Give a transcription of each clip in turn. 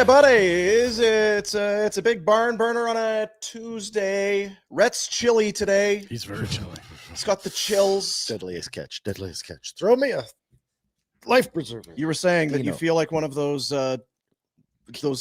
Hi, buddies. It's a big barn burner on a Tuesday. Rhett's chilly today. He's very chilly. He's got the chills. Deadliest catch. Deadliest catch. Throw me a life preserver. You were saying that you feel like one of those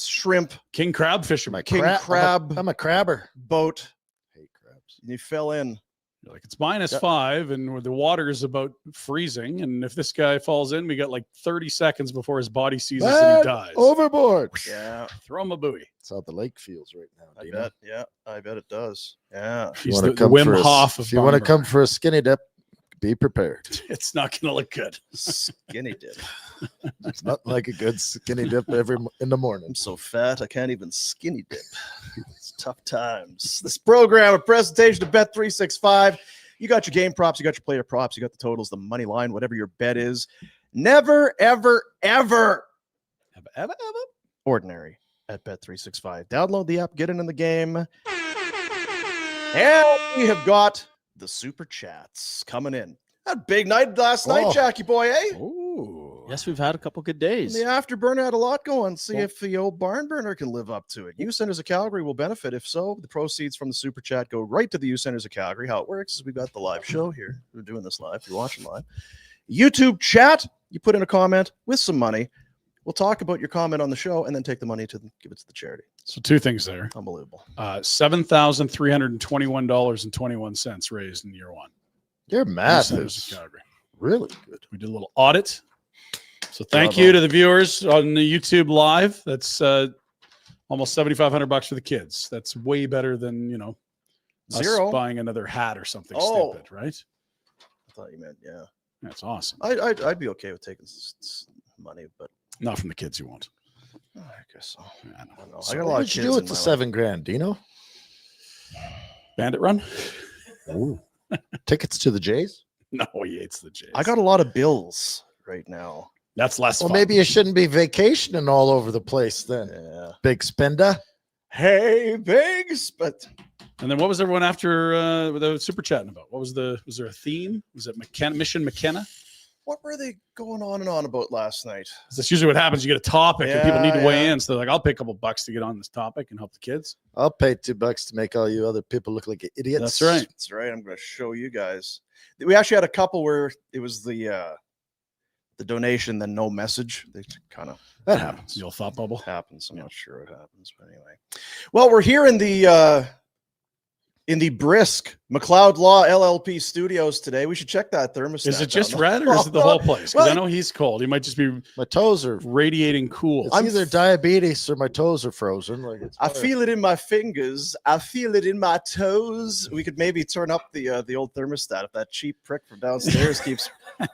shrimp King crab fisherman. king crab I'm a crabber. boat. Hate crabs. You fell in. You're like, it's -5 and the water is about freezing. And if this guy falls in, we got like 30 seconds before his body sees us and he dies. Overboard. Yeah, Throw him a buoy. That's how the lake feels right now. I Dino. bet. Yeah, I bet it does. Yeah. He's wanna the come Wim for a- Hof of If you want to barn come burner. for a skinny dip, be prepared. It's not going to look good. Skinny dip. It's not like a good skinny dip in the morning. I'm so fat I can't even skinny dip. It's tough times. This program, a presentation of Bet365. You got your game props, you got your player props, you got the totals, the money line, whatever your bet is. Never, ever, ever ordinary at Bet365. Download the app, get in the game. And we have got the Super Chats coming in. Had a big night last night, Jackie boy, eh? Ooh. Yes, we've had a couple good days. The Afterburner had a lot going. See if the old barn burner can live up to it. Youth Centers of Calgary will benefit. If so, the proceeds from the Super Chat go right to the Youth Centers of Calgary. How it works is we've got the live show here. We're doing this live. You're watching live. YouTube chat, you put in a comment with some money. We'll talk about your comment on the show and then take the money to give it to the charity. So two things there. Unbelievable. $7,321.21 raised in year one. Your math Centers is of Calgary. really good. We did a little audit. So thank Bravo. you to the viewers on the YouTube live. That's almost $7,500 for the kids. That's way better than, us Zero. buying another hat or something Oh. stupid, right? I thought you meant, yeah. That's awesome. I'd be okay with taking money, but Not from the kids, you won't. I guess so. Yeah, I know. I don't know. So I got a What lot of did you kids do in with my the life. $7,000, Dino? Bandit run? Ooh. Tickets to the Jays? No, he hates the Jays. I got a lot of bills right now. That's less Well, fun. maybe you shouldn't be vacationing all over the place then. Yeah. Big spender. Hey, bigs, but And then what was everyone after the super chatting about? Was there a theme? Was it Mission McKenna? what were they going on and on about last night? That's usually what happens. You get a topic and people need to Yeah, weigh yeah. in. So they're like, I'll pay a couple bucks to get on this topic and help the kids. I'll pay $2 to make all you other people look like idiots. That's right. That's right. I'm going to show you guys. We actually had a couple where it was the donation, then no message. They kind of That happens. The old thought bubble. happens. I'm not sure what happens, but anyway. Well, we're here in the Brisk McLeod Law LLP studios today. We should check that thermostat. Is it just down. Rhett or is it the whole place? Because Well, I know he's cold. He might just be My toes are. radiating cool. It's either diabetes or my toes are frozen. Like it's I hard. feel it in my fingers. I feel it in my toes. We could maybe turn up the old thermostat if that cheap prick from downstairs keeps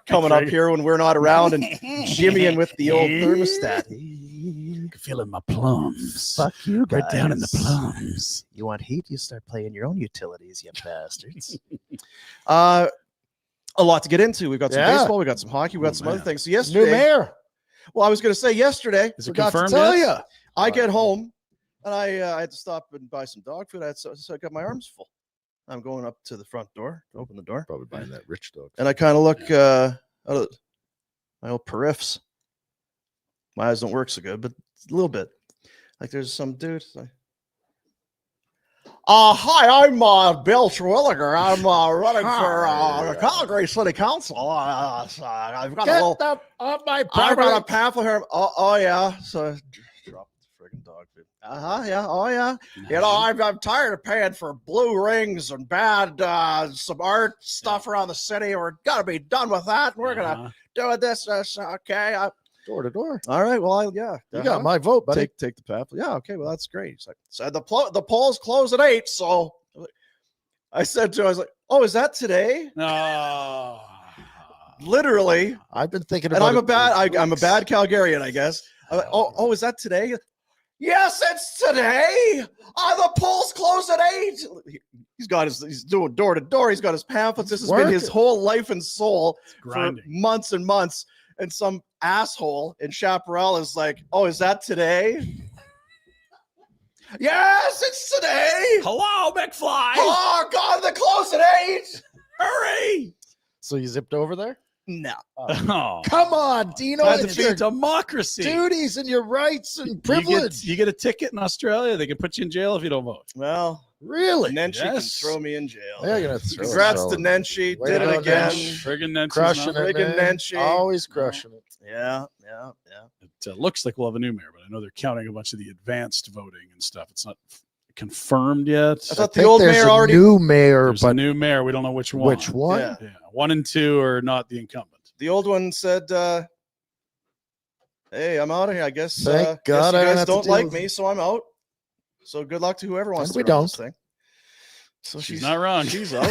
coming up here when we're not around and jimmying with the old thermostat. I can feel it in my plums. Fuck you guys. Right down in the plums. You want heat? You start playing your own utilities, you bastards. A lot to get into. We've got some Yeah. baseball. We got some hockey. We got Oh, some other man. things. So New yesterday, mayor. well, I was going to say yesterday. Is it forgot to confirmed tell yet? you. I get home and I had to stop and buy some dog food. So I got my arms full. I'm going up to the front door to open the door, Probably buying that rich dog. and I kind of look out of my old periffs. My eyes don't work so good, but a little bit. Like there's some dude. Like, hi, I'm Bill Terwilliger. I'm running for the Calgary City Council. I've got a little. on my I got a pamphlet here. Oh yeah. So I dropped the friggin' dog food. Yeah. Oh yeah. You know, I'm tired of paying for blue rings and bad some art stuff around the city. We're gonna be done with that. We're gonna do it this. Okay. Door to door. All right. Well, yeah. You got my vote, buddy. Take the pamphlet. Yeah. Okay. Well, that's great. He's like, so the polls close at 8. So I said to him, I was like, oh, is that today? No. Literally. I've been thinking And about. I'm it a bad. for I'm a weeks. bad Calgarian, I guess. I'm like, oh, is that today? Yes, it's today. The polls close at 8. He's doing door to door. He's got his pamphlets. This has been his Working. whole life and soul for Grinding. months and months. And some asshole in Chaparral is like, oh, is that today? Yes, it's today. Hello, McFly. Oh, God, the close at 8. Hurry. So you zipped over there? No. Oh, Come on, Dino. that's It's a your democracy. duties and your rights and privilege. You get a ticket in Australia. They can put you in jail if you don't vote. Well, Really? Nenshi can Yes. throw me in jail. They're gonna throw Congrats us to all. Nenshi. Way Did to it go, again. Nenshi. Friggin' Nancy's Crushing not- it, Friggin' man. Nenshi. Always crushing it. Yeah. It looks like we'll have a new mayor, but I know they're counting a bunch of the advanced voting and stuff. It's not confirmed yet. I thought the think old there's mayor a already. new mayor, There's a but new mayor. We don't know which one. which one? Yeah. Yeah, 1 and 2 are not the incumbent. The old one said, "Hey, I'm out of here. I guess. Thank guess God you I don't guys have to don't deal like with me, it." so I'm out. So good luck to whoever wants And to we run this don't. thing." So She's not wrong. She's out.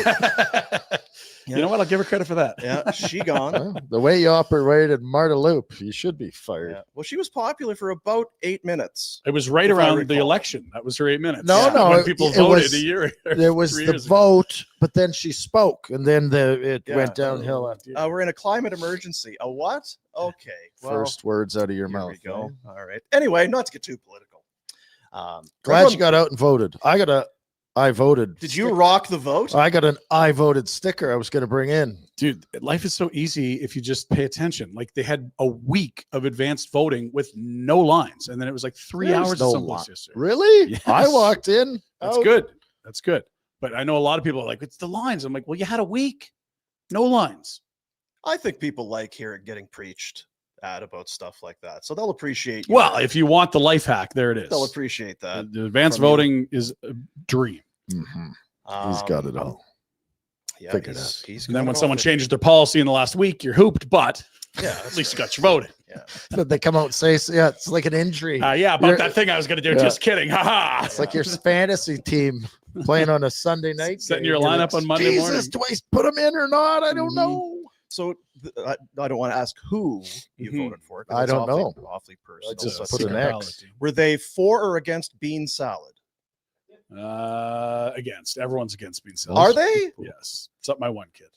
You know what? I'll give her credit for that. Yeah, she gone. Well, the way you operated Marta Loop, you should be fired. Yeah. Well, she was popular for about 8 minutes. It was right If I around the recall. election. That was her 8 minutes. No, no, When it- people it voted was- a year. There was 3 the years ago. vote, but then she spoke, and then it Yeah. went downhill after We're in a climate emergency. A what? Okay. Well, first words out of your here mouth. we go. man. All right. Anyway, not to get too political. Glad everyone- you got out and voted. I voted. Did you rock the vote? I got an I voted sticker I was going to bring in. Dude, life is so easy if you just pay attention. Like they had a week of advanced voting with no lines, and then it was like 3 There's hours no at some place line. yesterday. Really? Yes. I walked in. That's out. good. That's good. But I know a lot of people are like, it's the lines. I'm like, well, you had a week, no lines. I think people like hearing getting preached at about stuff like that. So they'll appreciate. Well, if you want the life hack, there it is. they'll appreciate that. The advanced from you. voting is a dream. Mhm. He's got it all. Yeah, Figured he's And then got when it someone all. changes their policy in the last week, you're hooped, but Yeah, at least you got your vote in. But they come out and say, yeah, it's like an injury. Yeah, about You're- that thing I was going to do. Yeah. Just kidding. Ha ha. It's like your fantasy team playing on a Sunday night. Setting game. your You're lineup on Monday Jesus, morning. do I put them in or not? I don't Mhm. know. So I don't want to ask who you Mhm. voted for. 'cause I it's don't awfully- know. Awfully personal. I just but put an Secret X. ballot were they for or against bean salad? team. Against. Everyone's against bean salad. Are they? Yes. It's up my one kid.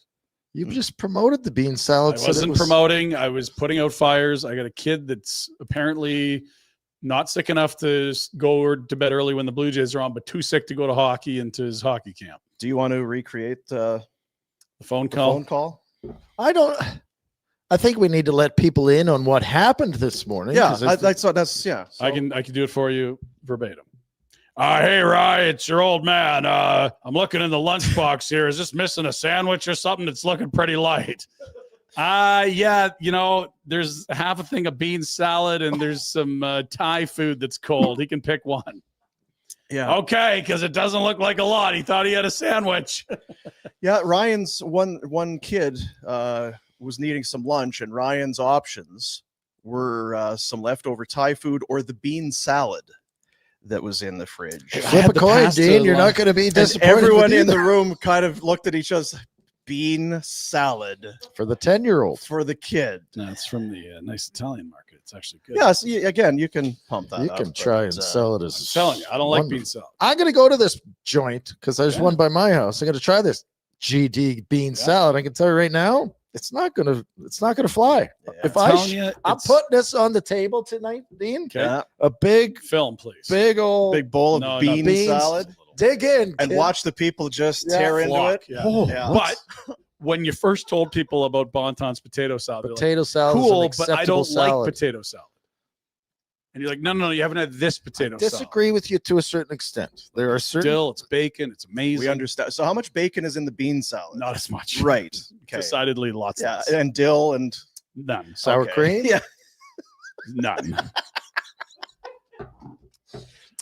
You just promoted the bean salad. I said it wasn't was- promoting. I was putting out fires. I got a kid that's apparently not sick enough to go to bed early when the Blue Jays are on, but too sick to go to hockey and to his hockey camp. Do you want to recreate The phone the call. phone call? I think we need to let people in on what happened this morning. Yeah, 'cause if- that's yeah. I can do it for you verbatim. Hey, Rye, it's your old man. I'm looking in the lunchbox here. Is this missing a sandwich or something? It's looking pretty light. Yeah, there's half a thing of bean salad and there's some Thai food that's cold. He can pick one. Yeah. Okay, because it doesn't look like a lot. He thought he had a sandwich. Yeah, Ryan's one kid was needing some lunch, and Ryan's options were some leftover Thai food or the bean salad that was in the fridge. I Flip had a to coin, pass Dean. the You're line. not going to be And disappointed. everyone with in the either. room kind of looked at each other. Bean salad For the 10-year-old. for the kid. No, it's from the nice Italian market. It's actually good. Yes, again, you can pump that You up, can but, try and sell it as. I'm telling you, I don't like wonderful. bean salad. I'm going to go to this joint because there's Yeah. one by my house. I'm going to try this GD bean salad. I can tell you right now, it's not going to fly. Yeah. If I'm I, telling you, I'm it's- putting this on the table tonight, Dean. Okay. Yeah, A big Film, please. old big bowl of No, no, bean beans. salad, dig in and kid. watch the people just Yeah. tear into Flock, it. yeah. Oh, Yeah. what? But when you first told people about Bonton's potato salad, they're like, potato salad cool, is an but I acceptable don't like salad. potato salad. And you're like, no, you haven't had this potato salad. Disagree with you to a certain extent. There are certain Still, it's bacon. It's amazing. We understand. So, how much bacon is in the bean salad? Not as much. Right. Okay. Decidedly lots Yeah, less. and dill and None. sour okay. cream. Yeah. None.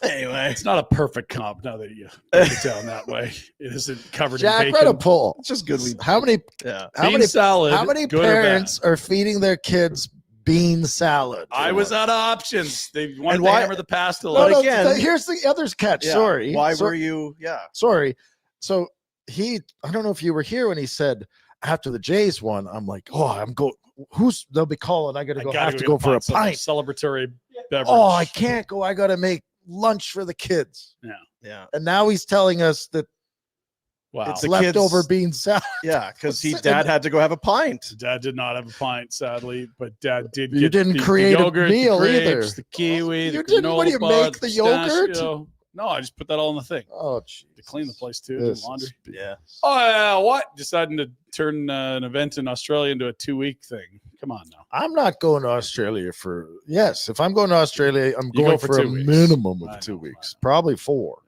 Anyway, It's not a perfect comp now that you break it down that way. It isn't covered Jack, in write a bacon. poll. it's just good. We How many yeah. Bean salad. how many good or bad? parents are feeding their kids bean salad? I was out of options. They wanted And to why- hammer the pasta. No, But no, again- here's the other's catch. Yeah. Sorry. Why So- were you? Yeah. Sorry. So I don't know if you were here when he said after the Jays won, I'm like, oh, I'm going. They'll be calling. I got to go. Have to go for a some pint. Celebratory beverage. Oh, I can't go. I got to make lunch for the kids. Yeah. And now he's telling us that Wow. it's The leftover kids- bean salad. Yeah. Because What's dad had to go have a pint. Dad did not have a pint, sadly, but Dad did. You get didn't the create a yogurt, meal the grapes, either. The kiwi. You the didn't- what do you granola bar, make the yogurt? pistachio. No, I just put that all in the thing. Oh, geez. To clean the place too, do This laundry. is- Yeah. Oh, yeah, what? Deciding to turn an event in Australia into a 2-week thing. Come on now. I'm not going to Australia for, yes, if I'm going to Australia, I'm You going go for for a 2 weeks. minimum I of 2 know, weeks, I know. probably 4.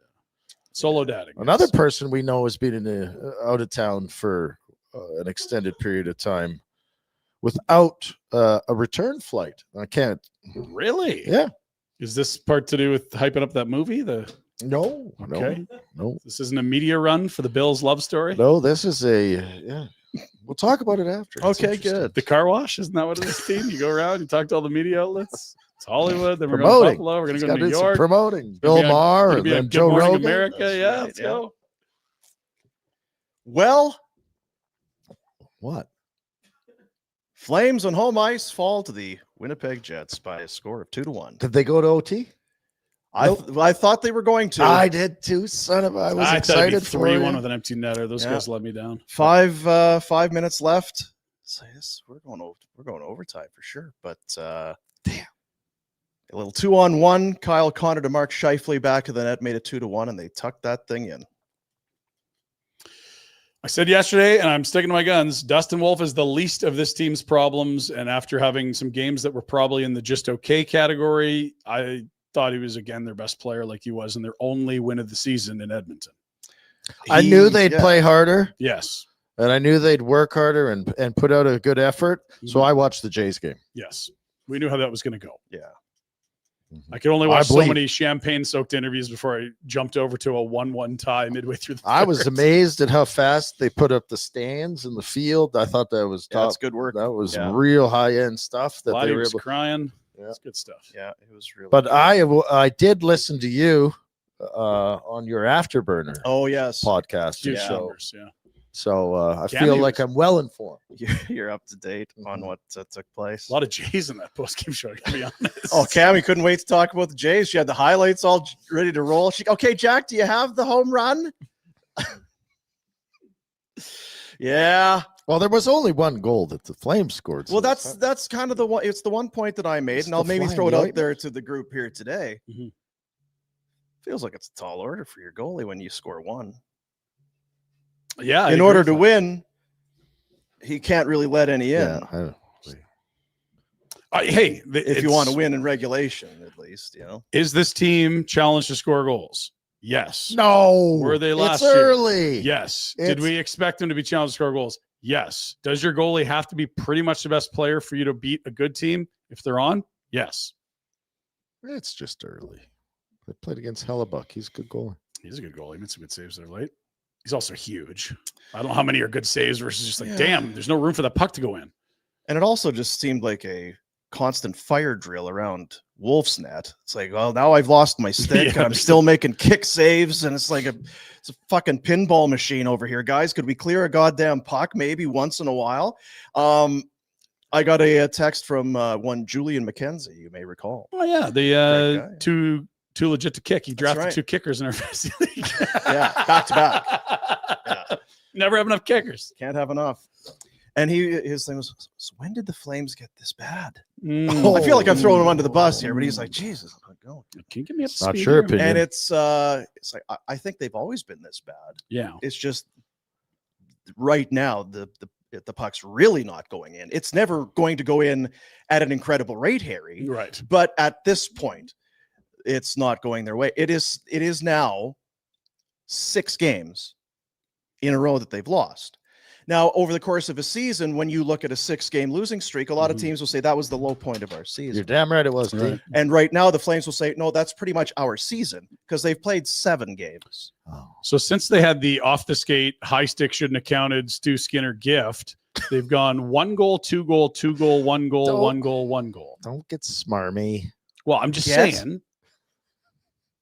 Solo dadding. Another yes. person we know has been out of town for an extended period of time without a return flight. I can't. Really? Yeah. Is this part to do with hyping up that movie? No. Okay. No. This isn't a media run for the Bills love story? No. This is yeah. We'll talk about it after. It's Okay, interesting. good. The car wash? Isn't that what it is, team? You go around, you talk to all the media outlets. It's Hollywood. Then we're going to Promoting. Buffalo. We're going It's to go to gotta New do some York. promoting. Gonna Bill be on- Maher gonna and be on then Good Joe Morning Rogan. America. That's Yeah, right, let's yeah. go. Well, What? Flames on home ice fall to the Winnipeg Jets by a score of 2-1. Did they go to OT? I thought they were going to. I did too, son of a. I was I thought it'd be excited for 3-1 you. with an empty netter. Those Yeah. guys let me down. 5 minutes left. So yes, we're going overtime for sure. But damn, a little 2-on-1. Kyle Connor to Mark Scheifele back of the net made it 2-1, and they tucked that thing in. I said yesterday, and I'm sticking to my guns, Dustin Wolf is the least of this team's problems. And after having some games that were probably in the just okay category, I thought he was, again, their best player like he was in their only win of the season in Edmonton. I knew they'd play harder, Yes. and I knew they'd work harder and put out a good effort. So I watched the Jays game. Yes. We knew how that was going to go. Yeah. I could only I watch so believe- many champagne-soaked interviews before I jumped over to a 1-1 tie midway through the I was third. amazed at how fast they put up the stands in the field. I thought that was Yeah, top. that's good work. That was Yeah. real high-end stuff that Lottie they were was able. crying. Yeah. It's good stuff. Yeah, it was really. But good. I did listen to you on your Afterburner Oh yes, podcast. Huge Yeah. numbers, yeah. So I Damn, feel he like was- I'm well informed. you're up to date on what took place. A lot of Jays in that post-game show, to be honest. Oh, Cammy couldn't wait to talk about the Jays. She had the highlights all ready to roll. Okay, Jack, do you have the home run? Yeah. Well, there was only one goal that the Flames scored. Well, so that's kind of the one. It's the one point that I made, It's and I'll the maybe flying throw it out ointment. there to the group here today. Mhm. Feels like it's a tall order for your goalie when you score one. Yeah. I In agree order with to that. win, he can't really let any in. yeah, I- Hey, If you want to win in regulation, at least, you know. Is this team challenged to score goals? Yes. no, Were they last it's year? early. Yes. Did It's- we expect them to be challenged to score goals? Yes. Does your goalie have to be pretty much the best player for you to beat a good team if they're on? Yes. It's just early. They played against Hellebuck. He's a good goalie. He's a good goalie. He made some good saves there late. He's also huge. I don't know how many are good saves versus just like, Yeah. damn, there's no room for the puck to go in. And it also just seemed like a constant fire drill around Wolf's net. It's like, well, now I've lost my stick, Yeah. and I'm still making kick saves, and it's a fucking pinball machine over here, guys. Could we clear a goddamn puck maybe once in a while? I got a text from one Julian McKenzie, you may recall. Oh, yeah. Great The guy. too legit to kick. He drafted right. 2 kickers in our fantasy league. Yeah, back to back. Yeah. Never have enough kickers. Can't have enough. And his thing was, so when did the Flames get this bad? Mm. I feel like I'm throwing him under the bus here, but he's like, Jesus, I'm not going. Can you give me up to Not speed sure here? opinion. And it's like I think they've always been this bad. Yeah. It's just right now the puck's really not going in. It's never going to go in at an incredible rate, Harry. Right. But at this point, it's not going their way. It is now 6 games in a row that they've lost. Now, over the course of a season, when you look at a 6-game losing streak, a lot of Mhm. teams will say that was the low point of our season. You're damn right it was. Right. Right. And right now, the Flames will say, no, that's pretty much our season because they've played 7 games. Oh. So since they had the off the skate, high stick shouldn't have counted Stu Skinner gift, they've gone 1 goal, 2 goal, 2 goal, 1 goal, Don't- 1 goal, 1 goal. Don't get smarmy. Well, I'm just Yes. saying,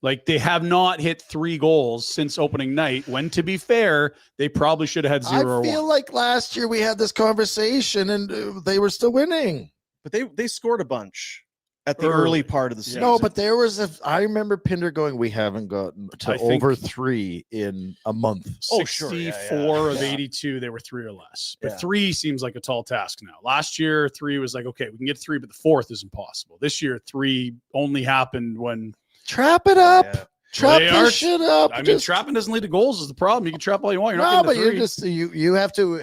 like they have not hit 3 goals since opening night. When, to be fair, they probably should have had 0 or I feel 1. like last year we had this conversation and they were still winning. But they scored a bunch at the Early. early part of the Yeah. season. No, but there was I remember Pinder going, we haven't gotten to I think- over 3 in a month. Oh, sure. Yeah, 64 of yeah. 82, they were 3 or less. But Yeah. 3 seems like a tall task now. Last year, 3 was like, okay, we can get 3, but the 4th is impossible. This year, 3 only happened when Trap it up. Yeah. Trap They this are- shit up. I mean, Just- trapping doesn't lead to goals is the problem. You can trap all you want. You're no, not but getting you're the just you have to.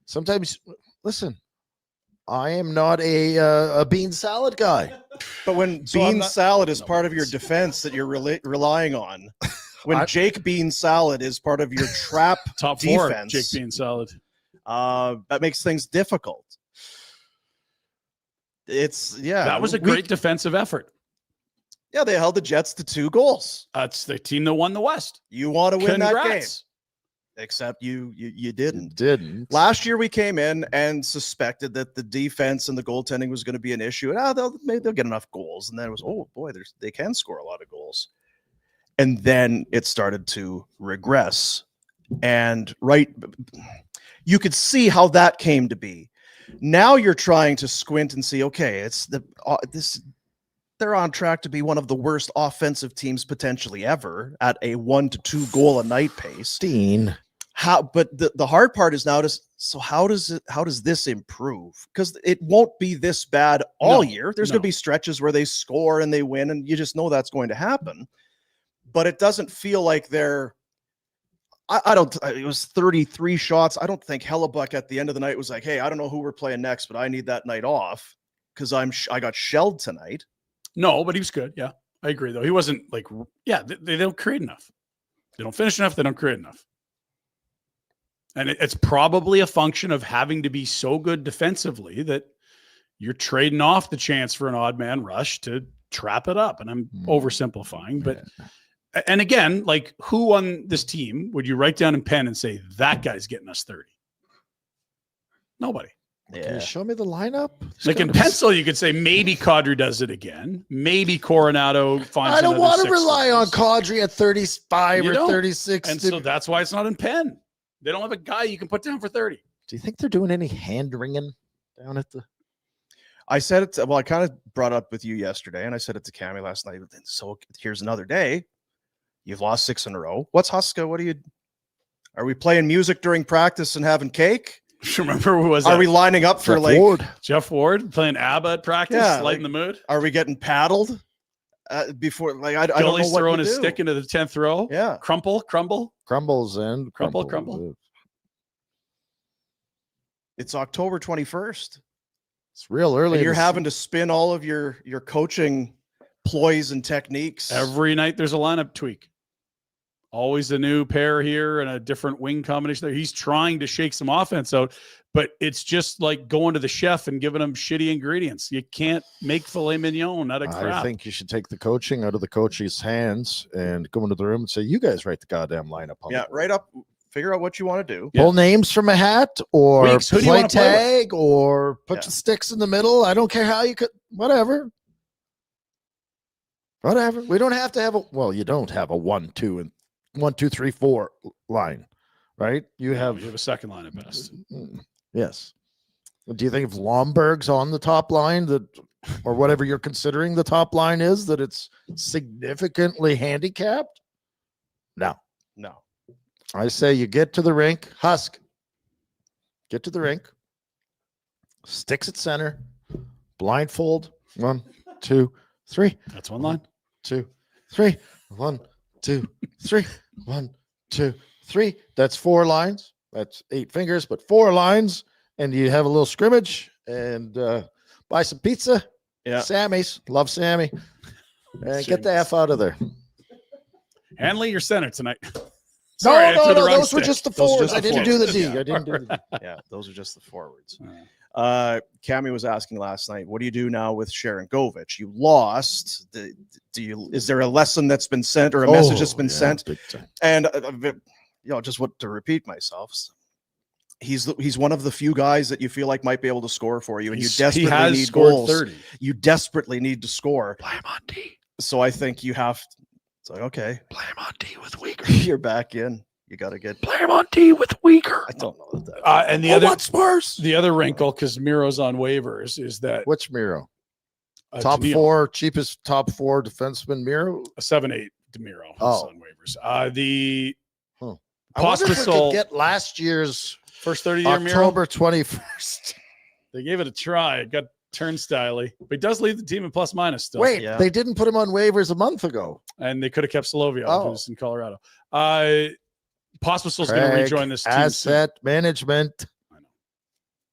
Sometimes listen. I am not a bean salad guy. But when So I'm bean not- salad is No, part of your it's- defense that you're relying on, when I- Jake Bean Salad is part of your trap top four. defense, Jake bean salad. that makes things difficult. It's That was a we- great defensive effort. Yeah, they held the Jets to 2 goals. That's the team that won the West. You want to win that game, Congrats. except you You didn't. didn't. Last year we came in and suspected that the defense and the goaltending was going to be an issue, and maybe they'll get enough goals. And then it was, oh boy, they can score a lot of goals. And then it started to regress, and you could see how that came to be. Now you're trying to squint and see, okay, it's they're on track to be one of the worst offensive teams potentially ever at a 1 to 2 goal a night pace. Dean. But the hard part is now how does this improve? Because it won't be this bad all year. There's going to be stretches where they score and they win, and you just know that's going to happen. But it doesn't feel like they're. It was 33 shots. I don't think Hellebuck at the end of the night was like, "Hey, I don't know who we're playing next, but I need that night off because I got shelled tonight." No, but he was good. Yeah, I agree. Though he wasn't like, they don't create enough. They don't finish enough. They don't create enough. And it's probably a function of having to be so good defensively that you're trading off the chance for an odd man rush to trap it up. And I'm oversimplifying, but and again, like who on this team would you write down in pen and say that guy's getting us 30? Nobody. Can you show me the lineup? Like in pencil, you could say maybe Kadri does it again. Maybe Coronado finds. I don't another want to 6 rely on goals. Kadri at 35 You or don't. 36. And so that's why it's not in pen. They don't have a guy you can put down for 30. Do you think they're doing any hand wringing down at the? I said it. Well, I kind of brought it up with you yesterday, and I said it to Cammy last night. So here's another day. You've lost 6 in a row. What's Huska? Are we playing music during practice and having cake? Remember who was Are that? we lining up for Jeff Ward. Jeff Ward playing ABBA at practice, Yeah, lighting the mood? Are we getting paddled before? Like I don't know Goalie's what throwing you his do. stick into the 10th row. Yeah, Crumple. Crumbles and Crumble. it's October 21st. It's real early. And you're having to spin all of your coaching ploys and techniques. Every night there's a lineup tweak. Always a new pair here and a different wing combination there. He's trying to shake some offense out, but it's just like going to the chef and giving him shitty ingredients. You can't make filet mignon out of crap. I think you should take the coaching out of the coach's hands and go into the room and say, "You guys write the goddamn lineup." on Yeah, the board. right up. Figure out what you want to do. Pull names from a hat, or Weeks, who do you play wanna play with? tag, or put Yeah. the sticks in the middle. I don't care how you could. Whatever. We don't have to have a. Well, you don't have a 1, 2, and 1, 2, 3, 4 line, right? You have a second line at best. Yes. Do you think if Lomberg's on the top line that, or whatever you're considering the top line is, that it's significantly handicapped? No. I say you get to the rink, Husk. Get to the rink. Sticks at center. Blindfold. 1, 2, 3. That's one line. 2, 3. 1, 2, 3. 1, 2, 3. That's 4 lines. That's 8 fingers, but 4 lines. And you have a little scrimmage and buy some pizza. Yeah. Sammy's. Love Sammy. And get the F out of there. Hanley, your center tonight. Sorry, I no, threw the wrong those were stick. just the Those are forwards. just I the didn't do the forwards. D. Yeah. I didn't do the D. Yeah, those are just the forwards. Cammy was asking last night, what do you do now with Sharangovich? You lost. Is there a lesson that's been sent or a message that's been sent? Big time. And just what to repeat myself. He's one of the few guys that you feel like might be able to score for you, and you desperately need goals. 30. You desperately need to score. Play him on D. So I think you have. It's like, okay, Play him on D with Weaker. you're back in. You got to get. Play him on D with Weaker. I don't know that. And the other what Spurs? the other wrinkle, because Miro's on waivers, is that Which Miro? Top Demiro, 4, cheapest top 4 defenseman Miro. a 7-8 Demiro Oh. on waivers. The I wonder if we Pospisil could get last year's first 30-year Miro. October 21st. They gave it a try. It got Turnstile, but he does lead the team in plus minus still. Wait, Yeah. they didn't put him on waivers a month ago. And they could have kept Soloviev, Oh. who's in Colorado. Pospisil's going to rejoin this team soon. Asset management. I know.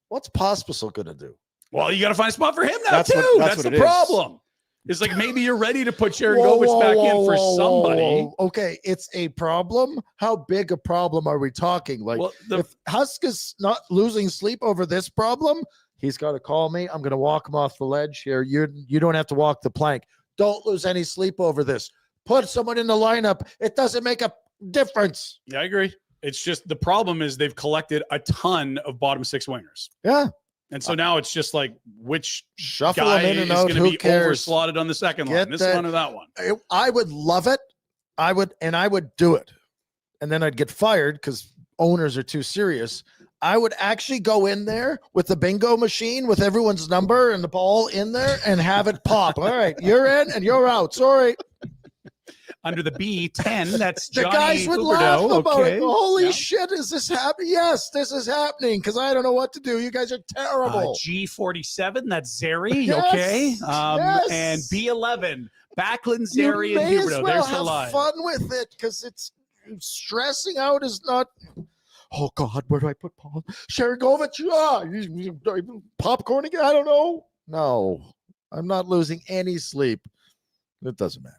What's Pospisil going to do? Well, you got to find a spot for him now, That's too. what That's it the is. problem. It's like maybe you're ready to put Sharangovich back in for somebody. whoa. Okay, it's a problem. How big a problem are we talking? Like, Well, if Husk is not losing sleep over this problem, he's got to call me. I'm going to walk him off the ledge here. You don't have to walk the plank. Don't lose any sleep over this. Put someone in the lineup. It doesn't make a difference. Yeah, I agree. It's just the problem is they've collected a ton of bottom six wingers. Yeah. And so now it's just like which Shuffle guy them in is and out. going to Who be cares? overslotted on the second Get line, this that- one or that one. I would love it. I would do it. And then I'd get fired because owners are too serious. I would actually go in there with the bingo machine with everyone's number and the ball in there and have it pop. All right, you're in and you're out. Sorry. Under the B10, that's The Johnny guys would Huberdeau. laugh about Okay. it. Holy Yeah. shit, is this happening? Yes, this is happening because I don't know what to do. You guys are terrible. G47, that's Zary, Yes, okay? yes. And B11, Backlund, You Zary, and may as Huberdeau. well There's the have line. fun with it because it's stressing out is not. Oh God, where do I put Paul? Sharangovich, popcorn again? I don't know. No, I'm not losing any sleep. It doesn't matter.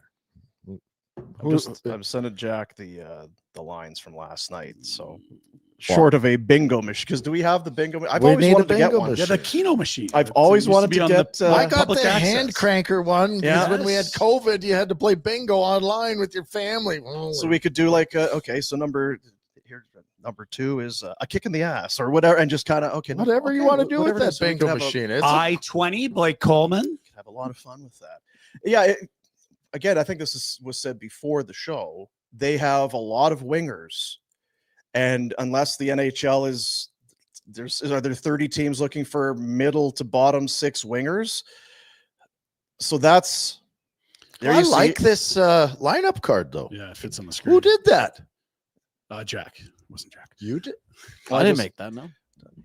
I'm sending Jack the lines from last night. So short of a bingo machine, because do we have the bingo? I've We always need a wanted to get bingo one. Yeah, the Keno machine. I've It always used wanted be to on get, the I got public the access. hand cranker one because Yeah. when we had COVID, you had to play bingo online with your family. So we could do like okay, so number 2 is a kick in the ass or whatever, and just kind of whatever you want to do with whatever it that is, so we bingo can have machine. It's I-20, Blake Coleman. have a lot of fun with that. Yeah. Again, I think was said before the show. They have a lot of wingers, and unless the NHL are there 30 teams looking for middle to bottom 6 wingers? So that's. There I you see. like this lineup card though. Yeah, it fits on the screen. Who did that? Jack. It wasn't Jack. You did. I didn't make that, no.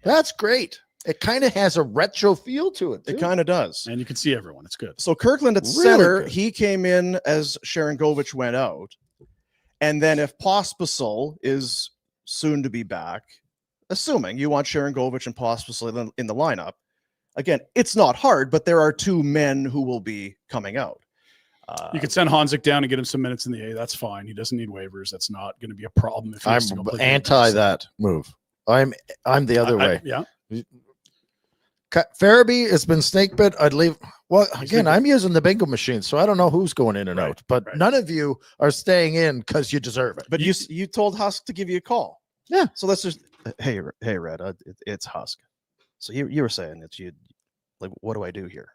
That's great. It kind of has a retro feel to it. It too. kind of does. And you can see everyone. It's good. So Kirkland at Really center, good. he came in as Sharangovich went out. And then if Pospisil is soon to be back, assuming you want Sharangovich and Pospisil in the lineup, again, it's not hard, but there are 2 men who will be coming out. You could send Hanzik down and get him some minutes in the A. That's fine. He doesn't need waivers. That's not going to be a problem. If he has to go I'm play anti games. that move. I'm the other way. Yeah. Farabee has been snake bit. I'd leave. Well, He's again, been- I'm using the bingo machine, so I don't know who's going in and Right, out. But right. none of you are staying in because you deserve it. But you told Husk to give you a call. Yeah. So let's just hey Rhett, it's Husk. So you were saying that you like, what do I do here?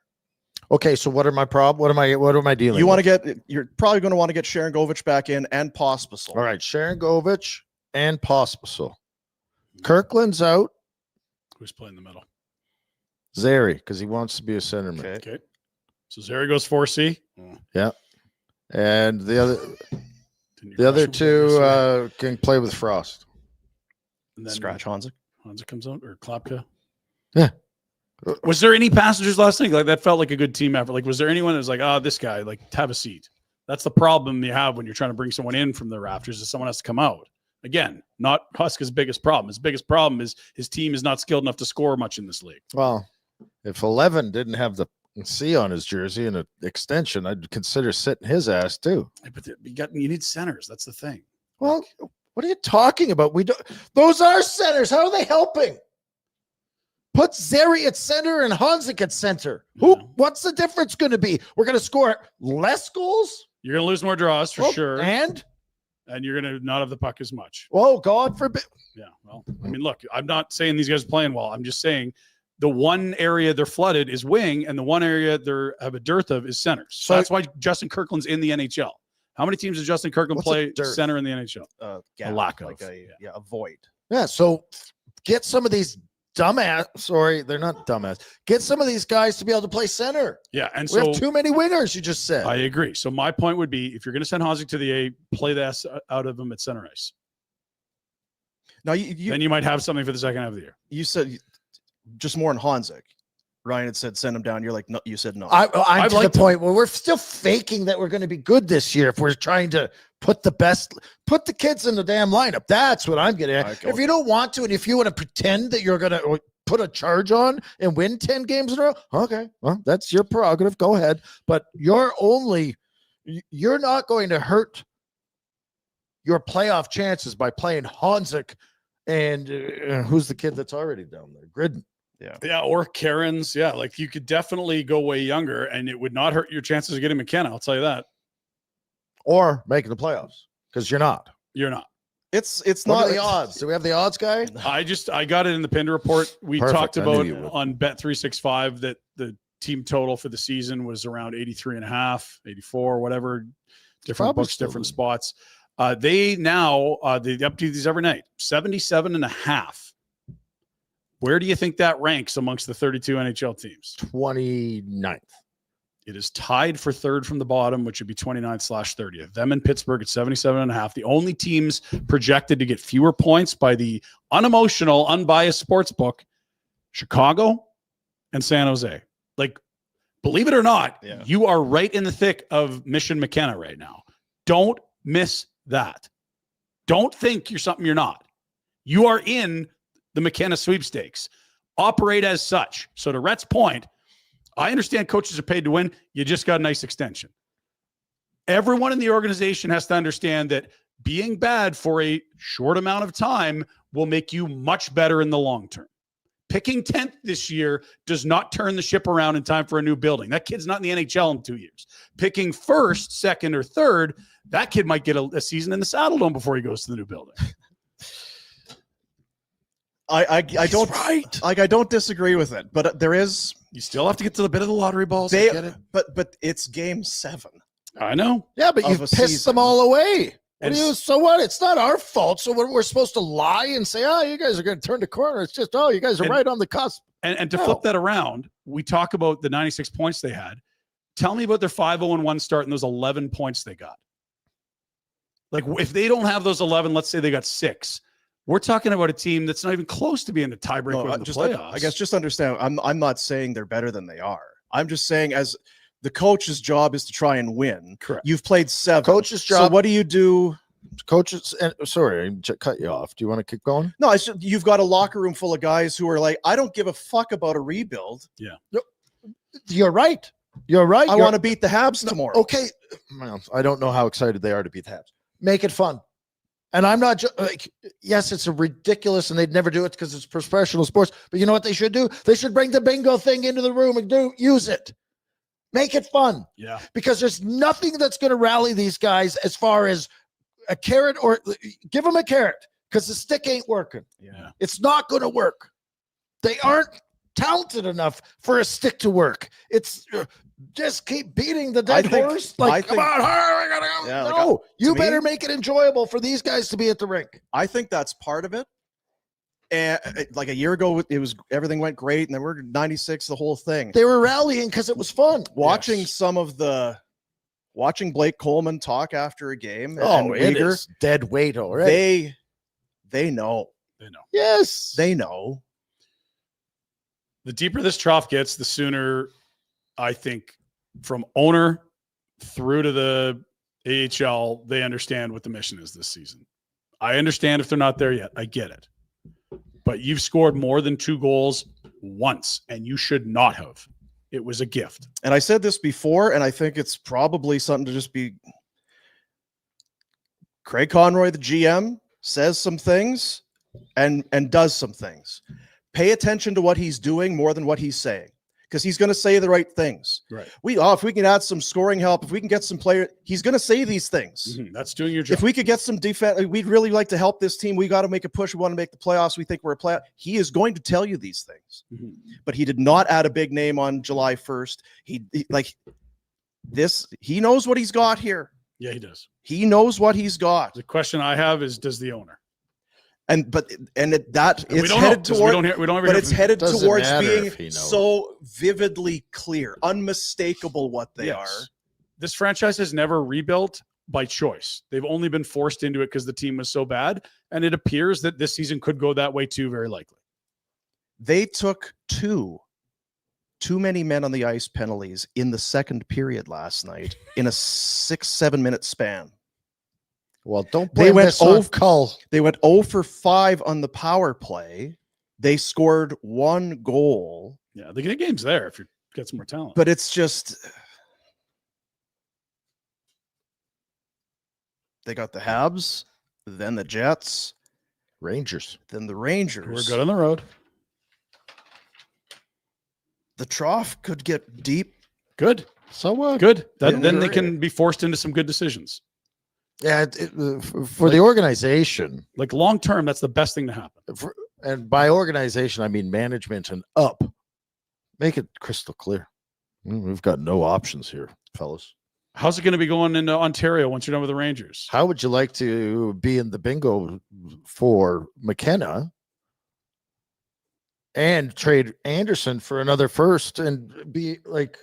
Okay, so what are my problem? What am I dealing? You want with? to get? You're probably going to want to get Sharangovich back in and Pospisil. All right, Sharangovich and Pospisil. Kirkland's out. Who's playing the middle? Zary, because he wants to be a centerman. Okay. Okay. So Zary goes 4C. And the other Didn't you the other crush him? two can play with Frost. And then Scratch Hanzik. Hanzik comes out or Klapka. Yeah. Was there any passengers last night? Like that felt like a good team effort. Like, was there anyone that was like, this guy, like, have a seat? That's the problem you have when you're trying to bring someone in from the rafters is someone has to come out. Again, not Huska's biggest problem. His biggest problem is his team is not skilled enough to score much in this league. Well, if 11 didn't have the C on his jersey and an extension, I'd consider sitting his ass too. But you need centers. That's the thing. Well, what are you talking about? We don't. Those are centers. How are they helping? Put Zary at center and Hanzik at center. Yeah. What's the difference going to be? We're going to score less goals? You're going to lose more draws for Well, sure. And, you're going to not have the puck as much. oh, God forbid. Yeah. Well, I mean, look, I'm not saying these guys are playing well. I'm just saying the one area they're flooded is wing, and the one area they have a dearth of is centers. So So- that's why Justin Kirkland's in the NHL. How many teams does Justin Kirkland What's a play dearth? center in the NHL? Gap, lack like of, a void. Yeah, so get some of these dumbass. Sorry, they're not dumbass. Get some of these guys to be able to play center. Yeah, and We so have too many wingers, you just said. I agree. So my point would be, if you're going to send Hanzik to the A, play the ass out of him at center ice. Now Then you might have something for the second half of the year. you said just more in Hanzik, Ryan had said send him down. You're like, no, you said no. I'm I'd to like the point where we're still faking that we're going to be good this year if we're trying to put the kids in the damn lineup. That's what I'm getting at. Okay. If you don't want to, and if you want to pretend that you're going to put a charge on and win 10 games in a row, okay, well, that's your prerogative. Go ahead. But you're not going to hurt your playoff chances by playing Honzik and who's the kid that's already down there? Gridden. Yeah, or Karen's. Yeah, like you could definitely go way younger, and it would not hurt your chances of getting McKenna. I'll tell you that. Or making the playoffs, because you're not. You're not. It's What not are the odds? Do we have the odds guy? I got it in the Pinder Report. We Perfect. talked I knew about you would. on Bet365 that the team total for the season was around 83.5, 84, whatever. Different Probably books, still different is. spots. They now they update these every night. 77.5. Where do you think that ranks amongst the 32 NHL teams? 29th. It is tied for third from the bottom, which would be 29th/30th. Them and Pittsburgh at 77.5. The only teams projected to get fewer points by the unemotional, unbiased sports book, Chicago and San Jose. Like, believe it or not, you are right in the thick of Mission McKenna right now. Don't miss that. Don't think you're something you're not. You are in the McKenna sweepstakes. Operate as such. So to Rhett's point, I understand coaches are paid to win. You just got a nice extension. Everyone in the organization has to understand that being bad for a short amount of time will make you much better in the long term. Picking 10th this year does not turn the ship around in time for a new building. That kid's not in the NHL in 2 years. Picking first, second, or third, that kid might get a season in the Saddle Dome before he goes to the new building. I don't disagree with it, but there is. You still have to get to the bit of the lottery balls. I get it. But it's game 7. I know. Yeah, but Of you've a pissed season. them all away. And So what? It's not our fault. So we're supposed to lie and say, oh, you guys are going to turn the corner. It's just, oh, you guys are And- right on the cusp. And to No. flip that around, we talk about the 96 points they had. Tell me about their 5-0-1 start and those 11 points they got. Like, if they don't have those 11, let's say they got 6. We're talking about a team that's not even close to being the tiebreaker No, in the just playoffs. I guess just understand. I'm not saying they're better than they are. I'm just saying as the coach's job is to try and win. Correct. You've played 7. Coach's So job. what do you do? Coaches, sorry, I cut you off. Do you want to keep going? No, it's just, you've got a locker room full of guys who are like, I don't give a fuck about a rebuild. You're right. You're right. I want to beat the Habs tomorrow. Okay. Well, I don't know how excited they are to beat the Habs. Make it fun. And I'm not like, yes, it's a ridiculous, and they'd never do it because it's professional sports. But you know what they should do? They should bring the bingo thing into the room and use it. Make it fun. Yeah. Because there's nothing that's going to rally these guys as far as a carrot, or give them a carrot because the stick ain't working. Yeah. It's not going to work. They aren't talented enough for a stick to work. It's just keep beating the dead horse. Come on, hurry, we gotta go. Yeah, No, you me- better make it enjoyable for these guys to be at the rink. I think that's part of it. And like a year ago, it was everything went great, and then we're 96, the whole thing. They were rallying because it was fun. Watching watching Blake Coleman talk after a game, Oh, and it Uyghur, is dead weight already. they know. They know. Yes. They know. The deeper this trough gets, the sooner I think from owner through to the AHL, they understand what the mission is this season. I understand if they're not there yet. I get it. But you've scored more than 2 goals once, and you should not have. It was a gift. And I said this before, and I think it's probably something to just be. Craig Conroy, the GM, says some things and does some things. Pay attention to what he's doing more than what he's saying, because he's going to say the right things. Right. If we can add some scoring help, if we can get some player, he's going to say these things. Mm-hmm. That's doing your job. If we could get some defense, we'd really like to help this team. We got to make a push. We want to make the playoffs. We think we're a playoff. He is going to tell you these things, but he did not add a big name on July 1st. He knows what he's got here. Yeah, he does. He knows what he's got. The question I have is, does the owner? It's We don't headed know, 'cause we don't ever hear it's from him. headed Doesn't towards matter if he being knows. so vividly clear, unmistakable what they are. This franchise has never rebuilt by choice. They've only been forced into it because the team was so bad. And it appears that this season could go that way too, very likely. They took 2 too many men on the ice penalties in the second period last night in a 6-7 minute span. Well, don't They blame went this on 0 Cull. They went 0 for 5 on the power play. They scored 1 goal, Yeah, the game's there if you get some more talent. but it's just they got the Habs, then the Jets, Rangers. then the We're Rangers. good on the road. The trough could get deep. Good. So what? Good. Yeah, Then they we're- can be forced into some good decisions. Yeah, for the organization, Like long term, that's the best thing to happen. and by organization, I mean management and up. Make it crystal clear. We've got no options here, fellas. How's it going to be going into Ontario once you're done with the Rangers? How would you like to be in the bingo for McKenna and trade Anderson for another first and be like,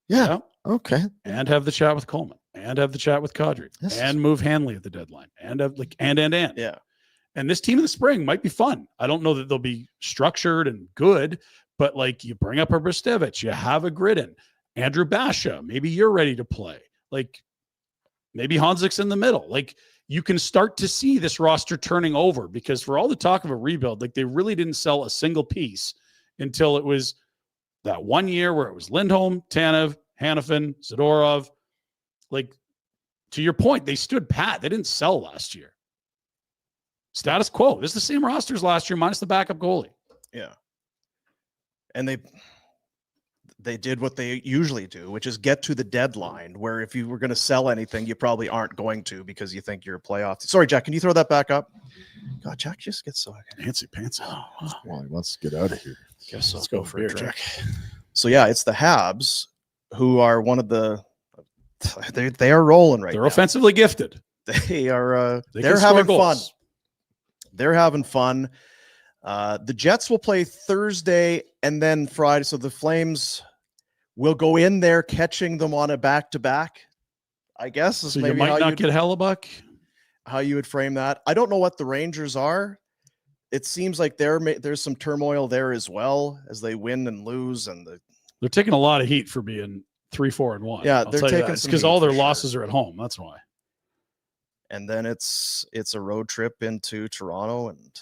yeah. Okay. And have the chat with Coleman, and have the chat with Kadri, This is- and move Hanley at the deadline, and have like and. Yeah. And this team in the spring might be fun. I don't know that they'll be structured and good, but like you bring up a Bristevich, you have a Gridden, Andrew Basha, maybe you're ready to play. Like maybe Hansik's in the middle. Like you can start to see this roster turning over, because for all the talk of a rebuild, like they really didn't sell a single piece until it was that 1 year where it was Lindholm, Tanev, Hanifin, Zadorov. Like, to your point, they stood pat. They didn't sell last year. Status quo. This is the same rosters last year, minus the backup goalie. Yeah. And they did what they usually do, which is get to the deadline, where if you were going to sell anything, you probably aren't going to, because you think you're a playoff. Sorry, Jack, can you throw that back up? God, Jack just gets so Fancy pants. Oh, wow. Well, he wants to get out of here. Guess so. Let's go for a drink. drink. So yeah, it's the Habs who are one of the they are rolling right They're now. offensively gifted. They are They they're can score having fun. goals. They're having fun. The Jets will play Thursday and then Friday. So the Flames will go in there catching them on a back-to-back, I guess is So you maybe might how not get Hellebuck. how you would frame that. I don't know what the Rangers are. It seems like there's some turmoil there as well, as they win and lose, and They're taking a lot of heat for being 3-4-1. Yeah, I'll they're tell you taking that. It's some because heat all their for sure. losses are at home. That's why. and then it's a road trip into Toronto, and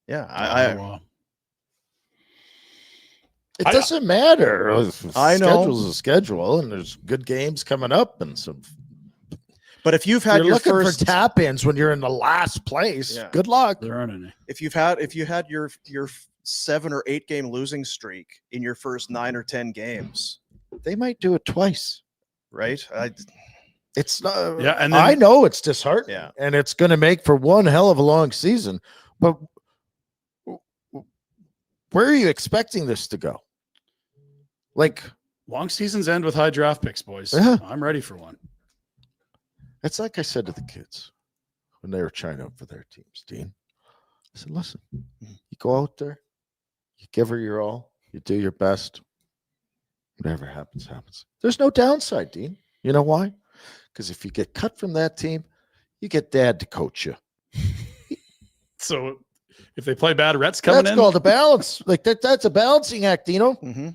yeah, It I- doesn't matter. I know. Schedule's a schedule, and there's good games coming up, and some. but if you've had You're your looking first for tap-ins when you're in the last place. Yeah. Good luck. There aren't any. if you had your 7 or 8 game losing streak in your first 9 or 10 games, They might do it twice. right? It's not. Yeah, and then- I know it's disheartening, Yeah. and it's going to make for one hell of a long season. But where are you expecting this to go? Like, Long seasons end with high draft picks, boys. Yeah. I'm ready for one. it's like I said to the kids when they were trying out for their teams, Dean. I said, listen, you go out there, you give her your all, you do your best. Whatever happens, happens. There's no downside, Dean. You know why? Because if you get cut from that team, you get dad to coach you. So if they play bad, Rhett's coming That's in, called a balance. Like that's a balancing act, Dino. Mm-hmm.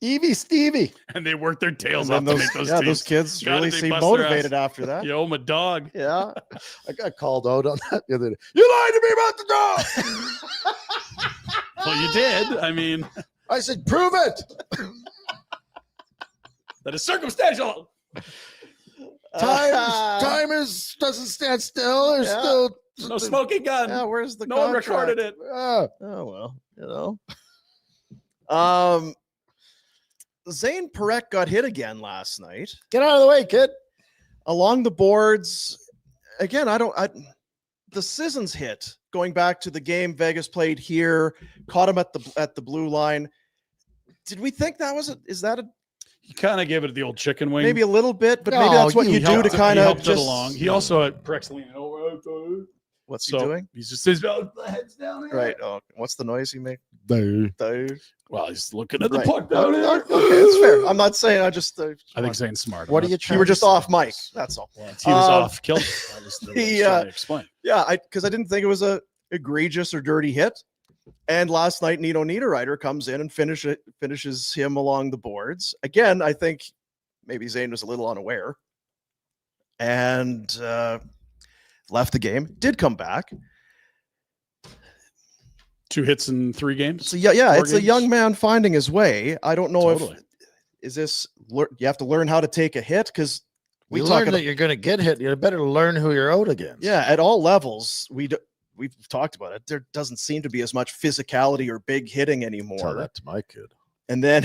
Evie Stevie. and they work their tails And off then to make those yeah, teams. those kids God, really they seem bust their motivated ass. after that. You owe 'em a dog. Yeah. I got called out on that the other day. You lied to me about the dog. Well, you did. I mean, I said, prove it. that is circumstantial. Time doesn't stand still. There's Yeah. still No smoking gun. Yeah, where's the no one contract? recorded it. Ah. Oh well, Zayne Parekh got hit again last night Get out of the way, kid. along the boards. Again, the Sissons hit going back to the game Vegas played here, caught him at the blue line. Did we think that was is that He kind of gave it the old chicken wing. maybe a little bit, but maybe No, that's what you you do helped to it. kind he of helped just it along. He also had Parekh leaning over. What's So he doing? he's just his head's down here. Right. Oh, what's the noise he made? Well, he's looking at the Right. puck down here. Okay, that's fair. I'm not saying. I just. I think Zane's smart. What are you you trying were to just say? off mic. That's all. Well, he was Um, off. Killed him. I was he, trying to explain. Yeah, because I didn't think it was a egregious or dirty hit. And last night, Nino Niederreiter comes in and finishes him along the boards. Again, I think maybe Zayne was a little unaware and left the game. Did come back. 2 hits in 3 games. So yeah, it's games? a young man finding his way. I don't know Totally. if is this you have to learn how to take a hit because We learn that you're going to get hit. You better learn who you're out against. Yeah, at all levels, we've talked about it. There doesn't seem to be as much physicality or big hitting anymore. Tell that to my kid. And then,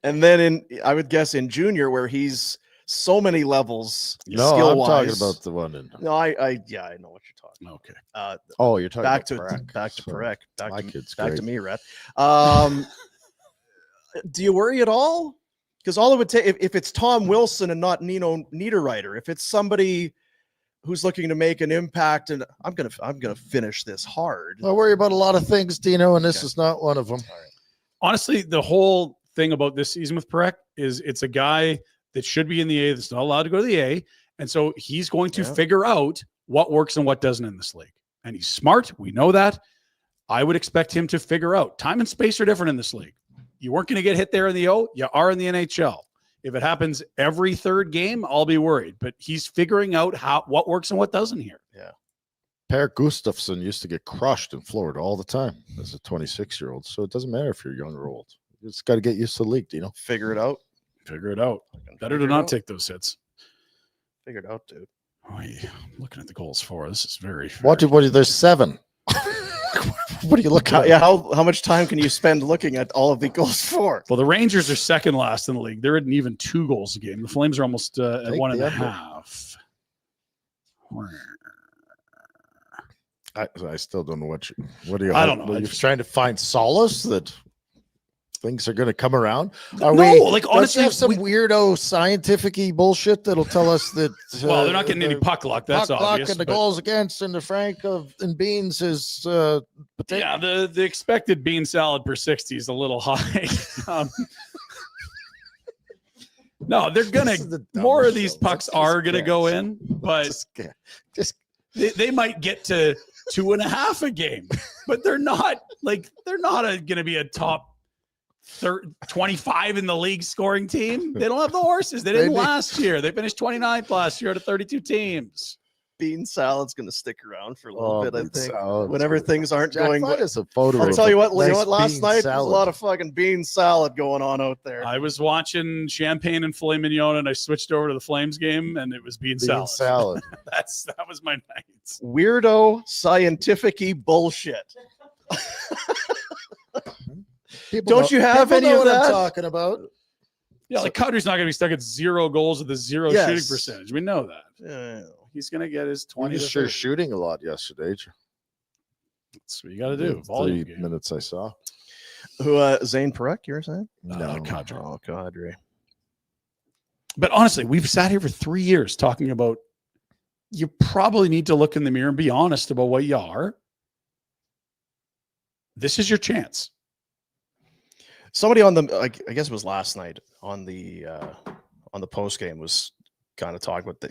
and then I would guess in junior where he's so many levels. No, skill-wise. I'm talking about the one in. No, I know what you're talking. Okay. Oh, you're talking Back about to Perek. back to Sorry. Perek. My kid's back great. to me, Rhett. Do you worry at all? Because all it would take if it's Tom Wilson and not Nino Niederreiter, if it's somebody who's looking to make an impact, and I'm gonna finish this hard. I worry about a lot of things, Dino, and this is not one of them. Honestly, the whole thing about this season with Perek is it's a guy that should be in the A that's not allowed to go to the A. And so he's going to figure out what works and what doesn't in this league. And he's smart. We know that. I would expect him to figure out. Time and space are different in this league. You weren't going to get hit there in the O. You are in the NHL. If it happens every third game, I'll be worried. But he's figuring out what works and what doesn't here. Yeah. Per Gustafsson used to get crushed in Florida all the time as a 26-year-old. So it doesn't matter if you're young or old. You just got to get used to the league, Dino. Figure it out. Figure it out. Better to not take those hits. Figure it out, dude. Oh, yeah. I'm looking at the goals for. This is very. What? There's 7. What are you looking at? Yeah, how much time can you spend looking at all of the goals for? Well, the Rangers are second last in the league. They're at an even 2 goals a game. The Flames are almost at Take 1.5. I still don't know what are you. I don't know. Are you trying to find solace that things are going to come around? Honestly, have some weirdo scientific-y bullshit that'll tell us that. Well, they're not getting any puck luck. That's puck obvious. luck and the goals against and the Frank and Beans is. Yeah, the expected bean salad per 60 is a little high. No, they're gonna. More of these pucks are gonna go in, but they might get to 2.5 a game, but they're not going to be a top 25 in the league scoring team. They don't have the horses. They didn't last year. They finished 29th last year out of 32 teams. Bean salad's going to stick around for a little bit, I think. Salad. Whenever things aren't going. Us a photo. I'll tell you what. Nice last night there was a salad. lot of fucking bean salad going on out there. I was watching Champagne and Filet Mignon, and I switched over to the Flames game, and it was bean salad. That was my night. Weirdo scientific-y bullshit. Don't you have any of what that? I'm talking about? Yeah, like Kadri's not going to be stuck at 0 goals with a 0 shooting percentage. We know that. Yeah. He's going to get his 20. He was sure shooting a lot yesterday. That's what you got to do. 3 minutes I saw. Who, Zayne Perek, you were saying? Kadri. Oh, Kadri. But honestly, we've sat here for 3 years talking about you probably need to look in the mirror and be honest about what you are. This is your chance. Somebody on the, I guess it was last night on the post game was kind of talking about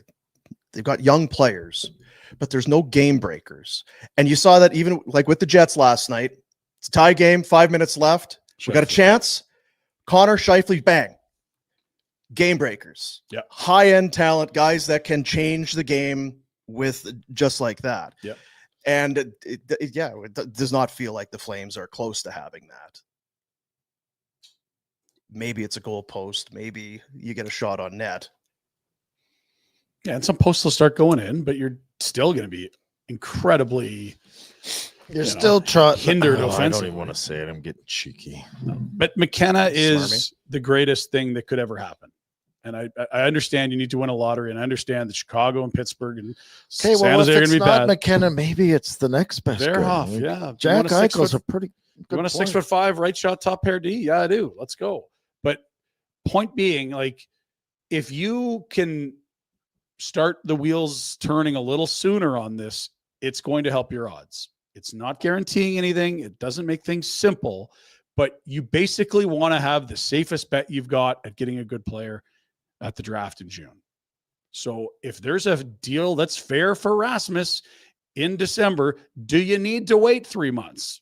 they've got young players, but there's no game breakers. And you saw that even like with the Jets last night. It's a tie game, 5 minutes left. We got a chance. Connor Scheifele, bang. Game breakers. Yeah. High-end talent, guys that can change the game with just like that. Yeah. And it does not feel like the Flames are close to having that. Maybe it's a goal post. Maybe you get a shot on net. Yeah, and some posts will start going in, but you're still going to be incredibly still trying hindered I offensively. don't even want to say it. I'm getting cheeky. But McKenna is Smarmy. the greatest thing that could ever happen. And I understand you need to win a lottery, and I understand that Chicago and Pittsburgh and San Well, Jose if are going it's to be not bad. McKenna, maybe it's the next best. They're guy. off, yeah. Jack You want a 6 Eichel's foot- a pretty good You want a player. 6'5" right shot top pair D? Yeah, I do. Let's go. But point being, like, if you can start the wheels turning a little sooner on this, it's going to help your odds. It's not guaranteeing anything. It doesn't make things simple, but you basically want to have the safest bet you've got at getting a good player at the draft in June. So if there's a deal that's fair for Rasmus in December. Do you need to wait 3 months?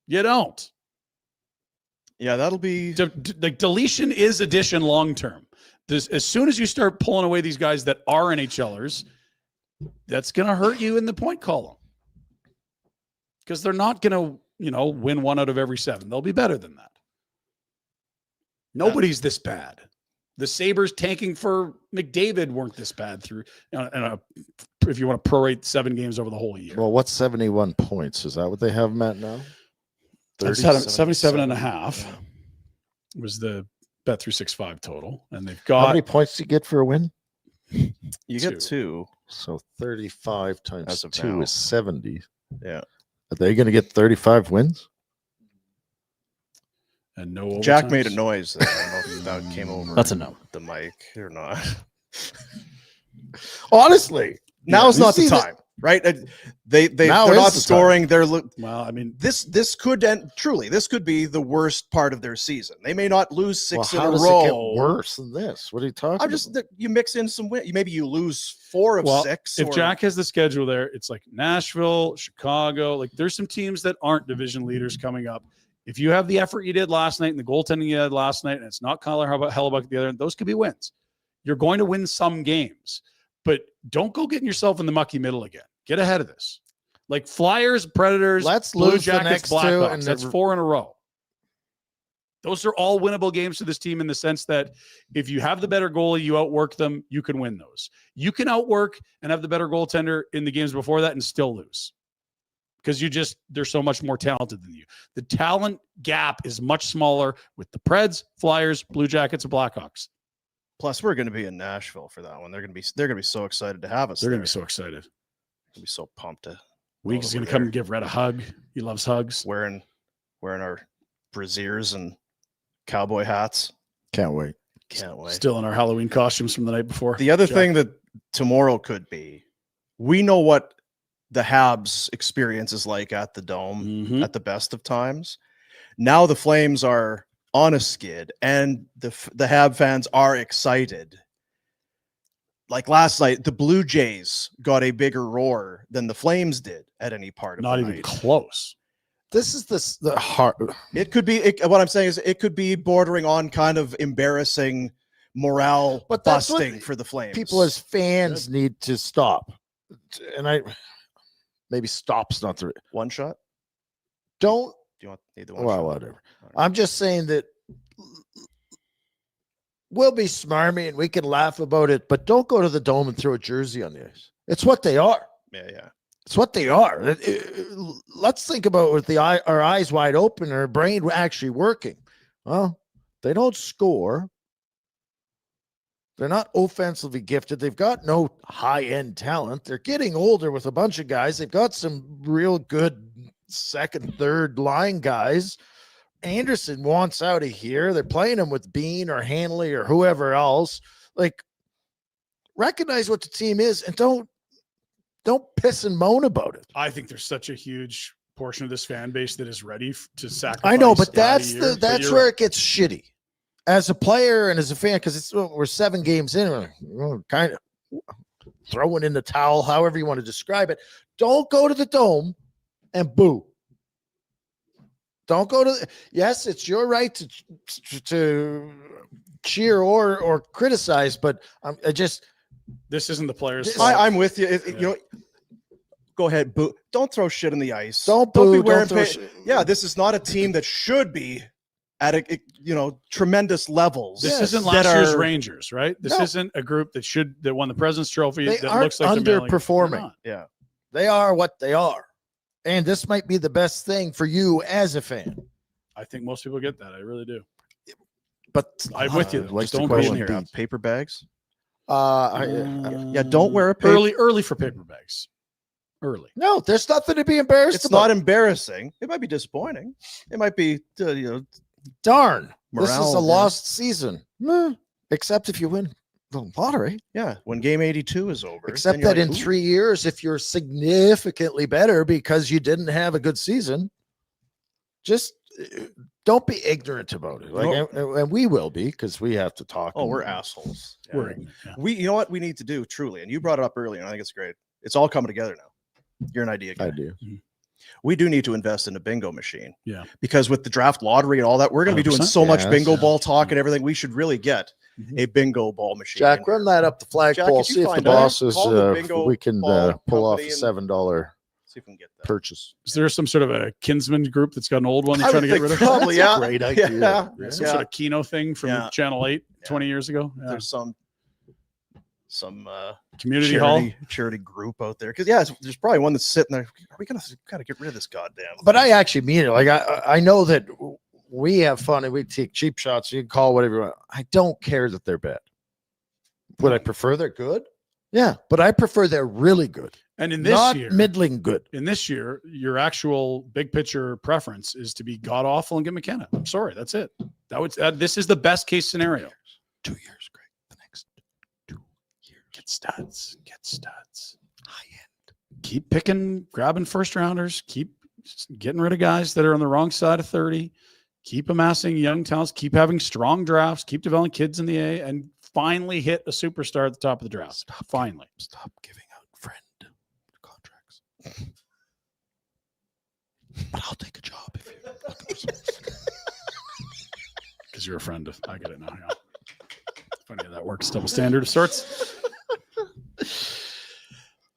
You don't. Yeah, that'll be Like deletion is addition long term. As soon as you start pulling away these guys that are NHLers, that's going to hurt you in the point column because they're not going to, win 1 out of every 7. They'll be better than that. Nobody's this bad. The Sabres tanking for McDavid weren't this bad through, if you want to prorate 7 games over the whole year. Well, what's 71 points? Is that what they have them at now? 77 and a half was the Bet365 total. And they've got how many points do you get for a win? you get 2. So 35 As times of 2 now. is 70. Yeah. Are they going to get 35 wins? and no Jack made a overtimes. noise there. I don't know if that came over That's a no. the mic or not. Honestly, Now's you not the see that- time, right? They're Now is not the scoring. Well, I mean, This could end truly. This could be the worst part of their season. They may not lose 6 Well, in how a does row. it get worse than this? What are you talking I'm just about? you mix in some win. Maybe you lose 4 of well, 6. if or, Jack has the schedule there, it's like Nashville, Chicago. Like there's some teams that aren't division leaders coming up. If you have the effort you did last night and the goaltending you had last night, and it's not Kyler Hellebuck the other end, those could be wins. You're going to win some games, but don't go getting yourself in the mucky middle again. Get ahead of this. Like Flyers, Predators, Let's Blue lose the Jackets, next 2 Blackhawks. and That's then- 4 in a row. Those are all winnable games for this team in the sense that if you have the better goalie, you outwork them, you can win those. You can outwork and have the better goaltender in the games before that and still lose. Because they're so much more talented than you. The talent gap is much smaller with the Preds, Flyers, Blue Jackets, and Blackhawks. plus, we're going to be in Nashville for that one. They're going to be so excited to have us. They're going to there. be so excited. Gonna be so pumped to Weeks is over going to come there. and give Rhett a hug. He loves hugs. wearing our brassieres and cowboy hats. Can't wait. Can't wait. Still in our Halloween costumes from the night before. The other Jack. thing that tomorrow could be, we know what the Habs experience is like at the Dome Mhm. at the best of times. Now the Flames are on a skid, and the Hab fans are excited. Like last night, the Blue Jays got a bigger roar than the Flames did at any part of Not the even night. close. This is the heart. It could be. What I'm saying is, it could be bordering on kind of embarrassing morale But that's what busting for the Flames. People as fans need to stop. And maybe stop's not the one shot. don't. Do you want need the one Well, shot? whatever. I'm just saying that we'll be smarmy and we can laugh about it, but don't go to the Dome and throw a jersey on the ice. It's what they are. Yeah. It's what they are. Let's think about with our eyes wide open, our brain actually working. Well, they don't score. They're not offensively gifted. They've got no high-end talent. They're getting older with a bunch of guys. They've got some real good second, third line guys. Anderson wants out of here. They're playing him with Bean or Hanley or whoever else. Like, recognize what the team is and don't piss and moan about it. I think there's such a huge portion of this fan base that is ready to sacrifice. I know, but that that's year. that's you're where right. it gets shitty. As a player and as a fan, because we're 7 games in, we're kind of throwing in the towel, however you want to describe it. Don't go to the Dome and boo. Don't go to. Yes, it's your right to cheer or criticize, but I just. This isn't the players. This- fault. I'm with you. Yeah. You know, go ahead. Boo. Don't throw shit in the ice. Don't boo. be Don't wearing throw yeah, this is not a team that should be at a tremendous levels. This Yes. isn't that last year's are- Rangers, right? This No. isn't a group that won the President's Trophy. They that aren't looks like they're mailing- underperforming. they're not. Yeah. They are what they are, and this might be the best thing for you as a fan. I think most people get that. I really do. But I'm with you. Like Just to don't go go Question and here. beat. On paper bags. Yeah, don't wear a paper- early for paper bags. Early. No, there's nothing to be embarrassed It's about. not embarrassing. It might be disappointing. It might be Darn. This is morale, a yeah. lost season. Except if you win the lottery. Yeah, when game 82 is over. Except then you're that in like, "Ooh." 3 years, if you're significantly better because you didn't have a good season, just don't be ignorant about it. Like, and we will be because we have to talk. Oh, and- we're assholes. Yeah. We're ignorant, yeah. You know what we need to do truly, and you brought it up earlier, and I think it's great. It's all coming together now. You're an idea guy. I do. We do need to invest in a bingo machine. Yeah. Because with the draft lottery and all that, we're going to be doing 100%. so much Yes. bingo ball talk and everything. We should really get Mhm. a bingo ball machine. Jack, run that up the flagpole. Jack, could you See if the find out? boss is. Call the bingo We can ball pull off a company and $7 see if we can get that. purchase. Is there some sort of a kinsman group that's got an old one they're I trying to would get rid think of? probably, That's yeah. a great idea. Yeah. Yeah, some sort of Kino thing from Yeah. Channel 8 Yeah. 20 years ago. Yeah. There's some Community hall. charity group out there. Because there's probably one that's sitting there. Are we gotta get rid of this goddamn? But I actually mean it. Like I know that we have fun and we take cheap shots. You can call whatever you want. I don't care that they're bad. Would I prefer they're good? Yeah, but I prefer they're really good. And in this Not year, middling good. in this year, your actual big picture preference is to be god awful and get McKenna. I'm sorry, that's it. This is the best case scenario. 2 years, Greg. The next 2 years. Get studs. High end. Keep grabbing first rounders. Keep getting rid of guys that are on the wrong side of 30. Keep amassing young talents. Keep having strong drafts. Keep developing kids in the A, and finally hit a superstar at the top of the draft. Finally. Stop giving out friend contracts. But I'll take a job if you're looking for something. Because you're a friend of. I get it now. Yeah. Funny how that works. Double standard of sorts.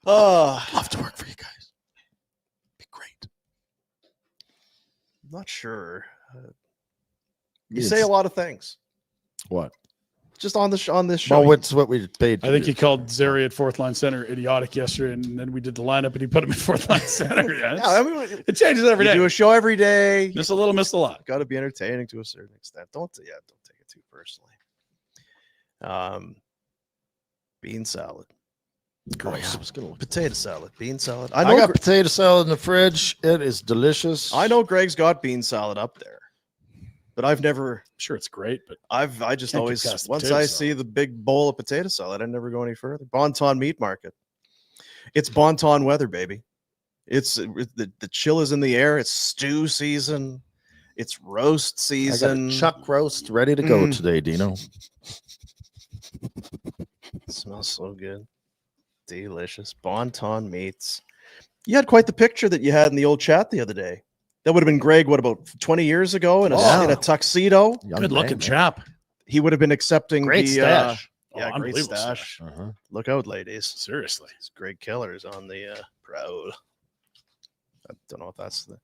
Love to work for you guys. Be great. I'm not sure. You say a lot of things What? just on this show. Well, what's what we paid? I think he called Zeri at fourth line center idiotic yesterday, and then we did the lineup, and he put him at fourth line center. Yeah, Yeah, I mean, it changes every you day. do a show every day. Miss a little, miss a lot. Got to be entertaining to a certain extent. Don't take it too personally. Bean salad, Oh, yeah, I was gonna look. potato salad, bean salad. I got potato salad in the fridge. It is delicious. I know Greg's got bean salad up there, but I've never. I'm sure it's great, but I just Can't get always past the once potato I salad. see the big bowl of potato salad, I never go any further. Bonton Meat Market. It's Bonton weather, baby. The chill is in the air. It's stew season. It's roast I got season. a chuck roast ready to go Mm. today, Dino. It smells so good. Delicious. Bonton meats. You had quite the picture that you had in the old chat the other day. That would have been Greg, what, about 20 years ago in a, Oh. in a tuxedo? Young good looking man. chap. He would have been accepting Great the stash. Oh, great unbelievable stash. Uh-huh. Look out, ladies. Seriously. It's Greg Keller's on the proud. I don't know if that's the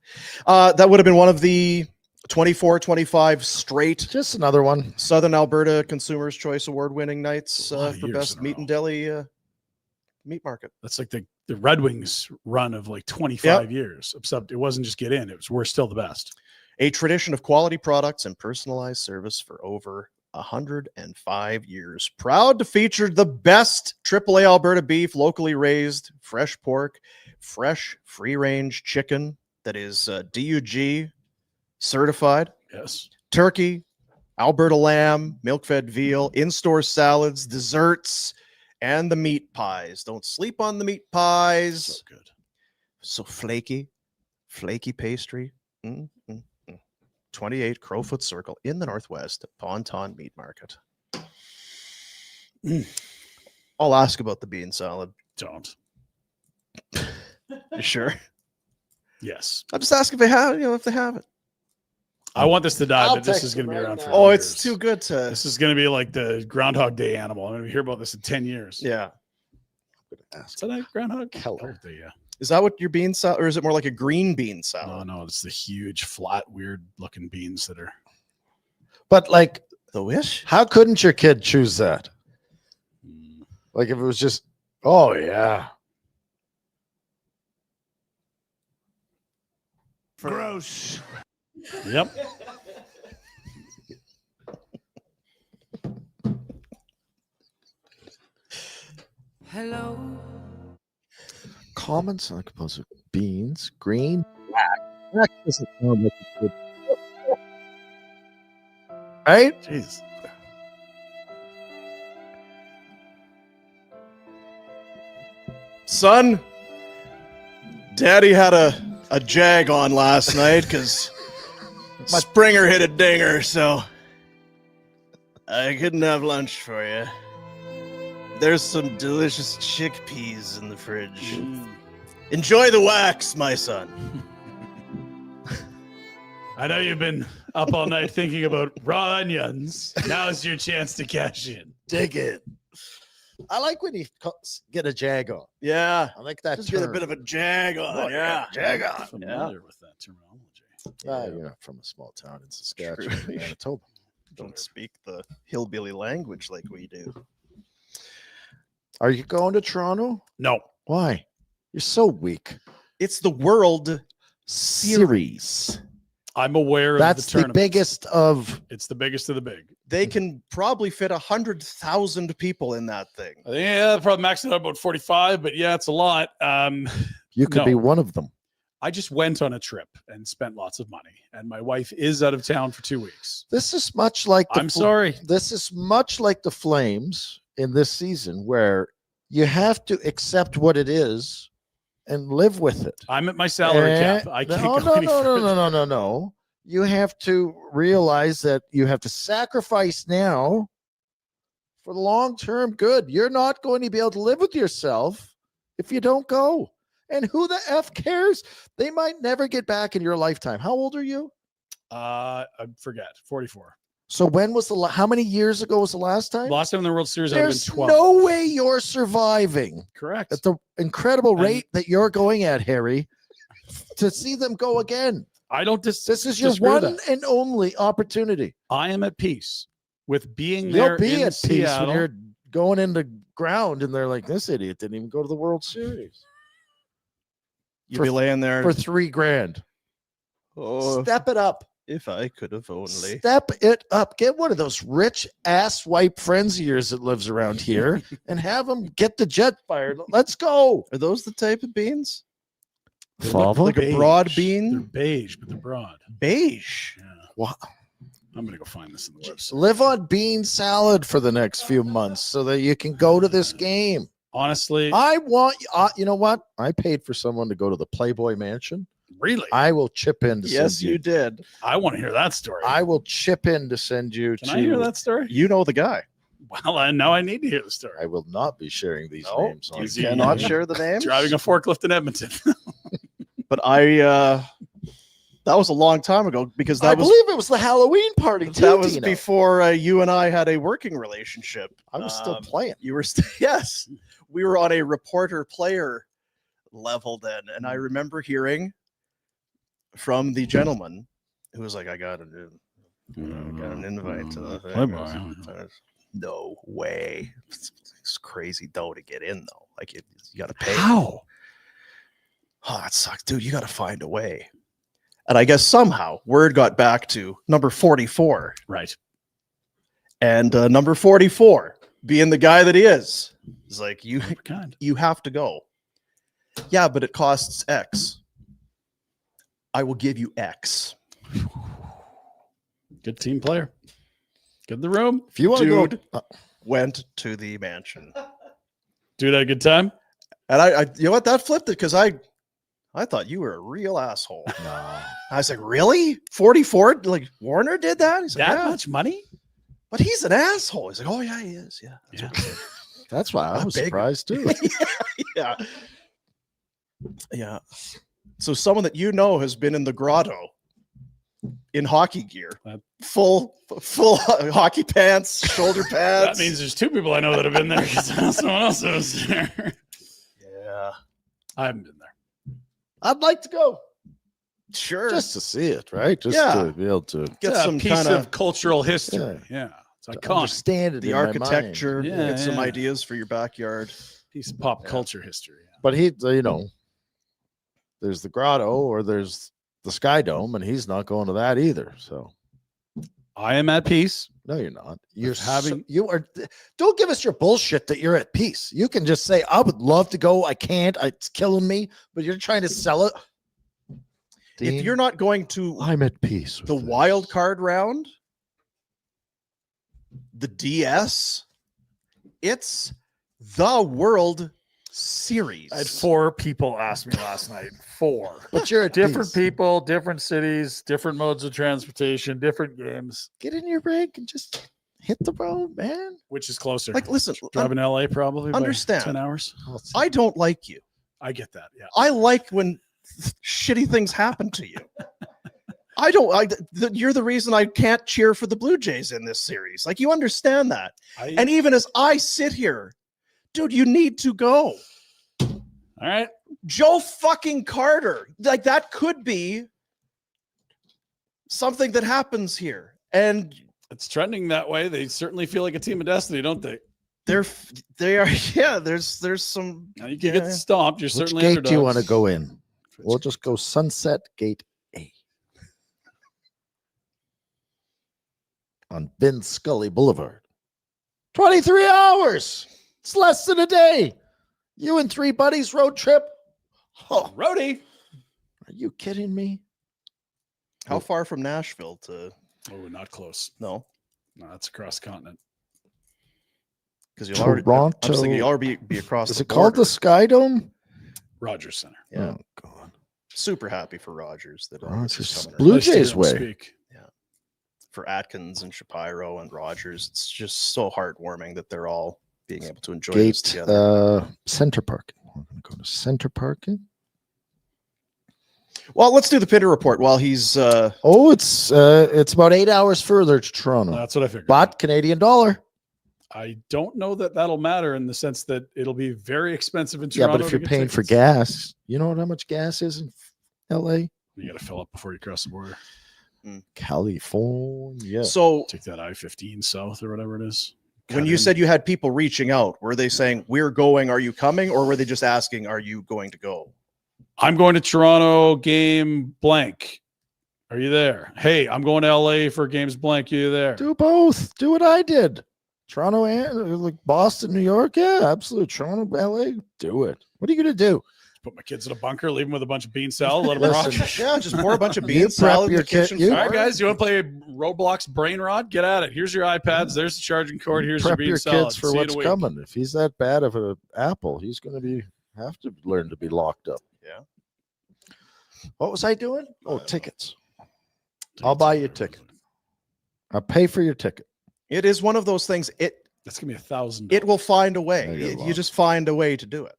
that would have been one of the 24-25 straight Just another one. Southern Alberta Consumers Choice Award winning nights A lot of for years best in a meat row. and deli meat market. That's like the Red Wings run of like 25 years, except it wasn't just get in. It was, we're still the best. A tradition of quality products and personalized service for over 105 years. Proud to feature the best AAA Alberta beef, locally raised, fresh pork, fresh free-range chicken that is DUG certified, Yes. turkey, Alberta lamb, milk-fed veal, in-store salads, desserts, and the meat pies. Don't sleep on the meat pies. So good. So flaky pastry. 28 Crowfoot Circle in the Northwest at Ponton Meat Market. I'll ask about the bean salad. Don't. You sure? Yes. I'm just asking if they have, if they have it. I want this to die, I'll but this text is going to him be right around now. for Oh, years. it's too good to. This is going to be like the Groundhog Day animal. I'm going to hear about this in 10 years. Yeah. Ask Is that a Groundhog? Keller. Oh, yeah. Is that what your bean salad, or is it more like a green bean No, salad? no, it's the huge, flat, weird looking beans that are. But like, The Wish? how couldn't your kid choose that? Mm, Like if it was just, oh yeah. Gross. Yep. Hello. Commons are composed of beans, green, black. Black doesn't sound like a good. Right? Jeez. Son, Daddy had a jag on last night because Springer hit a dinger, so I couldn't have lunch for you. There's some delicious chickpeas in the fridge. Enjoy the wax, my son. I know you've been up all night thinking about raw onions. Now's your chance to cash in. Dig it. I like when you get a jag on. Yeah. I like that. Just get a term. bit of a jag on. Oh, yeah. jag on. Familiar with that terminology. You're not from a small town in Saskatchewan, True. Manitoba. Don't speak the hillbilly language like we do. Are you going to Toronto? No. Why? You're so weak. It's the World Series. I'm aware of That's the the tournament. biggest of. It's the biggest of the big. They can probably fit 100,000 people in that thing. I think they'll probably max it out about 45, but yeah, it's a lot. You could No. be one of them. I just went on a trip and spent lots of money, and my wife is out of town for 2 weeks. This is much like. I'm sorry. This is much like the Flames in this season, where you have to accept what it is and live with it. I'm at my salary cap. I can't no, go no, any no, no, further. no, no, no, no. You have to realize that you have to sacrifice now for the long-term good. You're not going to be able to live with yourself if you don't go. And who the F cares? They might never get back in your lifetime. How old are you? I forget. 44. So when was the how many years ago was the last time? Last time in the World Series, I've been There's 12. no way you're surviving Correct. at the incredible And- rate that you're going at, Harry, to see them go again. I don't This is your disagree with one that. and only opportunity. I am at peace with being there You'll be in at peace Seattle. when you're going into ground and they're like, this idiot didn't even go to the World Series You'd be laying there. for $3,000. Oh, Step it up. if I could have only. Step it up. Get one of those rich ass wipe friends of yours that lives around here and have them get the jet fired. Let's go. Are those the type of beans? They Fava? look Like a broad beige. bean? They're beige, but they're broad. Beige. Yeah. Wow. I'm gonna go find this in the website. Live on bean salad for the next few months so that you can go to this game. Honestly, I want, you know what? I paid for someone to go to the Playboy Mansion. really, I will chip in to Yes, send you did. I want to hear that story. I will chip in to send you Can to. I hear that story? You know the guy. Well, now I need to hear the story. I will not be sharing these No, names. you Is he- cannot share the names. Driving a forklift in Edmonton. But that was a long time ago because I that was believe it was the Halloween party. Too, that was Dino. before you and I had a working relationship. I was still Um, playing. You were yes, we were on a reporter-player level then, and I remember hearing from the gentleman who was like, "I got an invite to the thing." Playboy. No way! It's crazy though to get in though. Like you got to pay. How? Oh, that sucks, dude. You got to find a way. And I guess somehow word got back to number 44, Right. and number 44, being the guy that he is like, Kind. you have to go. Yeah, but it costs X. I will give you X. Good team player. Good in the room. If you want to Dude. go, Went to the mansion, Dude had a good time. and I you know what, that flipped it because I thought you were a real asshole. no. I was like, really? 44? Like Warner did that? He's like, That yeah, much money? but he's an asshole. He's like, oh yeah, he is. Yeah. That's Yeah. what he said. That's why I A was big- surprised too. Yeah. Yeah. So someone that you know has been in the grotto in hockey gear, That- full hockey pants, shoulder pads. That means there's two people I know that have been there because someone else was there. yeah, I haven't been there. I'd like to go sure. just to see it, right? Just Yeah. to be able to get It's a some piece kind of of cultural history. Yeah. It's iconic. understand it. the in my mind. architecture. Yeah, get some yeah. ideas for your backyard. Piece of pop Yeah. culture history. But there's the grotto or there's the Sky Dome, and he's not going to that either. So I am at peace. no, you're not. You're having- you are. Don't give us your bullshit that you're at peace. You can just say, "I would love to go. I can't. It's killing me." But you're trying to sell it. If Dean, you're not going to I'm at peace. With the this. wild card round, the DS, it's the World Series. I had 4 people ask me last night. 4 but you're at different peace. people, different cities, different modes of transportation, different games. Get in your rig and just hit the road, man. Which is closer? Like, listen, Driving to LA probably by understand. 10 hours. I don't like you. I get that. Yeah. I like when shitty things happen to you. You're the reason I can't cheer for the Blue Jays in this series. Like, you understand that. And even as I sit here, dude, you need to go. All right. Joe fucking Carter. Like, that could be something that happens here. And It's trending that way. They certainly feel like a team of destiny, don't they? they are, yeah, there's some. Now you can get stomped. You're Which certainly gate underdogs. do you want to go in? We'll just go Sunset Gate A on Ben Scully Boulevard. 23 hours. It's less than a day. You and 3 buddies road trip. Oh, Rody. are you kidding me? How far from Nashville to? Oh, not close. No, That's across the continent. because you'll already. I'm just thinking you'll already be across. Is the it called border. the Sky Dome? Rogers Center. Yeah, Oh, God. super happy for Rogers that Rogers. this is coming Blue around. Nice to hear Jays them way. speak. For Atkins and Shapiro and Rogers. It's just so heartwarming that they're all being able to enjoy this Gate together. center parking. We're going to go to center parking. Well, let's do the Pinder Report while he's. Oh, it's about 8 hours further to Toronto, That's what I figured. but Canadian dollar. I don't know that that'll matter in the sense that it'll be very expensive in Yeah, Toronto. but if to you're get paying for tickets. gas, you know how much gas is in LA? You got to fill up before you cross the border. California. So Take that I-15 south or whatever it is. when Cut you in. said you had people reaching out, were they saying, "We're going, are you coming?" Or were they just asking, "Are you going to go?" I'm going to Toronto game blank. Are you there? Hey, I'm going to LA for games blank. You there? Do both. Do what I did. Toronto and like Boston, New York. Yeah, absolutely. Toronto, LA. Do it. What are you going to do? Put my kids in a bunker, leave them with a bunch of bean salad, let them rock. Listen, Yeah, just pour a bunch of You beans, prep salad in your the kid- kitchen. you- All right, floor. guys, you want to play Roblox Brain Rod? Get at it. Here's your iPads. There's the charging cord. Here's your Prep bean your salad. kids for See you in what's a week. coming. If he's that bad of an apple, he's going to have to learn to be locked up. Yeah. What was I doing? Oh, tickets. I'll buy you a ticket. I'll pay for your ticket. It is one of those things. That's gonna be $1,000. It will find a way. I get You lost. just find a way to do it.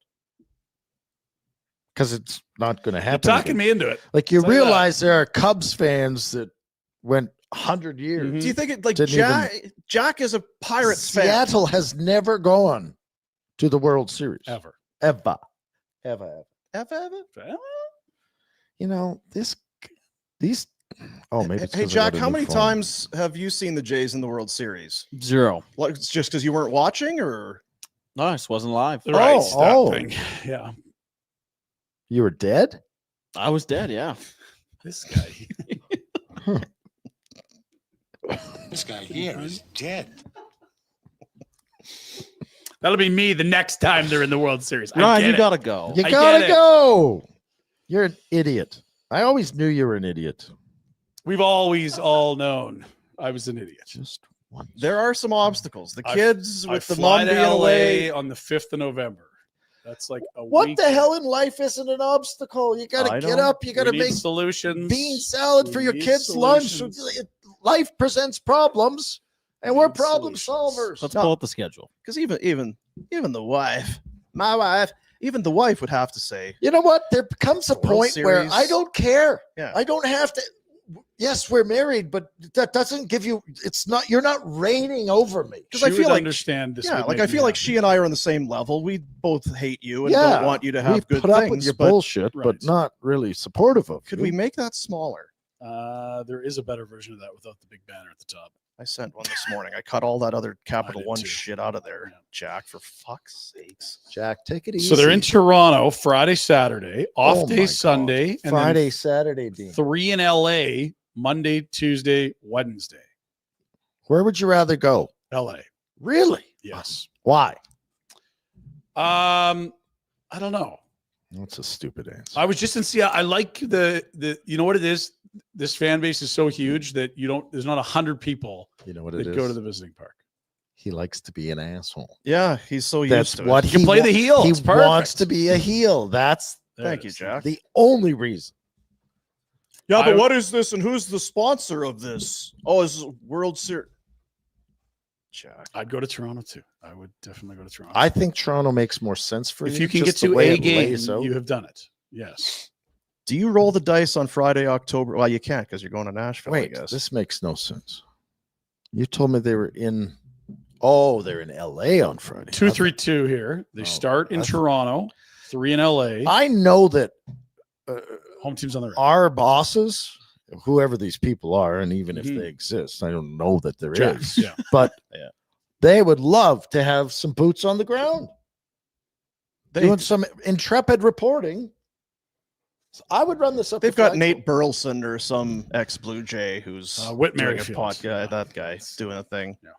Because it's not going to You're happen. talking again. me into it. Like you Tell you that. realize there are Cubs fans that went 100 years. Mhm. Do you think it like Didn't Jack is a Pirates fan? Seattle has never gone to the World Series. Ever. Ever. Ever. Ever? You know, these. Oh, maybe. it's Hey 'cause I got Jack, a how new many phone. times have you seen the Jays in the World Series? 0. Like, it's just because you weren't watching, or No, I just wasn't live. The right Oh, step oh. thing. Yeah. You were dead? I was dead, yeah. This guy. This guy here is dead. That'll be me the next time they're in the World Series. I Ryan, get you it. gotta go. You I gotta get it. go. You're an idiot. I always knew you were an idiot. We've always all known I was an idiot. Just once. there are some obstacles. The I- kids I with the fly mom to being away. LA on the 5th of November. That's like a What week. the hell in life isn't an obstacle? You I gotta get know. up. You gotta We need make solutions. bean salad for We your need kids' lunch. solutions. Life presents problems, and We we're need problem solutions. solvers. Let's No. pull up the schedule. Because even the wife, my wife, even the wife would have to say, You know what? There comes a World point where Series. I don't care. Yeah. I don't have to. Yes, we're married, but that doesn't give you. It's not. You're not reigning over me. because She I would feel like understand this. yeah, would like make I me feel like happy. she and I are on the same level. We both hate you and Yeah, don't want you to have we good put up with things. your But bullshit, Right. but not really supportive of. could you. we make that smaller? There is a better version of that without the big banner at the top. I sent one this morning. I cut all that other Capital did One too. shit out of there. Yeah. Jack, for fuck's sakes. Jack? Take it easy. So they're in Toronto Friday, Saturday, off Oh my day God. Sunday, and Friday, then Saturday, Dean. 3 in LA Monday, Tuesday, Wednesday. Where would you rather go? LA. Really? Yes. Why? I don't know. That's a stupid answer. I was just in Seattle. I like the you know what it is? This fan base is so huge that there's not 100 people You know what that it is? go to the visiting park. He likes to be an asshole. Yeah, he's so used That's to what it. You play the heel. He It's perfect. wants to be a heel. That's There Thank it you, is. Jack. the only reason. Yeah, but I- what is this and who's the sponsor of this? Oh, it's World Series. Jack. I'd go to Toronto too. I would definitely go to Toronto. I think Toronto makes more sense for if you. you can get just the to way a it game, lays out. you have done it. Yes. Do you roll the dice on Friday, October? Well, you can't because you're going to Nashville. I Wait, guess. this makes no sense. You told me they were in. Oh, they're in LA on Friday. 2-3-2 here. They Oh, start in I thought- Toronto, 3 in LA. I know that Home team's on the right. our bosses, whoever these people are, and even if Mhm. they exist, I don't know that there is. Jack, yeah. But Yeah. they would love to have some boots on the ground, doing some intrepid reporting. So I would run this up. They've the got flagpole. Nate Burleson or some ex-Blue Jay who's Whit doing a Merrifield. podcast. That guy doing a thing. Yeah.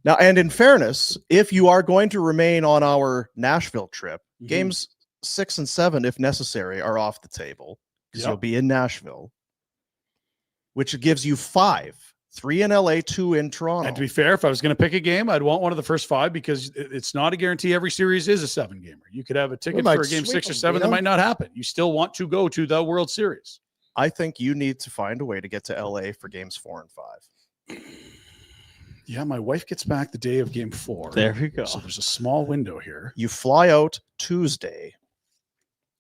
Now, and in fairness, if you are going to remain on our Nashville trip, Mhm. games 6 and 7, if necessary, are off the table because Yep. you'll be in Nashville, which gives you 5, 3 in LA, 2 in Toronto. And to be fair, if I was going to pick a game, I'd want one of the first 5 because it's not a guarantee every series is a 7-gamer. You could have a ticket might for a game sweep 6 or them, 7 that Dino. might not happen. You still want to go to the World Series. I think you need to find a way to get to LA for games 4 and 5. Yeah, my wife gets back the day of game 4. There we go. So there's a small window here. You fly out Tuesday.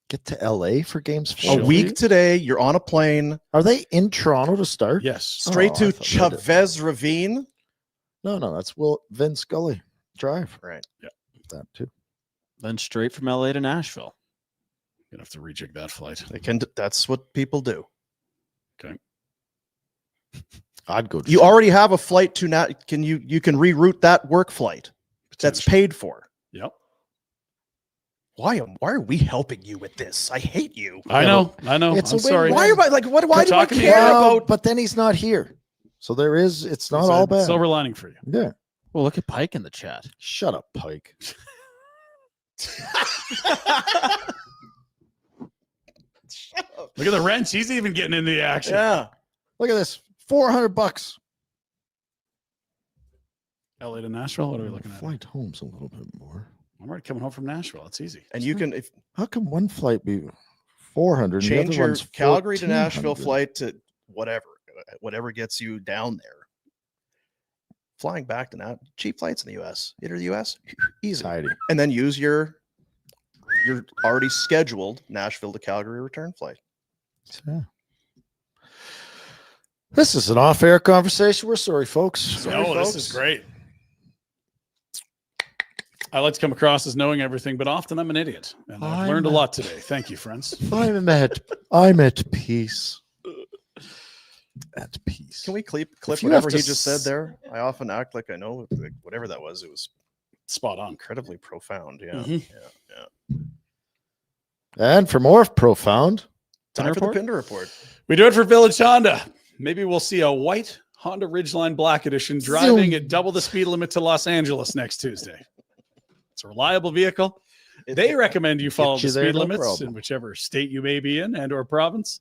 Get to LA for games. A Chilly. week today, you're on a plane Are they in Toronto to start? Yes. straight Oh, I to thought they did. Chavez Ravine. No, that's Vin Scully Drive. Right. That too. Then straight from LA to Nashville. Gonna have to rejig that flight. They can. That's what people do. I'd go. To You already have a flight to Nat. Can you can reroute that work flight that's Potentially. paid for? Yep. Why are we helping you with this? I hate you. I know. It's I'm a sorry. win-win. Why am I like what? Why Quit do I talking to me care Well, about? but then he's not here, so there is. It's not It's a all bad. silver lining for you. Yeah. Well, look at Pike in the chat. Shut up, Pike. Look at the wrench. He's even getting in the action. Yeah. Look at this. $400. LA to Nashville. What are we looking at? Flight home's a little bit more. I'm already coming home from Nashville. It's easy. And you can if How come one flight be 400? and the change other your one's Calgary to Nashville 1400? flight to whatever gets you down there. Flying back to now, cheap flights in the U.S. Enter the U.S. easy, Tidy. and then use your already scheduled Nashville to Calgary return flight. Yeah. This is an off-air conversation. We're sorry, folks. No, this is great. I like to come across as knowing everything, but often I'm an idiot. And I've learned a lot today. Thank you, friends. I'm at peace. At peace. Can we clip If you whatever have to he just said s- there? I often act like I know like, whatever that was. It was Spot on. incredibly profound. Yeah, Mhm. yeah. And for more profound, Time Pinder for the Report? Pinder Report. We do it for Village Honda. Maybe we'll see a white Honda Ridgeline Black Edition driving at double the speed limit to Los Angeles next Tuesday. It's a reliable vehicle. They recommend you follow you the there, speed no limits problem. in whichever state you may be in and or province.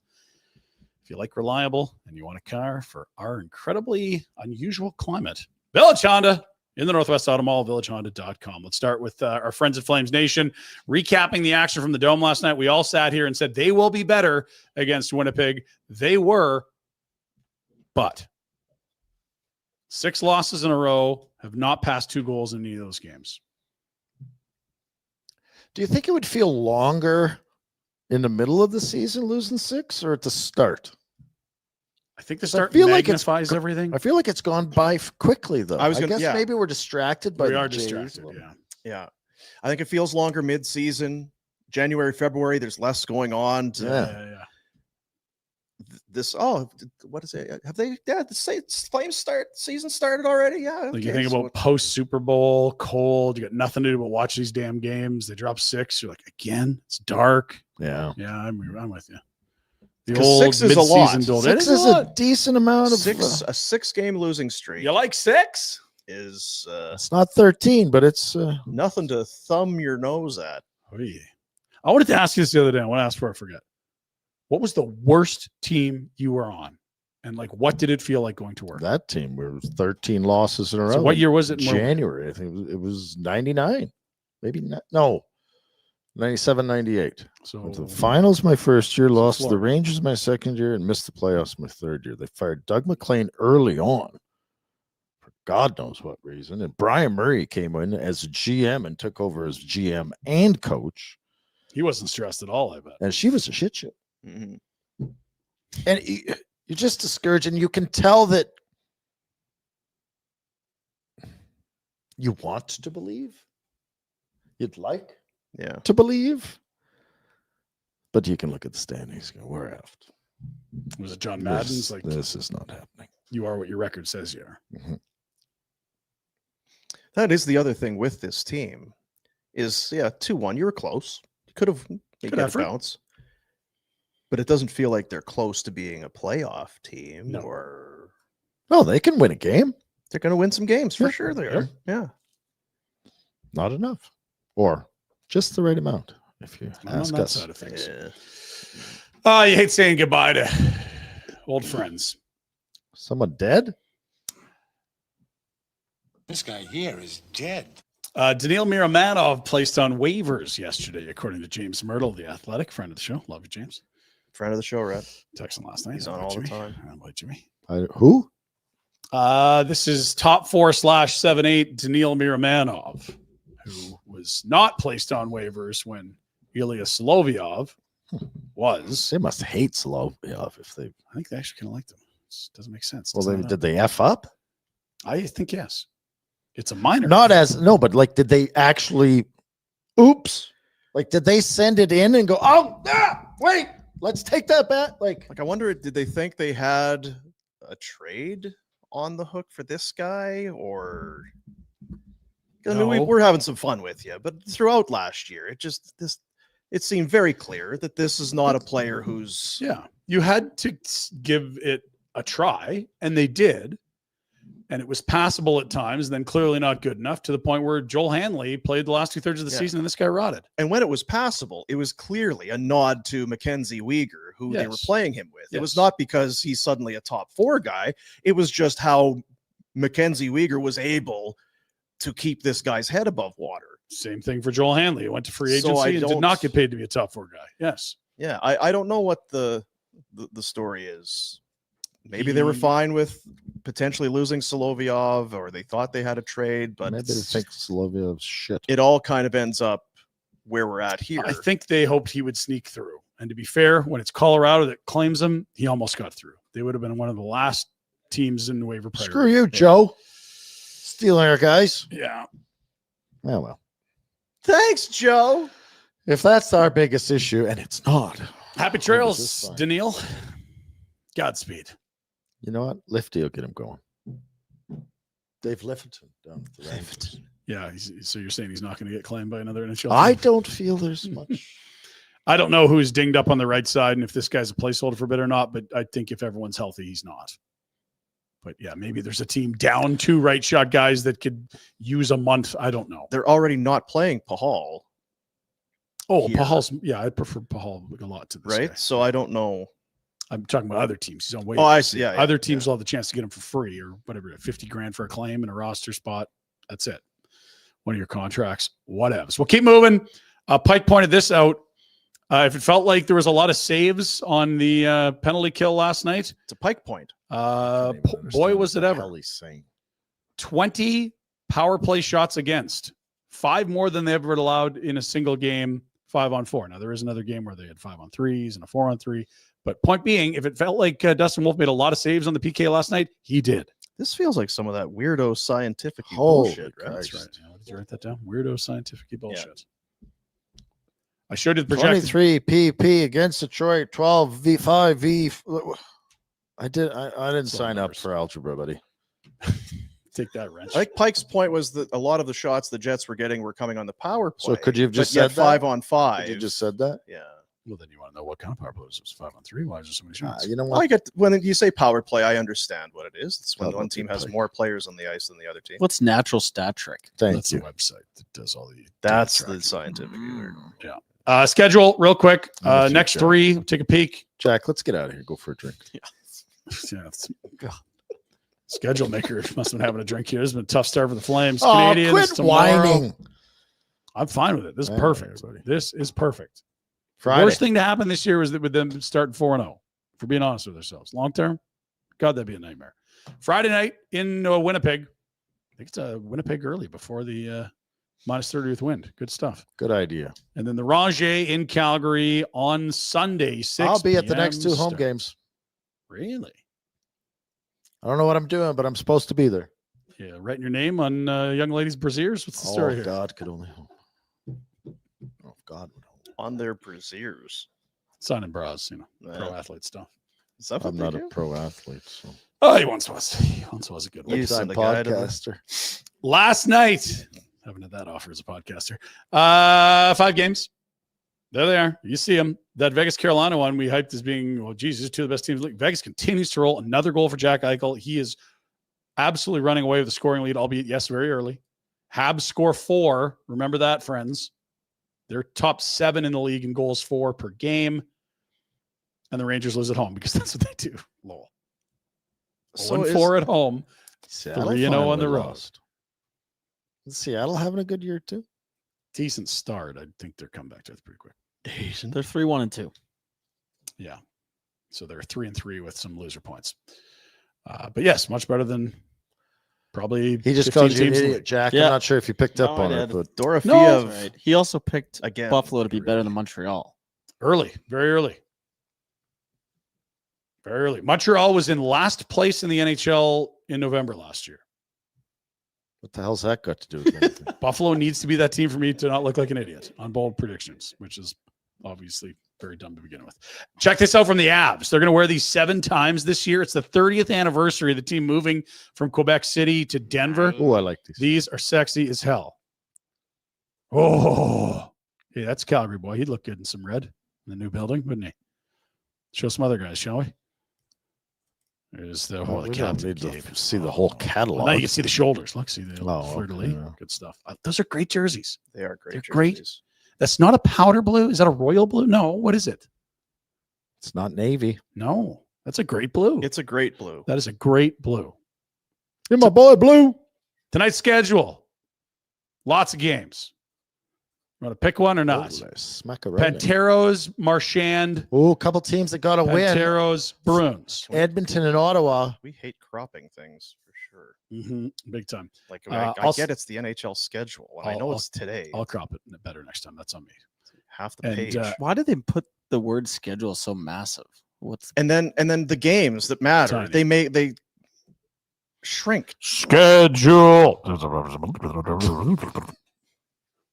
If you like reliable and you want a car for our incredibly unusual climate, Village Honda in the Northwest Auto Mall, villagehonda.com. Let's start with our friends at Flames Nation, recapping the action from the Dome last night. We all sat here and said they will be better against Winnipeg. They were, but 6 losses in a row, have not passed 2 goals in any of those games. do you think it would feel longer in the middle of the season losing 6 or at the start? I think the I start feel like it's magnifies go- everything. I feel like it's gone by quickly, though. I was I gonna- guess yeah. maybe we're distracted by We the are Jays a distracted, little. yeah. Yeah, I think it feels longer mid-season. January, February, there's less going on. Yeah. This what is it? Have they? Yeah, the Flames season started already. Yeah, Like you okay, think so about post Super Bowl, cold, you got nothing to do but watch these damn games. They drop 6. You're like, again, it's dark. Yeah. Yeah, I'm with you. The 'Cause old 6 is a lot. mid-season duel. It 6 a is a lot. decent amount of. a 6-game losing streak You like 6? is It's not 13, but it's. nothing to thumb your nose at. Oh, yeah. I wanted to ask you this the other day. I want to ask before I forget. What was the worst team you were on? And like, what did it feel like going to work? That team was 13 losses in a row. So what year was it? January. I think it was 99. Maybe not. No. 97, 98. So Went to the finals my first year, lost to the Florida. Rangers my second year, and missed the playoffs my third year. They fired Doug McLean early on. For God knows what reason. And Brian Murray came in as a GM and took over as GM and coach. He wasn't stressed at all, I bet. And she was a shit show. Mhm. And you're just discouraged. And you can tell that you want to believe. You'd like Yeah. to believe. But you can look at the standings and go, we're out. Was it John Madden's? This, Like, this is not happening. you are what your record says you are. That is the other thing with this team is 2-1. You were close. You could have made Good it a effort. bounce. But it doesn't feel like they're close to being a playoff team No. or Well, they can win a game. they're going to win some games for Yeah. sure they Yeah. are. Yeah. Not enough. Or just the right amount, if you I'm on ask that us. side of things. Yeah. Oh, you hate saying goodbye to old friends. Someone dead? This guy here is dead. Daniil Miramanov placed on waivers yesterday, according to James Myrtle, the Athletic, friend of the show. Love you, James. Friend of the show, Rhett. Texting last night. He's on Hi, all the Jimmy. time. Hi, Jimmy. Who? This is top 4/78 Daniil Miramanov, who was not placed on waivers when Ilya Solovyov was. They must hate Solovyov if they. I think they actually kind of liked him. It doesn't make sense. Well, does they, not did they F up? I think yes. It's a minor. Not as no, but like, did they actually? Oops! Like, did they send it in and go? Oh, wait, let's take that back. Like, Like, I wonder, did they think they had a trade on the hook for this guy? Or, I mean, No. we're having some fun with you, but throughout last year, it seemed very clear that this is not a player who's Yeah. You had to give it a try, and they did. And it was passable at times, then clearly not good enough to the point where Joel Hanley played the last 2/3 of the Yeah. season and this guy rotted. And when it was passable, it was clearly a nod to Mackenzie Weegar, who they were Yes. playing him with. It was Yes. not because he's suddenly a top 4 guy. It was just how Mackenzie Weegar was able to keep this guy's head above water. Same thing for Joel Hanley. He went to free So agency I and did don't- not get paid to be a top 4 guy. Yes. Yeah, I don't know what the story is. Maybe they were fine with potentially losing Solovyov, or they thought they had a trade, but maybe they think Solovyov's shit. it all kind of ends up where we're at here. I think they hoped he would sneak through. And to be fair, when it's Colorado that claims him, he almost got through. They would have been one of the last teams in the waiver priority. Screw you, Joe. Stealing our guys. Yeah. Oh well. Thanks, Joe. If that's our biggest issue, and it's not, Happy this trails, fine. Daniil. Godspeed. you know what? Lifty will get him going. Dave Lifferton down at the Rangers. Yeah. So you're saying he's not going to get claimed by another NHL I team? don't feel there's much. I don't know who's dinged up on the right side and if this guy's a placeholder for bid or not, but I think if everyone's healthy, he's not. But yeah, maybe there's a team down 2 right shot guys that could use a month. I don't know. They're already not playing Pahal, Oh, here. Pahal's, yeah, I prefer Pahal a lot to this right? guy. So I don't know. I'm talking about other teams. He's on waivers. Oh, I see. Yeah, yeah, Other teams will have the chance to get him for free or whatever, 50 grand for a claim and a roster spot. That's it. One of your contracts, whatever. So we'll keep moving. Pike pointed this out. If it felt like there was a lot of saves on the penalty kill last night, It's a pike point. boy, was it ever. He's saying. 20 power play shots against, 5 more than they ever allowed in a single game, 5-on-4. Now, there is another game where they had 5-on-3s and a 4-on-3. But point being, if it felt like Dustin Wolf made a lot of saves on the PK last night, he did. This feels like some of that weirdo scientific Holy bullshit, right? That's right. Yeah, did you write that down? Weirdo scientific bullshit. Yeah. I showed you the projected. 23 PP against Detroit, 12 V5 V. I didn't Slow sign up numbers. for algebra, buddy. Take that, wrench. I think Pike's point was that a lot of the shots the Jets were getting were coming on the power play. So could you have just but yet said that? 5-on-5? You just said that. Yeah. Well, then you want to know what kind of power play it was. 5-on-3. Why is there so many shots? You know Well, what? I get when you say power play, I understand what it is. It's when Oh, one team has play. more players on the ice than the other team. What's natural stat trick? Thank That's you. the website that does all the. That's data the tracking. scientific. Schedule real quick. I'm with you, Next Jack. 3. Take a peek. Jack, let's get out of here. Go for a drink. Yeah, it's- Schedule maker must have been having a drink here. This has been a tough start for the Flames. Oh, Canadians quit tomorrow. whining. I'm fine with it. This is All right, perfect. buddy. This is perfect. Friday. Worst thing to happen this year was that with them starting 4-0. For being honest with ourselves, long term, God, that'd be a nightmare. Friday night in Winnipeg, think it's a Winnipeg early before the minus 30th wind. Good stuff. Good idea. And then the Rangers in Calgary on Sunday, 6 I'll be at the next 2 p.m. home start. games. Really? I don't know what I'm doing, but I'm supposed to be there. Yeah, writing your name on young ladies' brasiers. What's the story here? God could only hope. Oh, God would hope. On their braziers. Signing bras, Yeah. pro athlete stuff. Is that what I'm they not do? a pro athlete, so Oh, he once was. He once was a good one. You I'm send the guy to the- podcaster. Last night, haven't had that offer as a podcaster. 5 games. There they are. You see them. That Vegas Carolina one we hyped as being, well, Jesus, 2 of the best teams in the league. Vegas continues to roll. Another goal for Jack Eichel. He is absolutely running away with the scoring lead, albeit, yes, very early. Habs score 4. Remember that, friends. They're top 7 in the league in goals for per game. And the Rangers lose at home because that's what they do. Lowell. So 4 at home. Seattle 3-0 on the finally road. lost. Is Seattle having a good year too? Decent start. I think they're coming back to it pretty quick. They're 3-1-2. Yeah. So they're 3-3 with some loser points. But yes, much better than probably He just 15 called you an teams in the idiot, league. Jack. Yeah. I'm not sure if you picked up No, I on it, did. but Dorofeev Right. He also picked again. Buffalo to be better than Montreal. Early, very early. Very early. Montreal was in last place in the NHL in November last year. what the hell's that got to do with anything? Buffalo needs to be that team for me to not look like an idiot on bold predictions, which is obviously very dumb to begin with. Check this out from the Avs. They're going to wear these 7 times this year. It's the 30th anniversary of the team moving from Quebec City to Denver. Oh, I like these. These are sexy as hell. Oh, hey, that's Calgary boy. He'd look good in some red in the new building, wouldn't he? Show some other guys, shall we? There's the whole we don't captain. need to Gabe. see the whole Well, catalog. now you can see the shoulders. Look, see the Oh, fleur de okay, lis. yeah. Good stuff. Those are great jerseys. They are great. They're great. jerseys. That's not a powder blue. Is that a royal blue? No. What is it? It's not Navy. No. That's a great blue. It's a great blue. That is a great blue. You're my boy, Blue. Tonight's schedule. Lots of games. You want to pick one or not? Smack a right. Panteros, Marchand, Oh, a couple teams that got to win. Panteros, Bruins. Edmonton and Ottawa. We hate cropping things for sure. Big time. Like I'll I get it's the NHL schedule, and I know it's today. I'll crop it better next time. That's on me. Half the And, page. Why did they put the word schedule so massive? What's and then the games that matter, Tiny. they shrink. Schedule.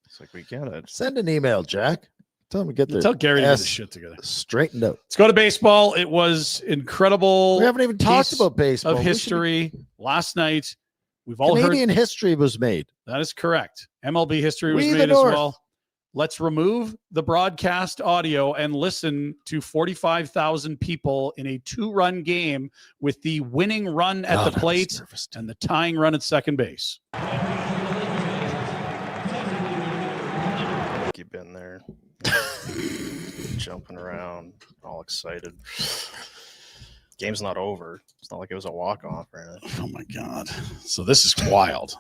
It's like we get it. Send an email, Jack. Tell them to get Tell their Gary to get ass his shit together. straightened out. Let's go to baseball. It was incredible We haven't even talked piece about baseball. of We should be- history last night. We've all Canadian heard history was made. that is correct. MLB history was We the made as North. well. Let's remove the broadcast audio and listen to 45,000 people in a 2-run game with the winning run at God, I the was plate nervous. and the tying run at second base. You've been there, jumping around, all excited. Game's not over. It's not like it was a walk-off or anything. Oh my God. So this is wild.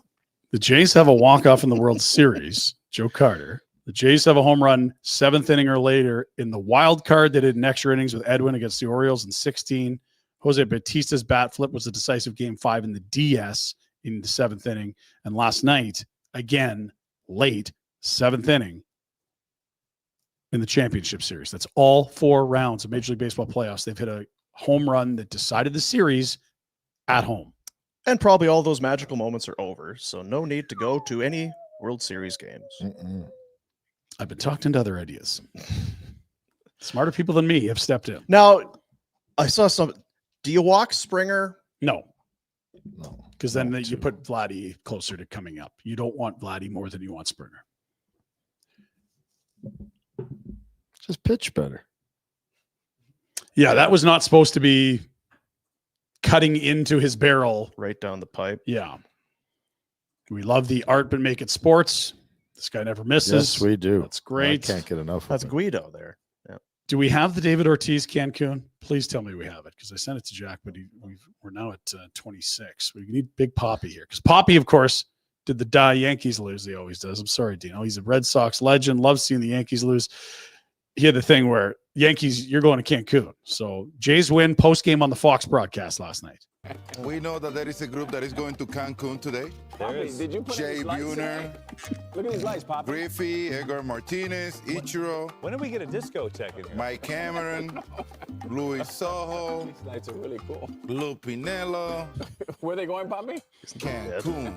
The Jays have a walk-off in the World Series, Joe Carter. The Jays have a home run 7th inning or later. In the wild card, they did an extra innings with Edwin against the Orioles in 16. Jose Bautista's bat flip was a decisive game 5 in the DS in the 7th inning. And last night, again, late, 7th inning in the championship series. That's all 4 rounds of Major League Baseball playoffs. They've hit a home run that decided the series at home. And probably all those magical moments are over, so no need to go to any World Series games. Mm-mm. I've been talking to other ideas. Smarter people than me have stepped in. Now, I saw some. Do you walk Springer? No, No. because then No, you too. put Vladdy closer to coming up. You don't want Vladdy more than you want Springer. Just pitch better. Yeah, that was not supposed to be cutting into his barrel. Right down the pipe. Yeah. We love the art, but make it sports. This guy never misses. Yes, we do. That's great. I can't get enough That's of it. Guido there. Do we have the David Ortiz Cancun? Please tell me we have it, because I sent it to Jack, but we're now at 26. We need Big Poppy here, because Poppy, of course, did the die Yankees lose. He always does. I'm sorry, Dino. He's a Red Sox legend. Loves seeing the Yankees lose. he had the thing where Yankees, you're going to Cancun. So Jays win post game on the Fox broadcast last night. We know that there is a group that is going to Cancun today. Did you put Jay Buhner, Look at these lights, Poppy. Griffey, Edgar Martinez, Ichiro, When did we get a discotheque in here? Mike Cameron, Luis Soho, These lights are really cool. Lou Pinello, Where are they going, Poppy? Cancun.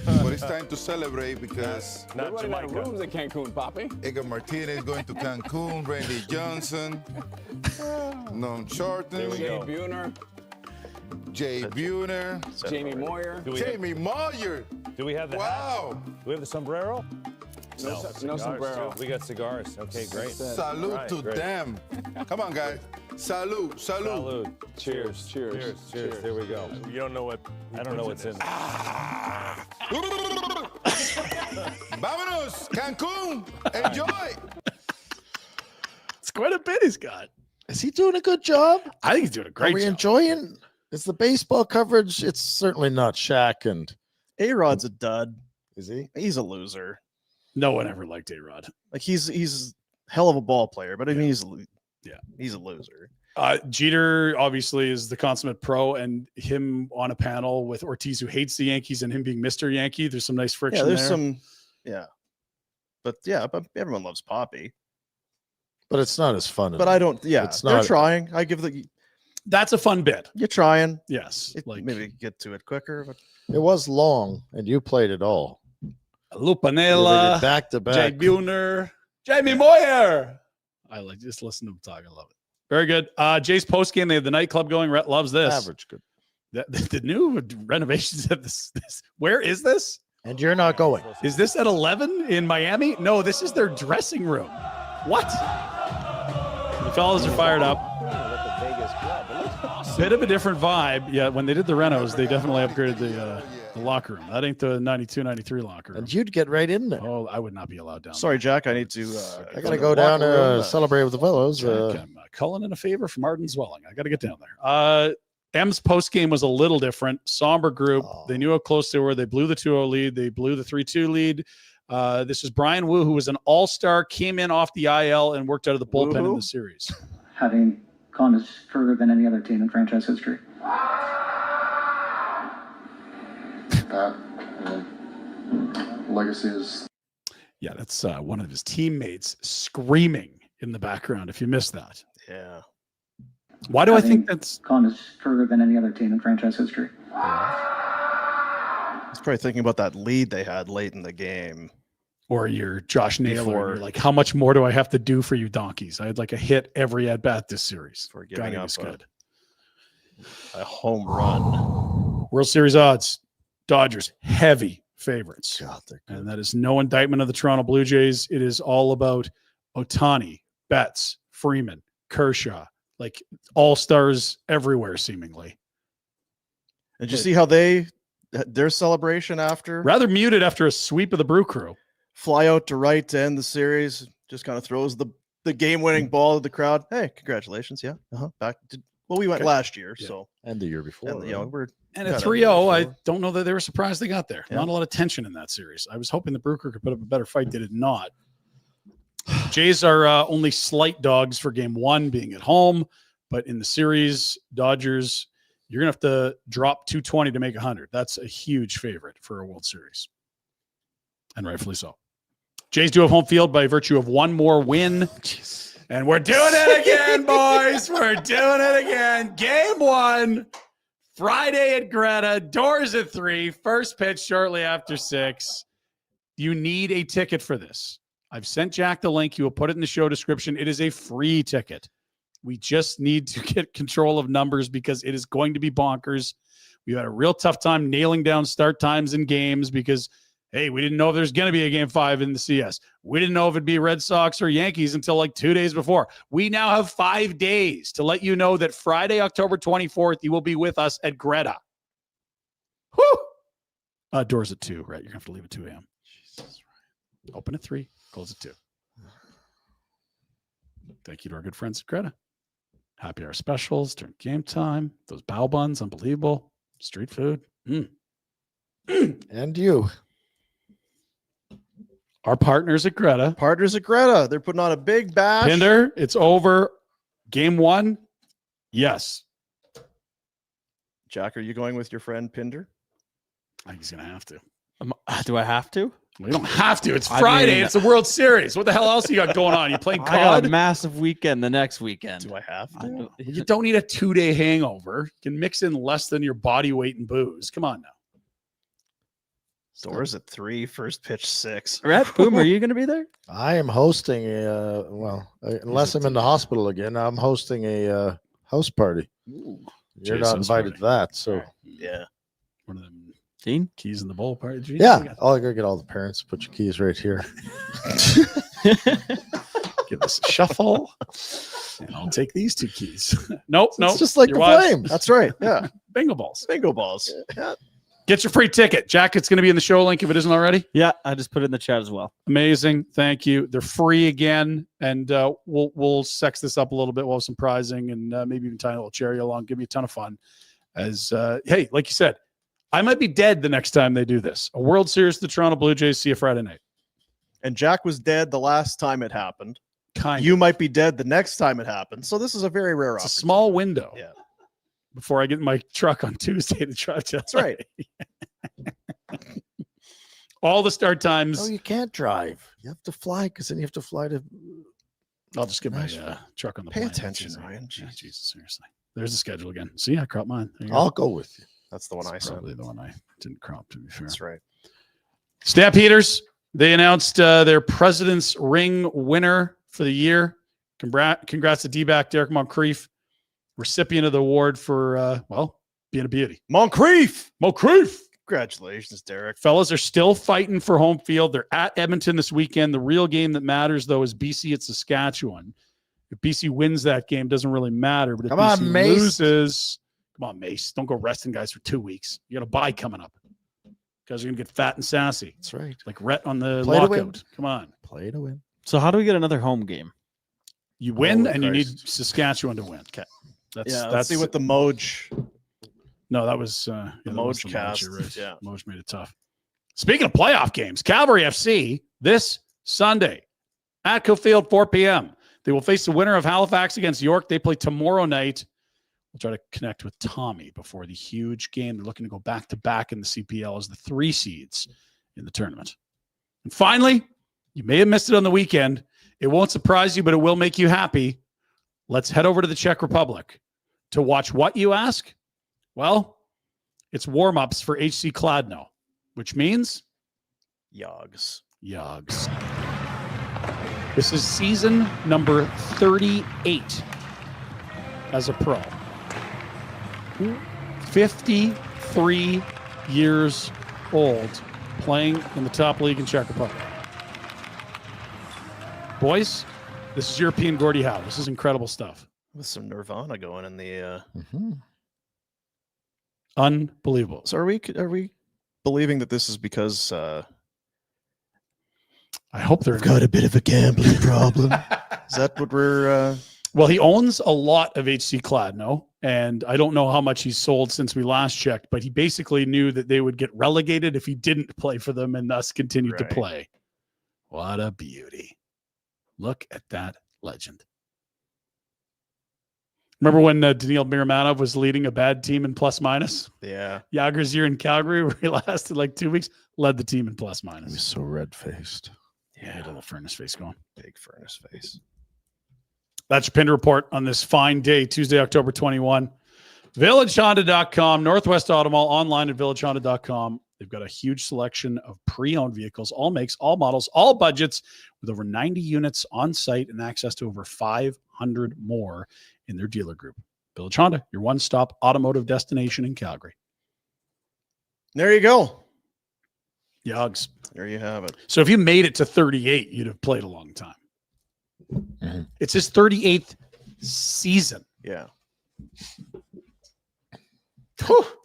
But it's time to celebrate because They're running out of rooms in Cancun, Poppy. Edgar Martinez is going to Cancun, Randy Johnson, Noam Shorten, Jay Buhner, Jay Buhner, Jamie Moyer. Jamie Moyer. Do we have the hat? Wow. Do we have the sombrero? No sombrero. We got cigars. Okay, great. Salute Right, to great. them. Come on, guys. Salute. Salud. Cheers. Cheers. There we go. You don't know what. I don't know what's in there. Vámonos, Cancun. Enjoy. It's quite a bit he's got. Is he doing a good job? I think he's doing a Are great we job. enjoying? Is the baseball coverage? It's certainly not Shaq, and A-Rod's a dud. is he? He's a loser. No one ever liked A-Rod. Like he's hell of a ball player, but I mean he's a loser. Jeter obviously is the consummate pro, and him on a panel with Ortiz, who hates the Yankees, and him being Mr. Yankee. There's some nice friction Yeah, there's there. but everyone loves Poppy. But it's not as fun. But I don't. Yeah, It's they're not- trying. I give That's a fun bit. you're trying. Yes. Like Maybe get to it quicker. But It was long, and you played it all. Lupanella, Back to Jay back. Buhner, Jamie Moyer. I like just listen to him talk. I love it. Very good. Jay's post game. They have the nightclub going. Rhett loves this. Average good. The new renovations at this. Where is this? And you're not going. Is this at 11 in Miami? No, this is their dressing room. What? The fellas are fired up. Bit of a different vibe. Yeah, when they did the renos, they definitely upgraded the locker room. That ain't the 92, 93 locker room. And you'd get right in there. Oh, I would not be allowed down. sorry, Jack. I need to. I got to go down to celebrate with the fellows. there. Jack, I'm calling in a favor from Arden's Welling. I got to get down there. M's post game was a little different. Somber group. They knew how close they were. They blew the 2-0 lead. They blew the 3-2 lead. This is Brian Wu, who was an all-star, came in off the IL and worked out of the bullpen in the series. Having gone as further than any other team in franchise history. Legacy is. Yeah, that's one of his teammates screaming in the background. If you missed that, Yeah. why do I think that's? Gone as further than any other team in franchise history. He's probably thinking about that lead they had late in the game. Or you're Josh Naylor. Before- You're like, how much more do I have to do for you, donkeys? I had like a hit every at bat this series. For giving God, up was good. a home run. World Series odds: Dodgers heavy favorites, God, they're good. and that is no indictment of the Toronto Blue Jays. It is all about Ohtani, Betts, Freeman, Kershaw, like all stars everywhere, seemingly. Did you see how their celebration after Rather muted after a sweep of the Brew Crew. fly out to right to end the series? Just kind of throws the game-winning ball to the crowd. Hey, congratulations! Yeah, back. We went Okay. last year, Yeah. so And the year before. and, you know we're And Got at it 3-0, I before. don't know that they were surprised they got there. Yeah. Not a lot of tension in that series. I was hoping the Brew Crew could put up a better fight. They did not. Jays are only slight dogs for game one being at home, but in the series, Dodgers, you're going to have to drop 220 to make 100. That's a huge favorite for a World Series. And rightfully so. Jays do have home field by virtue of one more win. And we're doing it again, boys. We're doing it again. Game one, Friday at GRETA. Doors at 3. First pitch shortly after 6. You need a ticket for this. I've sent Jack the link. He will put it in the show description. It is a free ticket. We just need to get control of numbers because it is going to be bonkers. We had a real tough time nailing down start times in games because, hey, we didn't know if there's going to be a game 5 in the CS. We didn't know if it'd be Red Sox or Yankees until like 2 days before. We now have 5 days to let you know that Friday, October 24th, you will be with us at GRETA. Whew! Doors at 2, right? You're going to have to leave at 2 a.m. Open at 3, close at 2. Thank you to our good friends at GRETA. Happy hour specials during game time. Those bao buns, unbelievable. Street food. And you. Our partners at GRETA. Partners at GRETA. They're putting on a big bash. Pinder, it's over. Game 1. Yes. Jack, are you going with your friend Pinder? I think he's going to have to. Do I have to? We don't have to. It's I Friday. mean- It's the World Series. What the hell else you got going on? You playing I got a COD? massive weekend the next weekend. Do I have I to? don't- You don't need a 2-day hangover. You can mix in less than your body weight in booze. Come on now. Doors at 3, first pitch 6. Rhett, Boom, are you going to be there? I am hosting a unless I'm in the hospital again, I'm hosting a house party. You're Jason's not invited party. to that, so Yeah. One of them Dean? keys in the bowl party. Gee, yeah. we got- I'll go get all the parents. Put your keys right here. Give us a shuffle. And I'll take these 2 keys. Nope. It's just like Your the wives- Flames. That's right. Yeah. Bingo balls. Bingo balls. Get your free ticket. Jack, it's going to be in the show link if it isn't already. Yeah, I just put it in the chat as well. Amazing. Thank you. They're free again. And we'll sex this up a little bit. We'll have some prizing and maybe even tie a little cherry along. Give you a ton of fun. As hey, like you said, I might be dead the next time they do this. A World Series, the Toronto Blue Jays. See you Friday night. And Jack was dead the last time it happened. Kind You might be dead the next time it happens. So this is a very rare It's a opportunity. small window. Yeah. Before I get in my truck on Tuesday to drive to That's right. all the start times. No, you can't drive. You have to fly because then you have to fly to. I'll just get my Nashville. truck on the Pay plane. attention, It's easy. Ryan. Yeah, Jeez. Jesus, seriously. There's the schedule again. See, I cropped mine. There you go. I'll go with you. That's the one I That's said. probably the one I didn't crop, to be fair. That's right. Stampeders, they announced their President's Ring winner for the year. Congrats to D-back Derek Moncrief, recipient of the award for, being a beauty. Moncrief. Moncrief! Congratulations, Derek. Fellas are still fighting for home field. They're at Edmonton this weekend. The real game that matters, though, is BC at Saskatchewan. If BC wins that game, it doesn't really matter. But if Come on, BC Mace. loses, come on, Mace. Don't go resting guys for 2 weeks. You got a bye coming up. Guys are going to get fat and sassy. That's right. Like Rhett on the Play to win. lockout. Come on. Play to win. So how do we get another home game? You win, Holy and you need Christ. Saskatchewan to win. Okay. Let's That's see what the Moj. No, that was the Moj cast. Right. Yeah. Moj made it tough. Speaking of playoff games, Calgary FC this Sunday at Cofield, 4 p.m. They will face the winner of Halifax against York. They play tomorrow night. We'll try to connect with Tommy before the huge game. They're looking to go back-to-back in the CPL as the 3 seeds in the tournament. And finally, you may have missed it on the weekend. It won't surprise you, but it will make you happy. Let's head over to the Czech Republic to watch what, you ask? Well, it's warm-ups for HC Kladno, which means Yogs. This is season number 38 as a pro. 53 years old playing in the top league in Czech Republic. Boys, this is European Gordie Howe. This is incredible stuff. With some Nirvana going in the. Unbelievable. So are we believing that this is because I hope they're Got a bit of a gambling problem. is that what we're? Well, he owns a lot of HC Kladno, and I don't know how much he's sold since we last checked, but he basically knew that they would get relegated if he didn't play for them and thus continued to Right. play. What a beauty. Look at that legend. Remember when Daniil Miramanov was leading a bad team in plus minus? Yeah. Yager's year in Calgary, where he lasted like 2 weeks, led the team in plus He's minus. so red-faced. Yeah, had a little furnace face going. Big furnace face. That's your Pinder Report on this fine day, Tuesday, October 21. VillageHonda.com, Northwest Auto Mall, online at VillageHonda.com. They've got a huge selection of pre-owned vehicles, all makes, all models, all budgets, with over 90 units on site and access to over 500 more in their dealer group. Village Honda, your one-stop automotive destination in Calgary. There you go. Yogs. There you have it. So if you made it to 38, you'd have played a long time. Mhm. It's his 38th season. Yeah.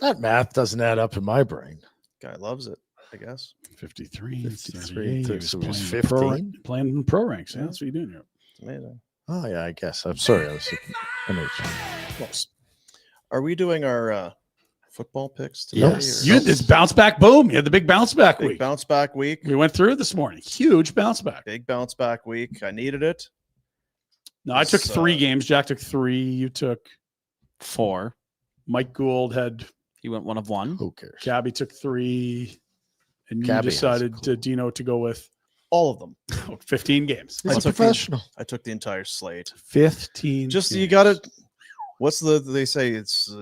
That math doesn't add up in my brain. Guy loves it, I guess. 53, 53, 38. He was so it was playing pro 15? playing in pro ranks. Yeah, that's what you're doing here. It's amazing. Oh, yeah, I guess. I'm sorry. I was. Close. Are we doing our football picks today? Yes. You had this bounce back boom. You had the big bounce back Big week. bounce back week. We went through it this morning. Huge bounce back. Big bounce back week. I needed it. No, I took This, 3 games. Jack took 3. You took 4. Mike Gould had. He went 1 of 1. Who cares? Cabby took 3. And you Cabby has a decided clue. to Dino to go with All of them. 15 games. He's a took professional. I took the entire slate. 15. Just you games. got to. What's they say? It's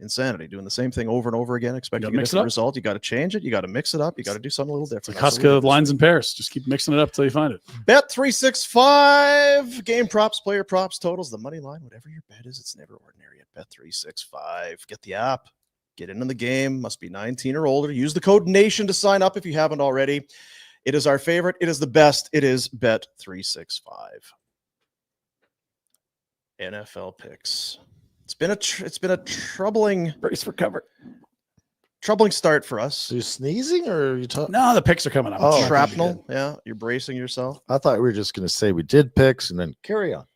insanity doing the same thing over and over again, expecting a mix it different up. result. You got to change it. You got to mix it up. You got to do something a little different. Like That's what Huska we of did. lines and pairs. Just keep mixing it up till you find it. Bet 365 game props, player props, totals, the money line, whatever your bet is. It's never ordinary at Bet 365. Get the app. Get into the game. Must be 19 or older. Use the code NATION to sign up if you haven't already. It is our favorite. It is the best. It is Bet 365. NFL picks. It's been a troubling Brace for cover. start for us. Are you sneezing or are you talking? No, the picks are coming up. Oh, Shrapnel. Yeah, you're bracing yourself. I thought we were just going to say we did picks and then carry on.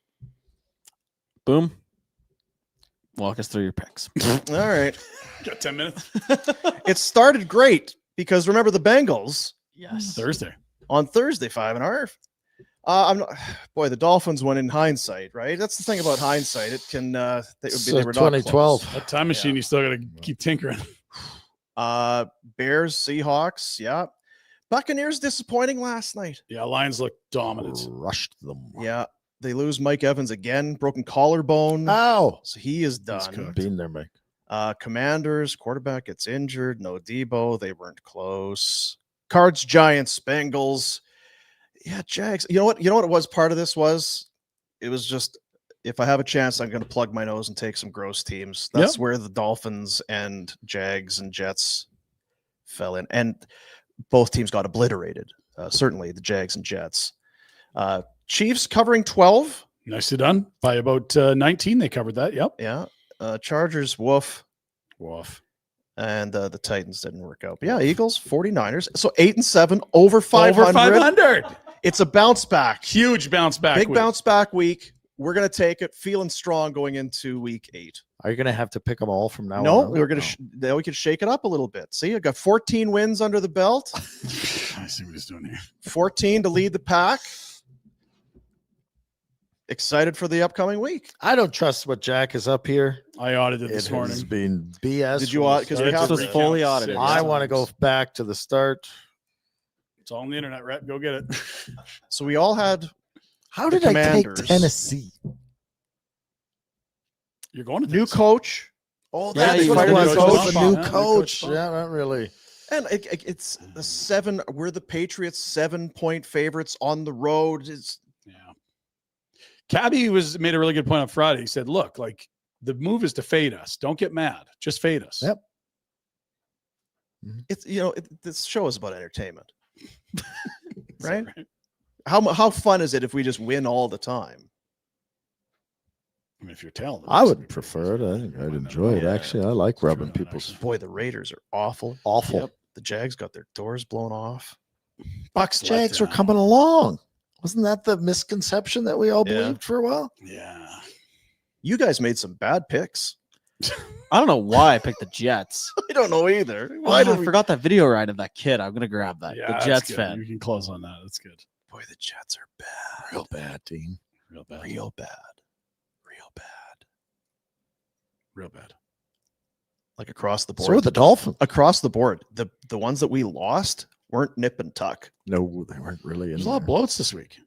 Boom. Walk us through your picks. All right. Got 10 minutes. It started great because remember the Bengals Yes. Thursday. on Thursday, 5.5. I'm not, boy, the Dolphins won in hindsight, right? That's the thing about hindsight. It can they So were not 2012. close. That time machine, you still got to keep tinkering. Bears, Seahawks, yeah. Buccaneers disappointing last night. Yeah, Lions look dominant. Rushed them. Yeah, they lose Mike Evans again, broken collarbone. Ow. So he is He's done. cooked. Been there, Mike. Commanders, quarterback gets injured. No Debo. They weren't close. Cards, Giants, Bengals. Yeah, Jags. You know what it was? Part of this was it was just if I have a chance, I'm going to plug my nose and take some gross teams. That's where the Dolphins and Jags and Jets fell in. And both teams got obliterated. Certainly the Jags and Jets. Chiefs covering 12. Nicely done. By about 19, they covered that. Yep. Yeah. Chargers, woof. Woof. And the Titans didn't work out. But yeah, Eagles, 49ers. So 8-7, over 500. Over 500. It's a bounce back. Huge bounce back. Big week. bounce back week. We're going to take it feeling strong going into week 8. Are you going to have to pick them all from now No, on? we're going to we can shake it up a little bit. See, I got 14 wins under the belt. I see what he's doing here. 14 to lead the pack. Excited for the upcoming week. I don't trust what Jack is up here. I audited It this morning. has been BS. Did you from the audit? Because we start. have This was fully audited. I want to go back to the start. It's all on the internet, Rhett. Go get it. So we all had How The did I take Commanders. Tennessee? You're going to new Tennessee. coach. Oh, Yeah, that's you what fired it the was. coach. Oh, the new Yeah, coach. coach. Yeah, not really. And it's the 7. We're the Patriots 7-point favorites on the road. It's Yeah. Cabby made a really good point on Friday. He said, look, like the move is to fade us. Don't get mad. Just fade us. Yep. this show is about entertainment. Right? How fun is it if we just win all the time? I mean, if you're talented. I would prefer it. I think I'd enjoy it. Yeah. Actually, I like rubbing True, people's Boy, the Raiders are awful. awful. Yep. The Jags got their doors blown off. Bucks Jags let were down. coming along. Wasn't that the misconception that we all Yeah. believed for a while? Yeah. You guys made some bad picks. I don't know why I picked the Jets. I don't know either. Why Why I did we? forgot that video right of that kid. I'm gonna grab that. Yeah, the that's Jets good. fan. You can close on that. That's good. Boy, the Jets are bad. Real bad team. Real bad. Real bad. Real bad. Real bad. Like across the board. So are the Dolphins. Across the board. The ones that we lost weren't nip and tuck. No, they weren't really in There's a lot of there. bloats this week.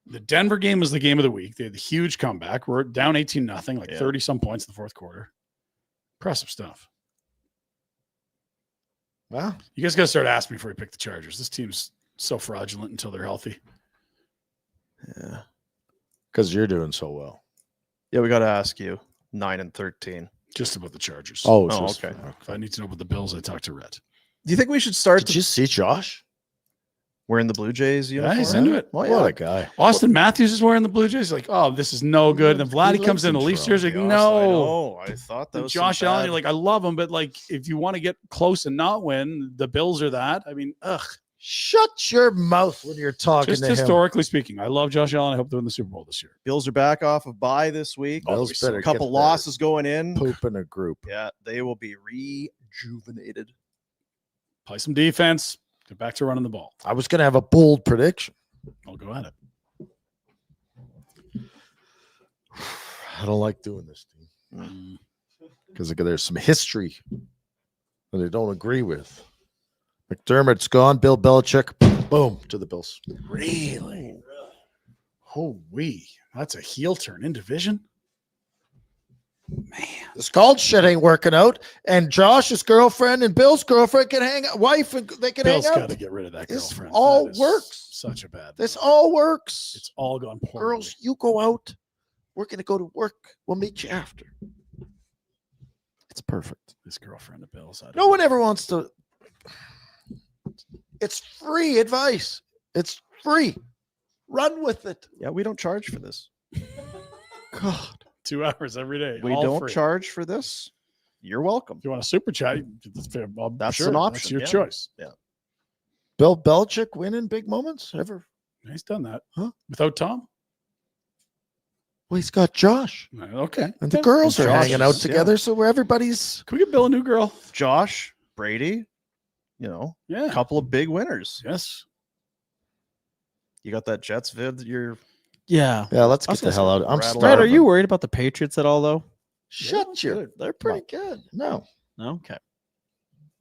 The Denver game was the game of the week. They had the huge comeback. We're down 18-0, like Yeah. 30 some points in the fourth quarter. Impressive stuff. Wow. You guys got to start asking me before we pick the Chargers. This team's so fraudulent until they're healthy. Yeah. Because you're doing so well. Yeah, we got to ask you. 9-13. Just about the Chargers. Oh, Oh, just- okay. If I need to know about the Bills, I talk to Rhett. Do you think we should start Did you see Josh? wearing the Blue Jays uniform? he's into it. Oh, What yeah. a guy. Austin Matthews is wearing the Blue Jays. Like, oh, this is no good. And then Vladdy He comes lives in in the Leafs Toronto. jersey. Yes, No. I know. I thought that was some Josh Allen, bad- you're like, I love him, but like, if you want to get close and not win, the Bills are that. I mean, ugh. Shut your mouth when you're talking Just to him. historically speaking, I love Josh Allen. I hope they win the Super Bowl this year. Bills are back off of bye this week. Bills better A couple get losses going in. Poop in a group. Yeah, they will be rejuvenated. Play some defense. Get back to running the ball. I was going to have a bold prediction. I'll go at it. I don't like doing this, team, because there's some history that I don't agree with. McDermott's gone. Bill Belichick, boom, to the Bills. Really? Holy, that's a heel turn in division. Man, This called shit ain't working out, and Josh's girlfriend and Bill's girlfriend can hang out. Wife, and they can Bill's hang out. got to get rid of that This girlfriend. all That is works. Such a bad. This all works. It's all gone poorly. Girls, you go out. We're going to go to work. We'll meet you after. It's perfect. This girlfriend of Bill's. No one ever wants to. It's free advice. It's free. Run with it. Yeah, we don't charge for this. God. 2 hours every day. We all don't free. charge for this. You're welcome. If you want a super chat, well, That's sure, an option. That's your yeah. choice. Yeah. Bill Belichick winning big moments ever? He's done that. Huh? Without Tom? Well, he's got Josh. Okay. And the Yeah. girls are Josh hanging out is- together, so where everybody's. Can we get Bill a new girl? Josh, Brady, a Yeah. couple of big winners. Yes. You got that Jets vid that you're Yeah. Yeah, let's I was get the gonna hell out. I'm rattle Brad, are starving. you worried about the Patriots at all, though? Shut your. They're pretty good. No. No. Okay.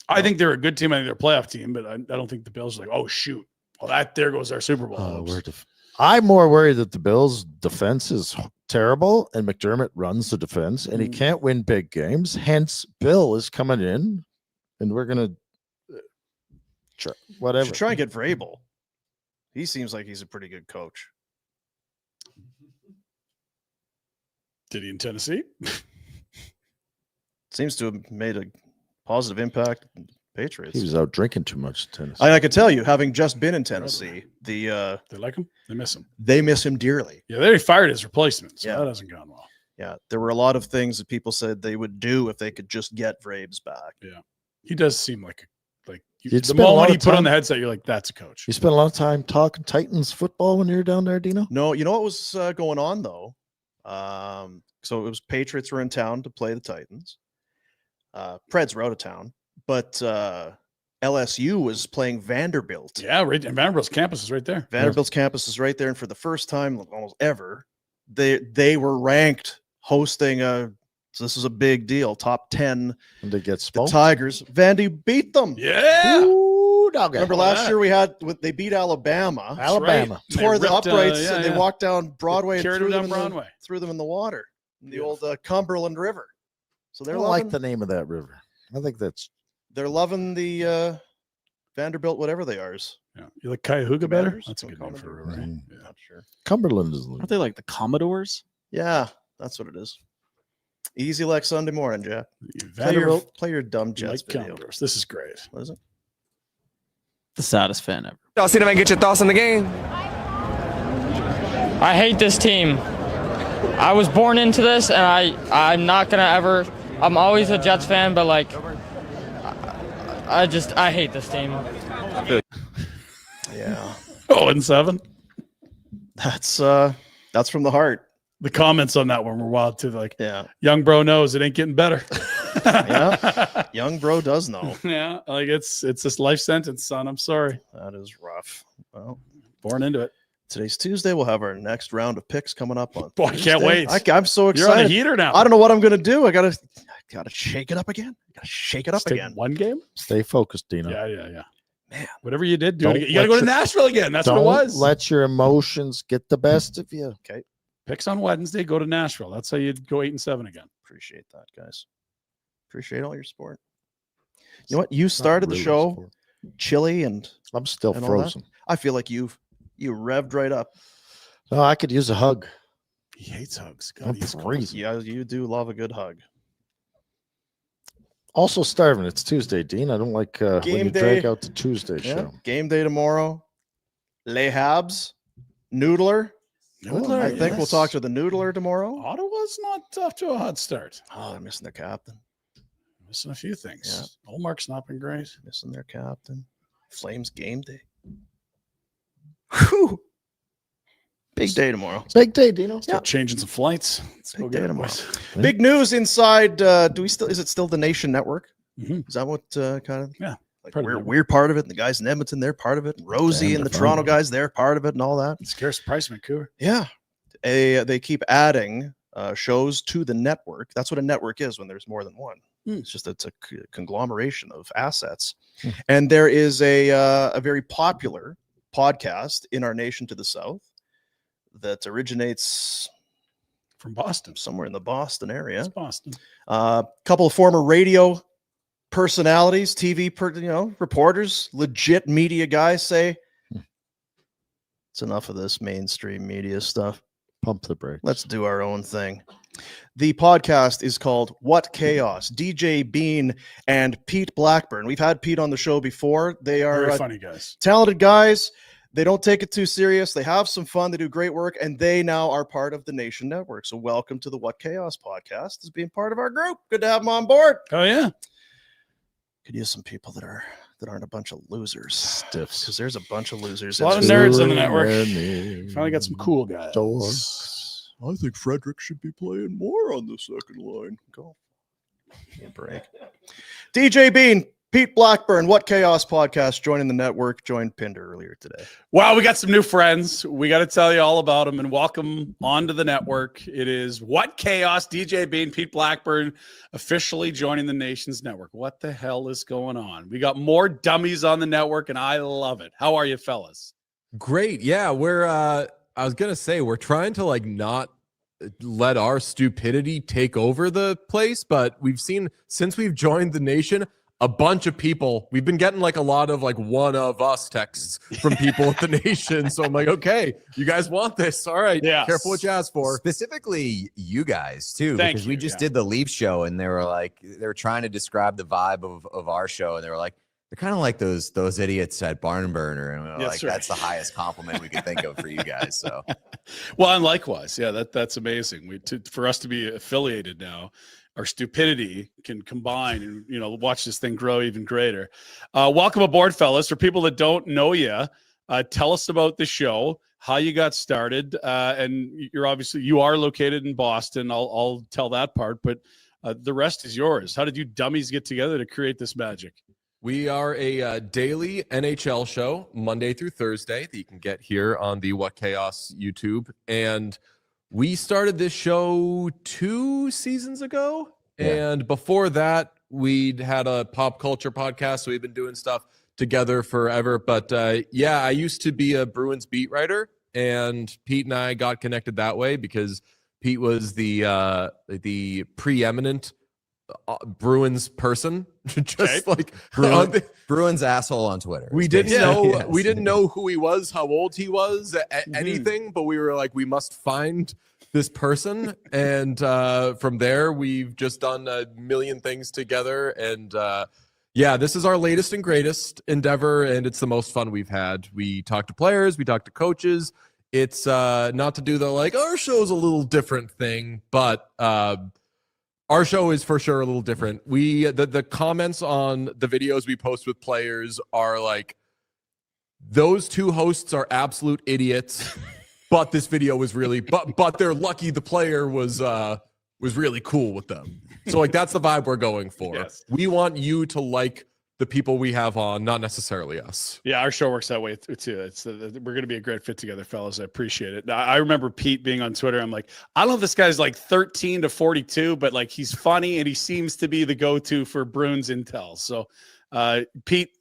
I think they're a good team. I think they're a playoff team, but I don't think the Bills are like, oh, shoot. Well, there goes our Super Bowl. hopes. I'm more worried that the Bills' defense is terrible and McDermott runs the defense and he can't win big games. Hence, Bill is coming in and we're going to whatever. should try and get Vrabel. He seems like he's a pretty good coach. Did he in Tennessee? Seems to have made a positive impact on the Patriots. He was out drinking too much in Tennessee. I can tell you, having just been in Tennessee, They like him? They miss him. they miss him dearly. Yeah, they already fired his replacement, so Yeah. that hasn't gone well. Yeah, there were a lot of things that people said they would do if they could just get Vrabes back. Yeah. He does seem like You'd the spend a lot moment he of put on time- the headset, you're like, that's a coach. You spent a lot of time talking Titans football when you were down there, Dino? No, you know what was going on though? So it was Patriots were in town to play the Titans. Preds were out of town, but LSU was playing Vanderbilt. Yeah, right. And Vanderbilt's campus is right there. Vanderbilt's campus is right there, and for the first time almost ever, they were ranked hosting a. So this is a big deal. Top 10. And they get The smoked. Tigers. Vandy beat them. Yeah. Ooh, dog. Remember last year they beat Alabama. Alabama. They Tore the ripped, uprights yeah, and yeah. they walked down Broadway and Carried threw them them, down in Broadway. threw them in the water. In the old Cumberland River. So I they're don't loving, like the name of that river. I think that's they're loving the Vanderbilt, whatever they are. Yeah. You like Cuyahoga better? Commanders? That's a good name for a river, right? Mhm. Yeah. Not sure. Cumberland is. Aren't they like the Commodores? Yeah, that's what it is. Easy like Sunday morning, Jack. Vanderbilt, Play your dumb you Jets like video. Commodores. This is great. What is it? The saddest fan ever. Y'all see them and get your thoughts on the game. I hate this team. I was born into this, and I'm not gonna ever. I'm always a Jets fan, but like, I hate this team. Yeah. 0-7. That's from the heart. The comments on that one were wild too. Like, Yeah. young bro knows it ain't getting better. Yeah. Young bro does know. Yeah, like it's this life sentence, son. I'm sorry. That is rough. Well, Born into it. today's Tuesday. We'll have our next round of picks coming up on. Boy, I can't Thursday. wait. I'm so You're on a excited. heater now. I don't know what I'm gonna do. I gotta shake it up again. Gotta shake it up Just take again. one game. Stay focused, Dino. Yeah. Man. Whatever you did, do Don't it again. You gotta go let to your- Nashville again. That's what Don't it was. let your emotions get the best of you. Okay. Picks on Wednesday. Go to Nashville. That's how you go 8-7 again. Appreciate that, guys. Appreciate all your support. You know what? You started the really show sport. chilly, and I'm still and all that. frozen. I feel like you revved right up. No, I could use a hug. He hates hugs. I'm he's freezing. Yeah, you do love a good hug. Also starving. It's Tuesday, Dean. I don't like when Game you drag day. out the Tuesday Yeah. show. Game day tomorrow. Les Habs, Noodler. Noodler, I think we'll yes. talk to the Noodler tomorrow. Ottawa's not off to a hot start. Oh, they're missing their captain. Missing a few things. Olmark's not been great. Missing their captain. Flames game day. Whew. Big day tomorrow. Big day, Dino. Start changing some flights. Let's go Big get day it, tomorrow. boys. Big news inside. Is it still the Nation Network? Mhm. Is that what kind of? Yeah. Like Part of we're part of it. And the guys in Edmonton, they're part of it. And Rosie and the Toronto guys, they're part of it, and all that. Scarce price, Vancouver. Yeah. They keep adding shows to the network. That's what a network is when there's more than one. It's a conglomeration of assets. And there is a very popular podcast in our nation to the south that originates from Boston, somewhere in the Boston area. It's Boston. A couple of former radio personalities, TV, reporters, legit media guys say it's enough of this mainstream media stuff. Pump the brakes. Let's do our own thing. The podcast is called What Chaos? DJ Bean and Pete Blackburn. We've had Pete on the show before. They are Very funny guys. Talented guys. They don't take it too serious. They have some fun. They do great work, and they now are part of the Nation Network. So welcome to the What Chaos podcast as being part of our group. Good to have them on board. Oh yeah. Could use some people that aren't a bunch of losers. Stiffs. Because there's a bunch of losers. A lot of nerds on the network. Finally got some cool guys. I think Frederick should be playing more on the second line. Go. Give me a break. DJ Bean, Pete Blackburn, What Chaos podcast, joining the network, joined Pinder earlier today. Wow, we got some new friends. We got to tell you all about them and welcome onto the network. It is What Chaos, DJ Bean, Pete Blackburn, officially joining the Nation's network. What the hell is going on? We got more dummies on the network, and I love it. How are you, fellas? Great. Yeah, I was going to say, we're trying to not let our stupidity take over the place, but we've seen, since we've joined the Nation, a bunch of people, we've been getting a lot of one of us texts from people at the Nation. So I'm like, okay, you guys want this. All right. Yeah. Careful what you ask for. Specifically you guys too, Thank because you, we just did the Leaf show and they were trying to describe the vibe of our show. And they were like, they're kind of like those idiots at Barn Burner. And we were That's like, right. that's the highest compliment we could think of for you guys. So, Well, and likewise, yeah, that's amazing. For us to be affiliated now, our stupidity can combine and watch this thing grow even greater. Welcome aboard, fellas. For people that don't know you, tell us about the show, how you got started, and you are located in Boston. I'll tell that part, but the rest is yours. How did you dummies get together to create this magic? We are a daily NHL show, Monday through Thursday, that you can get here on the What Chaos YouTube. And we started this show 2 seasons ago. Yeah. And before that, we'd had a pop culture podcast. So we've been doing stuff together forever. But yeah, I used to be a Bruins beat writer. And Pete and I got connected that way because Pete was the preeminent Bruins person, just Bruins asshole on Twitter. We didn't know who he was, how old he was, anything, but we were like, we must find this person. And from there, we've just done a million things together. And yeah, this is our latest and greatest endeavor, and it's the most fun we've had. We talk to players, we talk to coaches. It's not to do the our show's a little different thing, but our show is for sure a little different. The comments on the videos we post with players are those two hosts are absolute idiots, but this video was really but they're lucky the player was really cool with them. So that's the vibe we're going for. Yes. We want you to like the people we have on, not necessarily us. Yeah, our show works that way too. We're going to be a great fit together, fellas. I appreciate it. I remember Pete being on Twitter. I'm like, I don't know if this guy's 13 to 42, but he's funny and he seems to be the go-to for Bruins intel. So, Pete,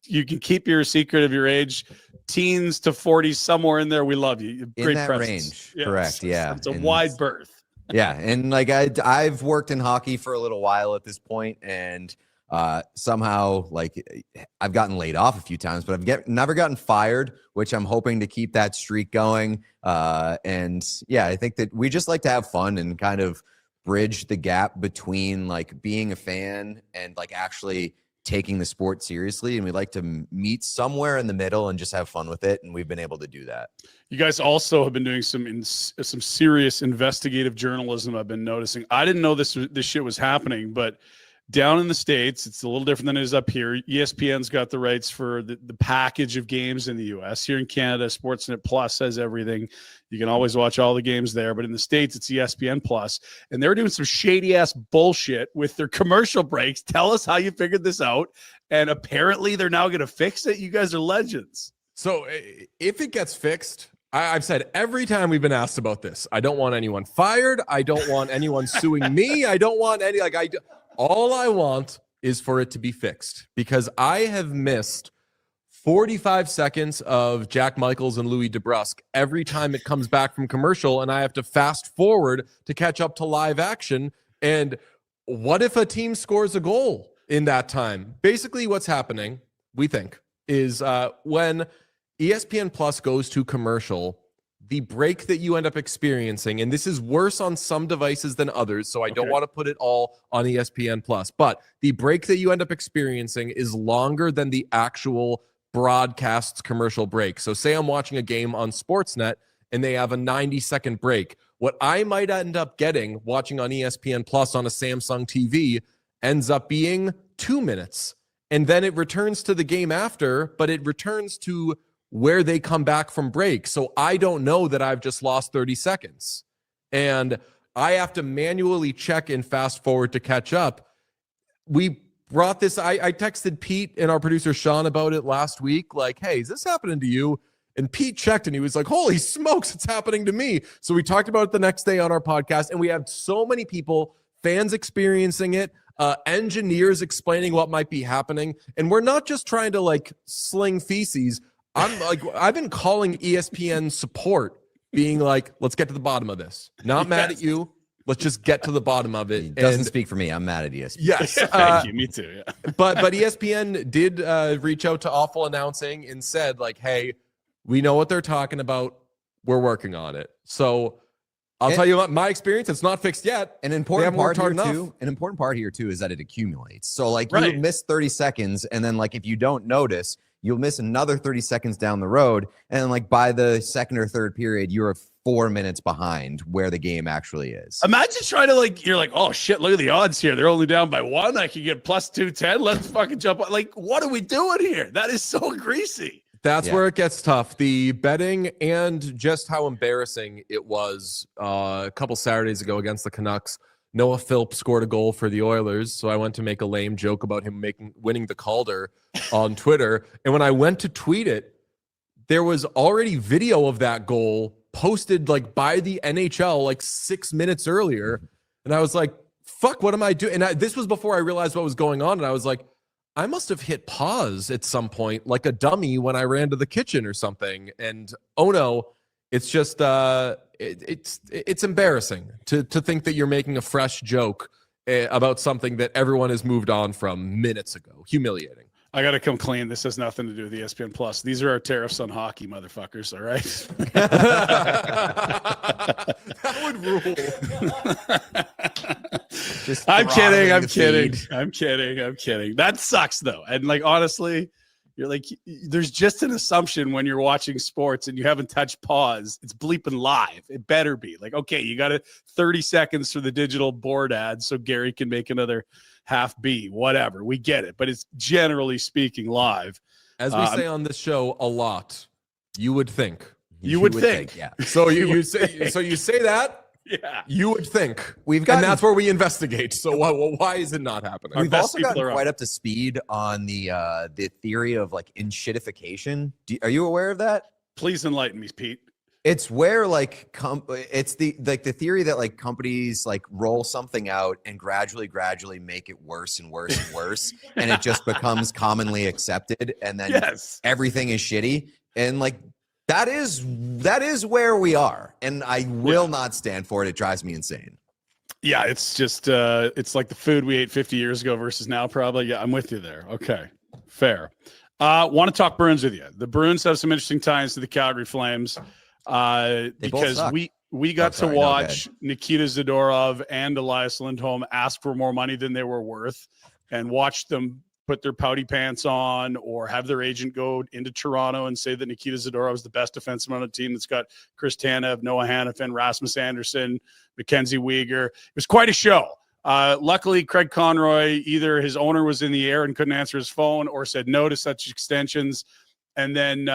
you can keep your secret of your age, teens to 40s, somewhere in there. We love you. Great in that presence. range, Yes. correct? Yeah, It's a wide berth. Yeah, and I've worked in hockey for a little while at this point, and somehow I've gotten laid off a few times, but I've never gotten fired, which I'm hoping to keep that streak going. And yeah, I think that we just like to have fun and kind of bridge the gap between being a fan and actually taking the sport seriously. And we like to meet somewhere in the middle and just have fun with it. And we've been able to do that. You guys also have been doing some serious investigative journalism. I've been noticing. I didn't know this shit was happening, but down in the States, it's a little different than it is up here. ESPN's got the rights for the package of games in the US. Here in Canada, Sportsnet Plus has everything. You can always watch all the games there. But in the States, it's ESPN Plus. And they're doing some shady-ass bullshit with their commercial breaks. Tell us how you figured this out. And apparently, they're now going to fix it. You guys are legends. So if it gets fixed, I've said every time we've been asked about this, I don't want anyone fired. I don't want anyone suing me. I don't want any, all I want is for it to be fixed, because I have missed 45 seconds of Jack Michaels and Louis DeBrusque every time it comes back from commercial, and I have to fast forward to catch up to live action. And what if a team scores a goal in that time? Basically what's happening, we think, is when ESPN Plus goes to commercial, the break that you end up experiencing, and this is worse on some devices than others, so I don't want to put it all on ESPN Plus, but the break that you end up experiencing is longer than the actual broadcast's commercial break. So say I'm watching a game on Sportsnet and they have a 90-second break. What I might end up getting watching on ESPN Plus on a Samsung TV ends up being 2 minutes. And then it returns to the game after, but it returns to where they come back from break. So I don't know that I've just lost 30 seconds. And I have to manually check and fast forward to catch up. We brought this, I texted Pete and our producer Sean about it last week, like, hey, is this happening to you? And Pete checked and he was like, holy smokes, it's happening to me. So we talked about it the next day on our podcast, and we have so many people, fans experiencing it, engineers explaining what might be happening. And we're not just trying to sling feces. I've been calling ESPN support, being like, let's get to the bottom of this. Not mad at you. Let's just get to the bottom of it. It doesn't speak for me. I'm mad at ESPN. Yes. Thank you. Me too. Yeah. But ESPN did reach out to Awful Announcing and said, hey, we know what they're talking about. We're working on it. So I'll tell you what, my experience, it's not fixed yet. An important part here too is that it accumulates. So you miss 30 seconds, and then if you don't notice, you'll miss another 30 seconds down the road. And then by the second or third period, you're 4 minutes behind where the game actually is. Imagine trying to you're like, oh shit, look at the odds here. They're only down by 1. I could get plus 210. Let's fucking jump on. What are we doing here? That is so greasy. That's where it gets tough. The betting and just how embarrassing it was a couple Saturdays ago against the Canucks. Noah Philp scored a goal for the Oilers, so I went to make a lame joke about him winning the Calder on Twitter. And when I went to tweet it, there was already video of that goal posted by the NHL 6 minutes earlier. And I was like, fuck, what am I doing? And this was before I realized what was going on. And I was like, I must have hit pause at some point like a dummy when I ran to the kitchen or something. And oh no, it's just it's embarrassing to think that you're making a fresh joke about something that everyone has moved on from minutes ago. Humiliating. I got to come clean. This has nothing to do with ESPN Plus. These are our tariffs on hockey, motherfuckers. All right. That would rule. I'm kidding. That sucks though. And honestly, you're there's just an assumption when you're watching sports and you haven't touched pause. It's bleeping live. It better be okay, you got 30 seconds for the digital board ad so Gary can make another half B, whatever. We get it, but it's generally speaking live. As we say on this show a lot, you would think. You would think. Yeah. So you say that. Yeah. You would think. And that's where we investigate. So why is it not happening? We've also gotten quite up to speed on the theory of enshittification. Are you aware of that? Please enlighten me, Pete. It's where it's the theory that companies roll something out and gradually make it worse and worse and worse, and it just becomes commonly accepted, and then everything is shitty, and that is where we are, and I will not stand for it. It drives me insane. Yeah, it's just it's like the food we ate 50 years ago versus now, probably. Yeah, I'm with you there. Okay, fair. Want to talk Bruins with you. The Bruins have some interesting ties to the Calgary Flames. Because we got to watch Nikita Zadorov and Elias Lindholm ask for more money than they were worth, and watch them put their pouty pants on or have their agent go into Toronto and say that Nikita Zadorov is the best defenseman on the team that's got Chris Tanev, Noah Hanifin, Rasmus Anderson, Mackenzie Weegar. It was quite a show. Luckily, Craig Conroy, either his owner was in the air and couldn't answer his phone or said no to such extensions. And then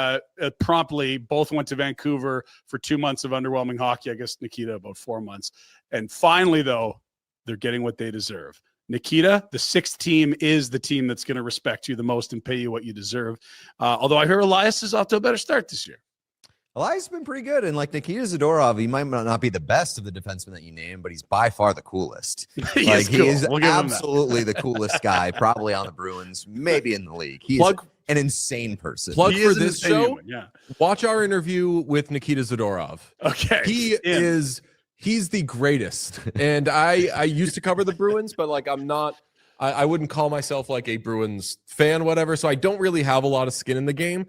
promptly both went to Vancouver for 2 months of underwhelming hockey. I guess Nikita about 4 months. And finally, though, they're getting what they deserve. Nikita, the 6th team is the team that's going to respect you the most and pay you what you deserve. Although I hear Elias is off to a better start this year. Elias has been pretty good. And like Nikita Zadorov, he might not be the best of the defensemen that you name, but he's by far the coolest. He is absolutely the coolest guy, probably on the Bruins, maybe in the league. He's an insane person. Plug for this show. Watch our interview with Nikita Zadorov. Okay. He's the greatest. And I used to cover the Bruins, but like I wouldn't call myself like a Bruins fan, whatever. So I don't really have a lot of skin in the game.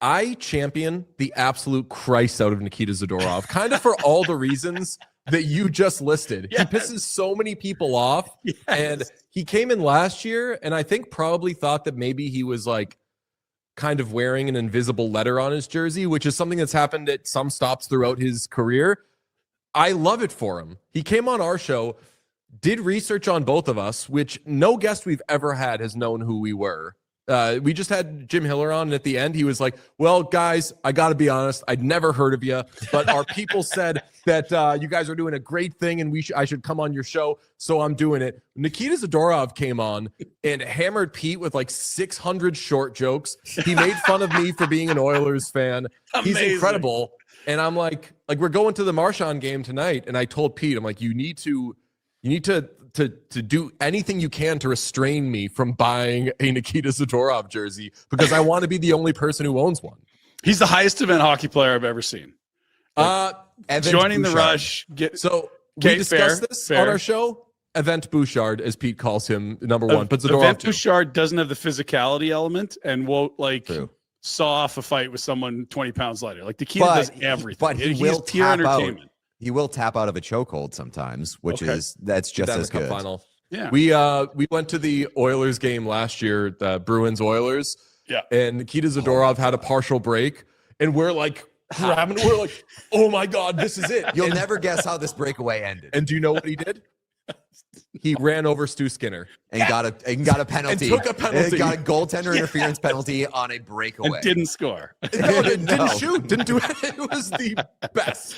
I champion the absolute Christ out of Nikita Zadorov, kind of for all the reasons that you just listed. Yes. He pisses so many people off. Yes. And he came in last year, and I think probably thought that maybe he was like kind of wearing an invisible letter on his jersey, which is something that's happened at some stops throughout his career. I love it for him. He came on our show, did research on both of us, which no guest we've ever had has known who we were. We just had Jim Hiller on, and at the end, he was like, well, guys, I got to be honest. I'd never heard of you, but our people said that you guys are doing a great thing, and I should come on your show, so I'm doing it. Nikita Zadorov came on and hammered Pete with like 600 short jokes. He made fun of me for being an Oilers fan. He's incredible. And I'm like we're going to the Marchand game tonight, and I told Pete, I'm like, you need to do anything you can to restrain me from buying a Nikita Zadorov jersey because I want to be the only person who owns one. He's the highest event hockey player I've ever seen. Joining the rush. We discussed this on our show. Event Bouchard, as Pete calls him, number one. But Zadorov Event Bouchard doesn't have the physicality element and won't saw off a fight with someone 20 pounds lighter. Like Nikita does everything. But he will tap out. He will tap out of a chokehold sometimes, which that's just as good. Final. Yeah. We went to the Oilers game last year, the Bruins Oilers. Yeah. And Nikita Zadorov had a partial break, and we're like, oh my God, this is it. You'll never guess how this breakaway ended. And do you know what he did? He ran over Stu Skinner and got a penalty. And took a penalty. And got a goaltender interference penalty on a breakaway. And didn't score. Didn't shoot. Didn't do it. It was the best.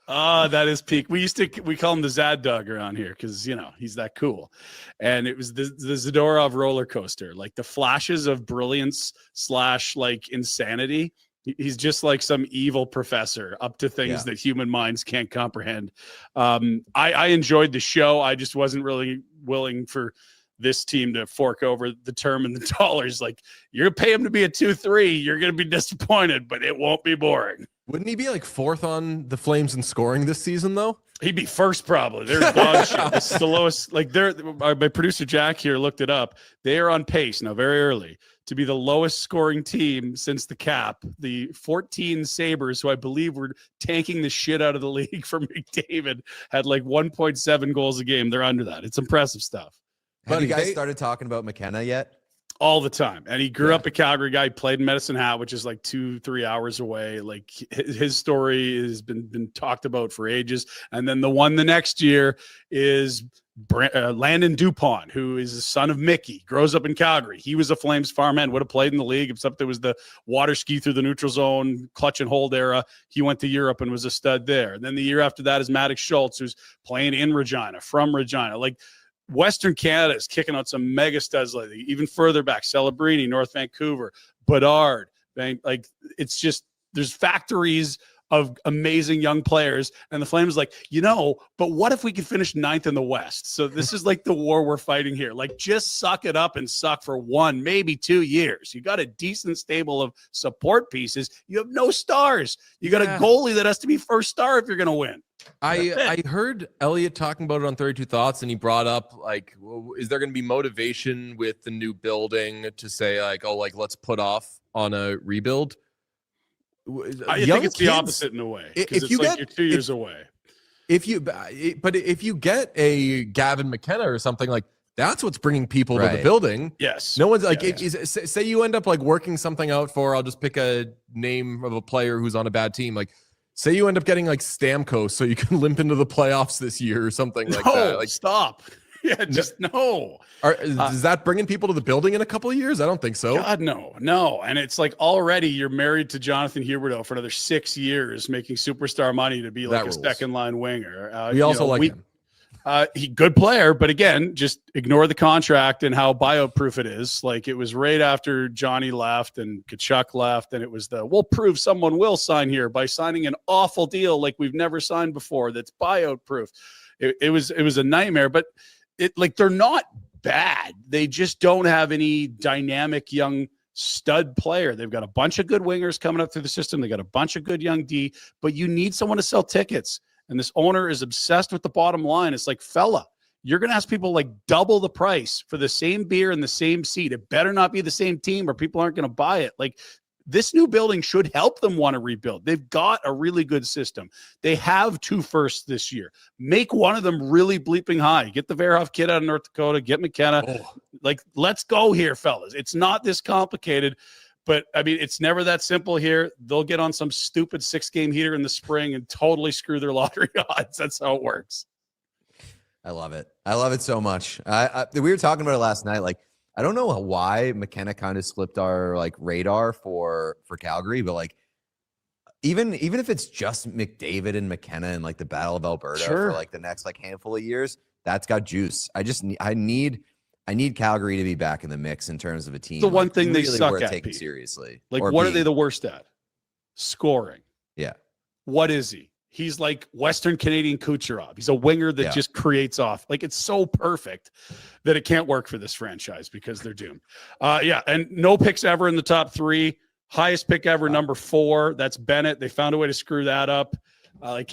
That is peak. We call him the Zad Dog around here because he's that cool. And it was the Zadorov roller coaster, like the flashes of brilliance / like insanity. He's just like some evil professor up to things that human minds can't comprehend. I enjoyed the show. I just wasn't really willing for this team to fork over the term and the dollars. Like, you're gonna pay him to be a 2-3. You're gonna be disappointed, but it won't be boring. Wouldn't he be like 4th on the Flames in scoring this season, though? He'd be first, probably. They're dog shit. This is the lowest. Like, my producer Jack here looked it up. They are on pace now, very early, to be the lowest scoring team since the cap. The 14 Sabres, who I believe were tanking the shit out of the league for McDavid, had like 1.7 goals a game. They're under that. It's impressive stuff. Have you guys started talking about McKenna yet? All the time. And he grew up a Calgary guy, played in Medicine Hat, which is like 2-3 hours away. Like, his story has been talked about for ages. And then the one the next year is Landon Dupont, who is the son of Mickey, grows up in Calgary. He was a Flames farmhand, would have played in the league, except there was the water ski through the neutral zone, clutch and hold era. He went to Europe and was a stud there. And then the year after that is Maddox Schultz, who's playing in Regina, from Regina. Like, Western Canada is kicking out some mega studs lately. Even further back, Celebrini, North Vancouver, Bedard. Like, it's just, there's factories of amazing young players, and the Flames like, but what if we could finish 9th in the West? So this is like the war we're fighting here. Like, just suck it up and suck for 1, maybe 2 years. You got a decent stable of support pieces. You have no stars. You got a goalie that has to be first star if you're going to win. I heard Elliot talking about it on 32 Thoughts, and he brought up, like, is there going to be motivation with the new building to say, like, let's put off on a rebuild? I think it's the opposite in a way. If you're 2 years away. If you get a Gavin McKenna or something, like, that's what's bringing people to the building. Yes. No one's like, say you end up like working something out for, I'll just pick a name of a player who's on a bad team. Like, say you end up getting like Stamkos so you can limp into the playoffs this year or something like that. Like, stop. Yeah, just no. Is that bringing people to the building in a couple of years? I don't think so. God, no. And it's like already you're married to Jonathan Huberdeau for another 6 years, making superstar money to be like a second line winger. We also like him. He good player, but again, just ignore the contract and how bio-proof it is. Like it was right after Johnny left and Kachuk left, and it was we'll prove someone will sign here by signing an awful deal like we've never signed before. That's bio-proof. It was a nightmare, but they're not bad. They just don't have any dynamic young stud player. They've got a bunch of good wingers coming up through the system. They got a bunch of good young D, but you need someone to sell tickets. And this owner is obsessed with the bottom line. It's like, fella, you're going to ask people like double the price for the same beer and the same seat. It better not be the same team or people aren't going to buy it. Like this new building should help them want to rebuild. They've got a really good system. They have 2 firsts this year. Make one of them really bleeping high. Get the Verhoff kid out of North Dakota. Get McKenna. Like, let's go here, fellas. It's not this complicated. But, I mean, it's never that simple here. They'll get on some stupid 6-game heater in the spring and totally screw their lottery odds. That's how it works. I love it. I love it so much. We were talking about it last night. Like, I don't know why McKenna kind of slipped our, like, radar for Calgary. But, like, even if it's just McDavid and McKenna and, like, the Battle of Alberta for, like, the next, like, handful of years, that's got juice. I need Calgary to be back in the mix in terms of a team. The one thing they really suck worth at, taking Pete. seriously. Like, what are they the worst at? Scoring. Yeah. What is he? He's like Western Canadian Kucherov. He's a winger that just creates off. Like, it's so perfect that it can't work for this franchise because they're doomed. And no picks ever in the top 3. Highest pick ever, number 4. That's Bennett. They found a way to screw that up. They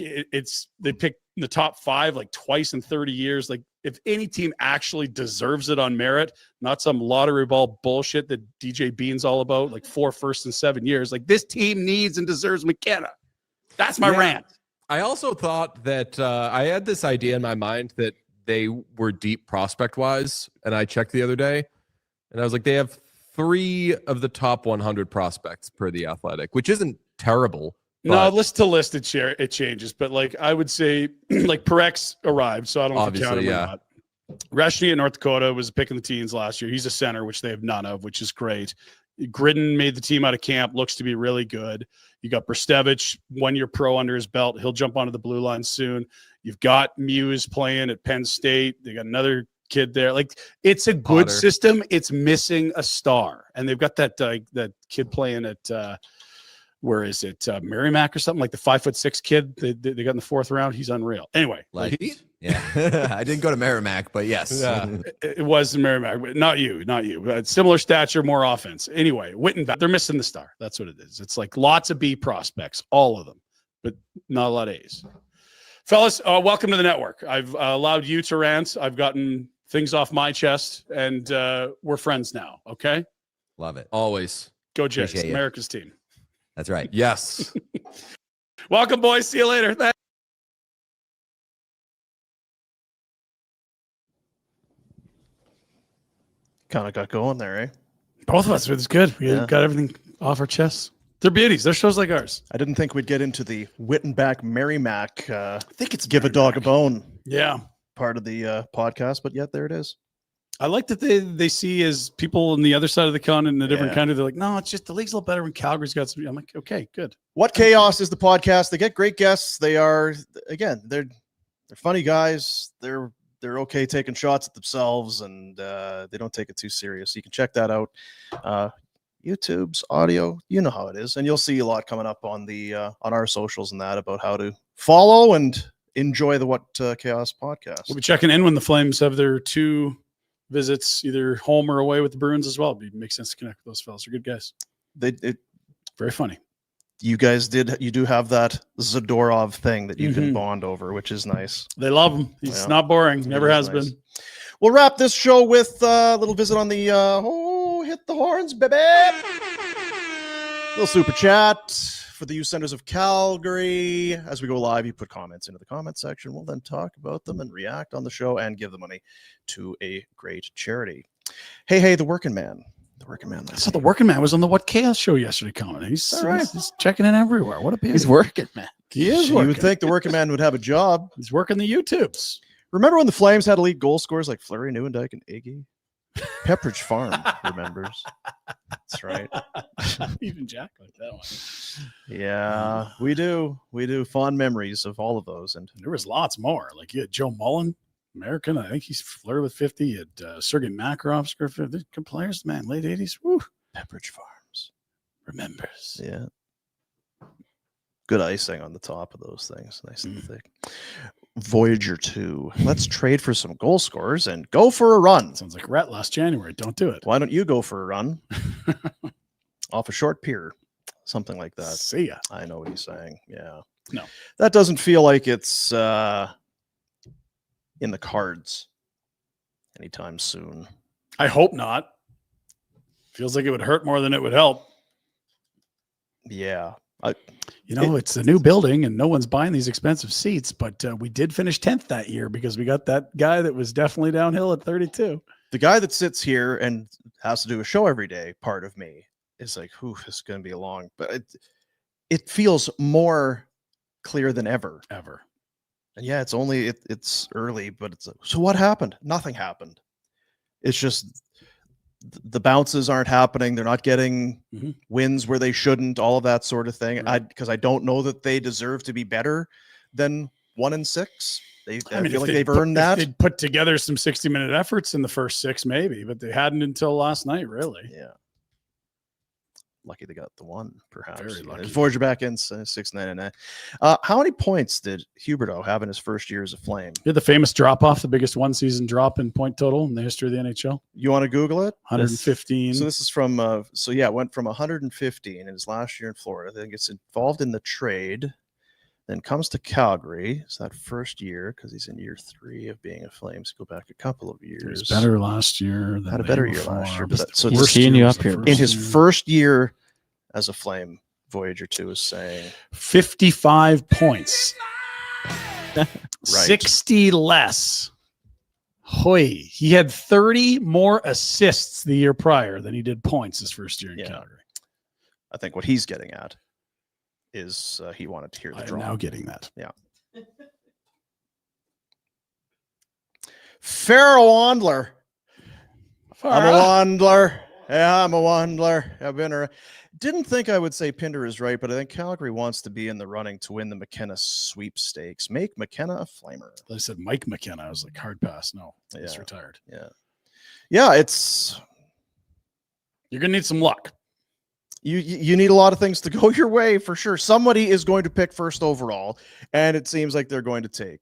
picked in the top 5 like twice in 30 years. Like, if any team actually deserves it on merit, not some lottery ball bullshit that DJ Bean's all about, like 4 firsts in 7 years. Like, this team needs and deserves McKenna. That's my rant. I also thought that I had this idea in my mind that they were deep prospect wise, and I checked the other day, and I was like, they have 3 of the top 100 prospects per The Athletic, which isn't terrible. No, list to list it changes, but like I would say, like Parek's arrived, so I don't know if you count him or not. Reshny in North Dakota was picking the teens last year. He's a center, which they have none of, which is great. Gridden made the team out of camp, looks to be really good. You got Brstevich, 1-year pro under his belt. He'll jump onto the blue line soon. You've got Muse playing at Penn State. They got another kid there. Like, it's a good system. It's missing a star, and they've got that kid playing at. Where is it? Merrimack or something, like the 5'6" kid they got in the 4th round. He's unreal. Anyway, yeah, I didn't go to Merrimack, but yes, it was Merrimack, but not you. Similar stature, more offense. Anyway, Wittenbach, they're missing the star. That's what it is. It's like lots of B prospects, all of them, but not a lot of A's. Fellas, welcome to the network. I've allowed you to rant. I've gotten things off my chest, and we're friends now. Okay, love it. Always go Jays, America's team. That's right. Yes. Welcome, boys. See you later. Thanks. Kind of got going there, eh? Both of us. It's good. We got everything off our chests. They're beauties. They're shows like ours. I didn't think we'd get into the Wittenbach Merrimack. I think it's Give a Dog a Bone. Yeah. Part of the podcast, but yet there it is. I like that they see as people on the other side of the continent in a different country. They're like, no, it's just the league's a little better when Calgary's got some. I'm like, okay, good. What Chaos is the podcast. They get great guests. They are, again, they're funny guys. They're okay taking shots at themselves, and they don't take it too serious. You can check that out. YouTube's audio, you know how it is, and you'll see a lot coming up on the on our socials and that about how to follow and enjoy the What Chaos podcast. We'll be checking in when the Flames have their 2 visits, either home or away with the Bruins as well. It makes sense to connect with those fellas. They're good guys. Very funny. You guys do have that Zadorov thing that you can bond over, which is nice. They love him. He's not boring. Never has been. We'll wrap this show with a little visit on the hit the horns, baby. Little super chat for the youth centers of Calgary. As we go live, you put comments into the comment section. We'll then talk about them and react on the show and give the money to a great charity. Hey, the working man. The working man. I saw the working man was on the What Chaos show yesterday commenting. He's checking in everywhere. What a beauty. He's working, man. He is You working. would think the working man would have a job. He's working the YouTubes. Remember when the Flames had elite goal scorers like Fleury, Nieuwendyk, and Iggy? Pepperidge Farm remembers. That's right. Even Jack like that one. Yeah, we do. We do. Fond memories of all of those. And there was lots more. Like you had Joe Mullen, American. I think he's flirted with 50. You had Sergei Makarov scored 50. Good players, man. Late 80s. Woo. Pepperidge Farms remembers. Yeah. Good icing on the top of those things. Nice and thick. Voyager 2. Let's trade for some goal scorers and go for a run. Sounds like Rhett last January. Don't do it. Why don't you go for a run? Off a short pier. Something like that. See ya. I know what he's saying. Yeah. No. That doesn't feel like it's in the cards anytime soon. I hope not. Feels like it would hurt more than it would help. Yeah. It's a new building and no one's buying these expensive seats, but we did finish 10th that year because we got that guy that was definitely downhill at 32. The guy that sits here and has to do a show every day, part of me is like, "Whew, this is going to be long," but it feels more clear than ever. And yeah, it's only it's early, but so what happened? Nothing happened. It's just the bounces aren't happening. They're not getting wins where they shouldn't, all of that sort of thing. Because I don't know that they deserve to be better than 1-6. I feel like they've earned that. They'd put together some 60-minute efforts in the first 6, maybe, but they hadn't until last night, really. Yeah. Lucky they got the one, perhaps. Very lucky. Voyager back in 699. How many points did Huberdeau have in his first year as a Flame? Yeah, the famous drop-off, the biggest one-season drop in point total in the history of the NHL. You want to Google it? 115. So this is from, it went from 115 in his last year in Florida. Then gets involved in the trade. Then comes to Calgary. It's that first year because he's in year 3 of being a Flames. Go back a couple of years. He was better last year. Had a better year last year. But so we're seeing you up here. In his first year as a Flame, Voyager 2 is saying 55 points. Right. 60 less. Hoy. He had 30 more assists the year prior than he did points his first year in Calgary. I think what he's getting at is he wanted to hear the draw. I'm now getting that. Yeah. Pharaoh Wandler. I'm a Wandler. Yeah, I'm a Wandler. I've been around. Didn't think I would say Pinder is right, but I think Calgary wants to be in the running to win the McKenna sweepstakes. Make McKenna a Flamer. I said Mike McKenna. I was like, hard pass. No, he's retired. Yeah. Yeah, it's... You're going to need some luck. You need a lot of things to go your way for sure. Somebody is going to pick first overall, and it seems like they're going to take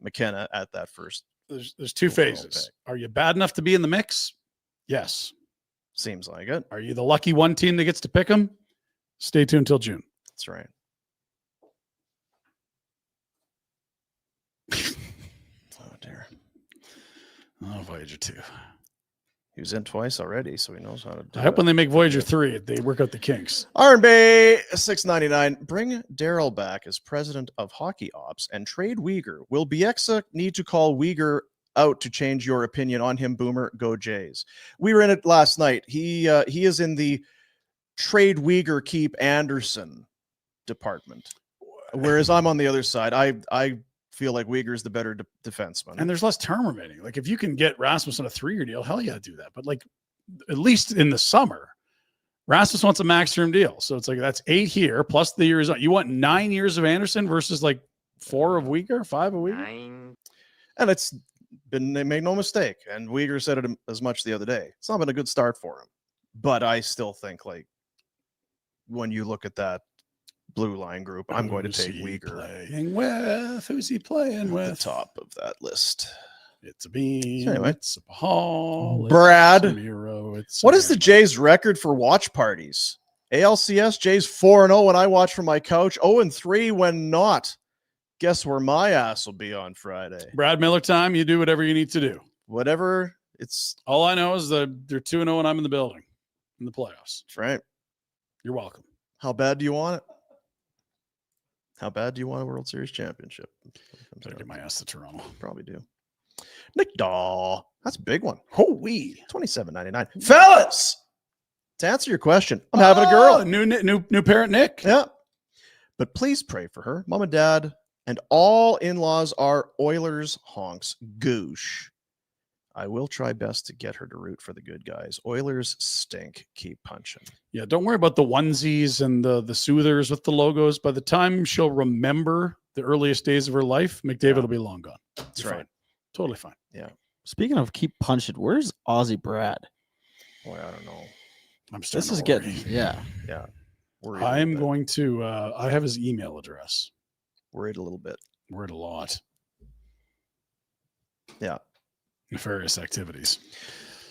McKenna at that first. There's 2 phases. Are you bad enough to be in the mix? Yes. Seems like it. Are you the lucky one team that gets to pick him? Stay tuned until June. That's right. Oh, dear. Oh, Voyager 2. He was in twice already, so he knows how to do it. I hope when they make Voyager 3, they work out the kinks. Iron Bay 699. Bring Daryl back as president of hockey ops and trade Uyghur. Will Bieksa need to call Uyghur out to change your opinion on him? Boomer, go Jays. We were in it last night. He is in the trade Uyghur, keep Anderson department, whereas I'm on the other side. I feel like Uyghur is the better defenseman. And there's less term remaining. Like if you can get Rasmus on a 3-year deal, hell yeah, do that. But like at least in the summer, Rasmus wants a max term deal. So it's like that's 8 here plus the years on. You want 9 years of Anderson versus like 4 of Uyghur, 5 of Uyghur. And it's been, they made no mistake. And Uyghur said it as much the other day. It's not been a good start for him. But I still think like when you look at that blue line group, I'm going to take Uyghur. Playing with? Who's he playing with? At the top of that list. It's a Bean. So anyway, it's a Hall. Brad. It's a Miro, what is the Jays record for watch parties? ALCS Jays 4-0 when I watch from my couch, 0-3 when not. Guess where my ass will be on Friday. Brad Miller time. You do whatever you need to do. Whatever. It's all I know is that they're 2-0 and I'm in the building in the playoffs. That's right. You're welcome. How bad do you want it? How bad do you want a World Series championship? Better get my ass to Toronto. Probably do. Nick Daw. That's a big one. Holy. $27.99. Fellas, to answer your question, I'm having a girl. New parent Nick. Yeah. But please pray for her, mom and dad, And all in-laws are Oilers honks. Goosh. I will try best to get her to root for the good guys. Oilers stink. Keep punching. Yeah, don't worry about the onesies and the soothers with the logos. By the time she'll remember the earliest days of her life, McDavid will be long gone. That's You're right. fine. Totally fine. Yeah. Speaking of keep punching, where's Aussie Brad? Boy, I don't know. I'm This starting is to getting, worry. yeah. Yeah. Worried I'm going to, I have his email address. worried a little bit. Worried a lot. Yeah. Nefarious activities.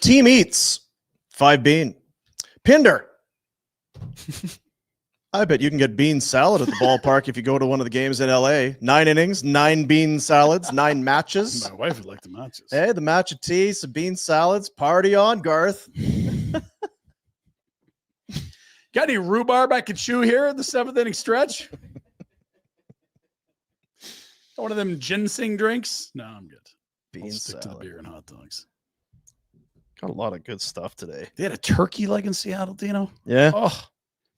Team eats 5 bean. Pinder. I bet you can get bean salad at the ballpark if you go to one of the games in LA. 9 innings, 9 bean salads, 9 matches. My wife would like the matches. Hey, the match of tea, some bean salads. Party on, Garth. Got any rhubarb I could chew here in the 7th inning stretch? One of them ginseng drinks? No, I'm good. Bean I'll stick to the salad. beer and hot dogs. Got a lot of good stuff today. They had a turkey leg in Seattle, Dino. Yeah. Oh,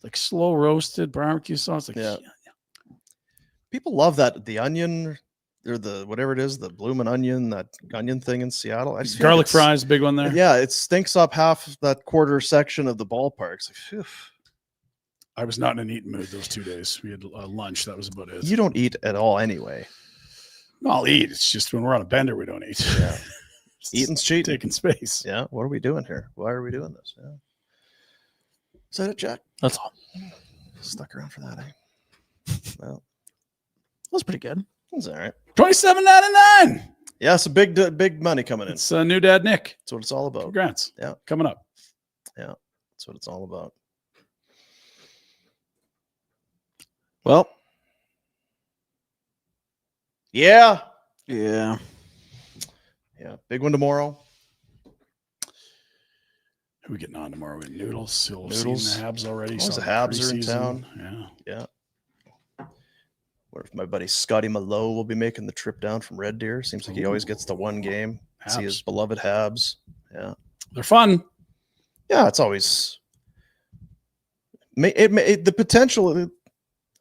like slow roasted barbecue sauce. Like, Yeah. People love that. The onion or the whatever it is, the bloomin' onion, that onion thing in Seattle. I just feel like garlic it's- fries, big one there. Yeah, it stinks up half that quarter section of the ballpark. It's like, phew. I was not in an eating mood those 2 days. We had lunch. That was about it. You don't eat at all anyway. No, I'll eat. It's just when we're on a bender, we don't eat. Yeah. Eating's cheating. Taking space. Yeah. What are we doing here? Why are we doing this? Yeah. Is that it, Jack? That's all. Stuck around for that, Well, That's pretty good. it's all right. $27.99. Yeah, some big money coming in. It's new dad Nick. That's what it's all about. Congrats. Yeah. Coming up. Yeah. That's what it's all about. Well, Yeah. yeah. Yeah. Big one tomorrow. Who we getting on tomorrow? We got Noodles. You'll have Noodles. seen the Habs already. Oh, Saw the Habs are in preseason. town. Yeah. Yeah. What if my buddy Scotty Mallow will be making the trip down from Red Deer? Seems like he always gets the one game. See his Habs. beloved Habs. Yeah. They're fun. Yeah, it's always the potential.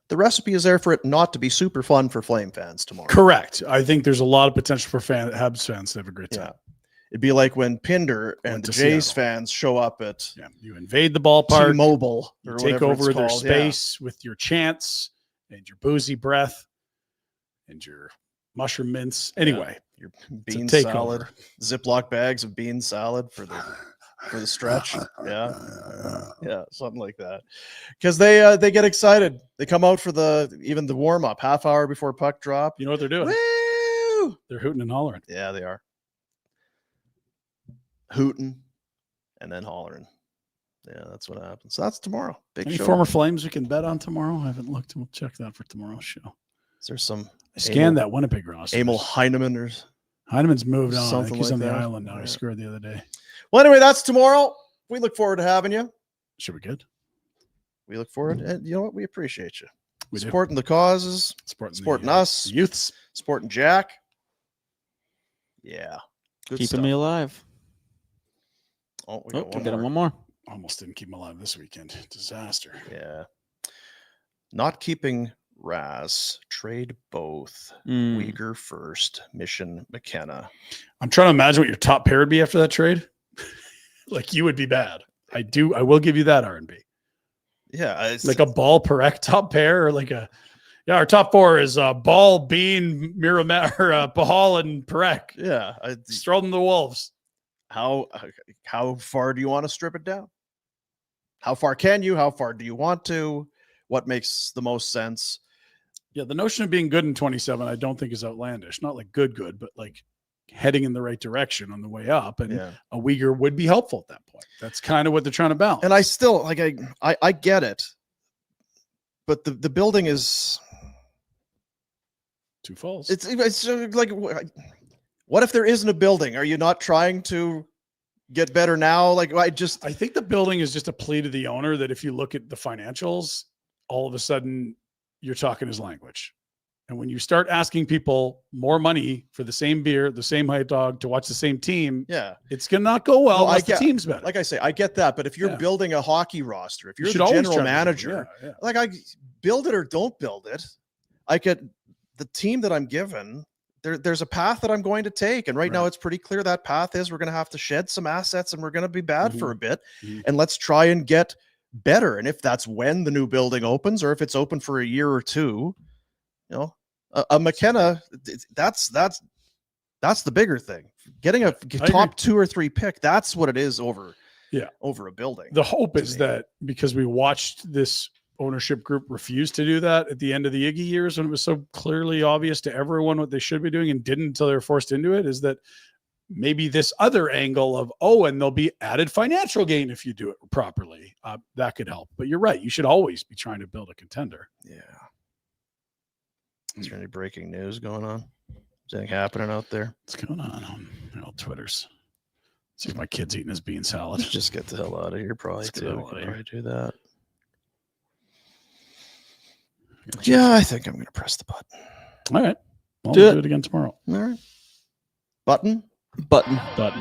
The recipe is there for it not to be super fun for Flame fans tomorrow. Correct. I think there's a lot of potential for Habs fans to have a great time. Yeah. It'd be like when Pinder and Went the to Jays Seattle. fans show up at Yeah. You invade the ballpark. T-Mobile You or take whatever it's over their called. space with your chants and your boozy breath and your mushroom mints. Anyway, Your it's a bean takeover. salad, Ziploc bags of bean salad for the stretch. Yeah, something like that. Because they get excited. They come out for even the warm up half hour before puck drop. You know what they're doing? Woo! They're hooting and hollering. Yeah, they are hooting and then hollering. Yeah, that's what happens. So that's tomorrow. Big Any show. former Flames we can bet on tomorrow? I haven't looked. We'll check that for tomorrow's show. Is there some I scanned that Winnipeg roster. Emil Heineman or Heineman's moved on. I something think he's like on the that. island now. Yeah. He scored the other day. Well, anyway, that's tomorrow. We look forward to having you. Should we good? We look forward, and you know what? We appreciate you We do. supporting the causes, supporting the, us, the youths, supporting Jack. Yeah, good Keeping stuff. me alive. Oh, we Oh, got one get him more. one more. Almost didn't keep him alive this weekend. Disaster. Yeah, not keeping Raz. Trade both. Mm. Uyghur first. Mission McKenna. I'm trying to imagine what your top pair would be after that trade. Like you would be bad. I will give you that R&B. Yeah, it's Like a Ball Perek top pair or like our top four is Ball, Bean, Miramar, Pahal, and Perek. yeah. Just throw them the Wolves. How far do you want to strip it down? How far can you? How far do you want to? What makes the most sense? Yeah, the notion of being good in 27, I don't think is outlandish. Not like good, but like heading in the right direction on the way up. And Yeah. a Uyghur would be helpful at that point. That's kind of what they're trying to balance. And I still like I get it, but the building is Two falls. it's like what if there isn't a building? Are you not trying to get better now? Like I think the building is just a plea to the owner that if you look at the financials, all of a sudden you're talking his language. And when you start asking people more money for the same beer, the same hot dog to watch the same team, yeah, it's gonna not go well No, unless the team's better. Like I say, I get that, but if you're Yeah. building a hockey roster, if You you're should the always general try to do it. manager, Yeah. like I build it or don't build it, the team that I'm given, there's a path that I'm going to take. And right now it's pretty clear that path is we're going to have to shed some assets and we're going to be bad for a bit. And let's try and get better. And if that's when the new building opens or if it's open for a year or two, you know, a McKenna, that's the bigger thing. Getting a top 2 or 3 pick, that's what it is over a building. The hope is that because we watched this ownership group refuse to do that at the end of the Iggy years when it was so clearly obvious to everyone what they should be doing and didn't until they were forced into it, is that maybe this other angle of, and there'll be added financial gain if you do it properly. That could help. But you're right. You should always be trying to build a contender. Yeah. Is there any breaking news going on? Is anything happening out there? What's going on Twitters? See if my kid's eating his bean salad. Just get the hell out of here. Probably do that. Yeah, I think I'm going to press the button. All right. We'll do it again tomorrow. All right. Button. Button.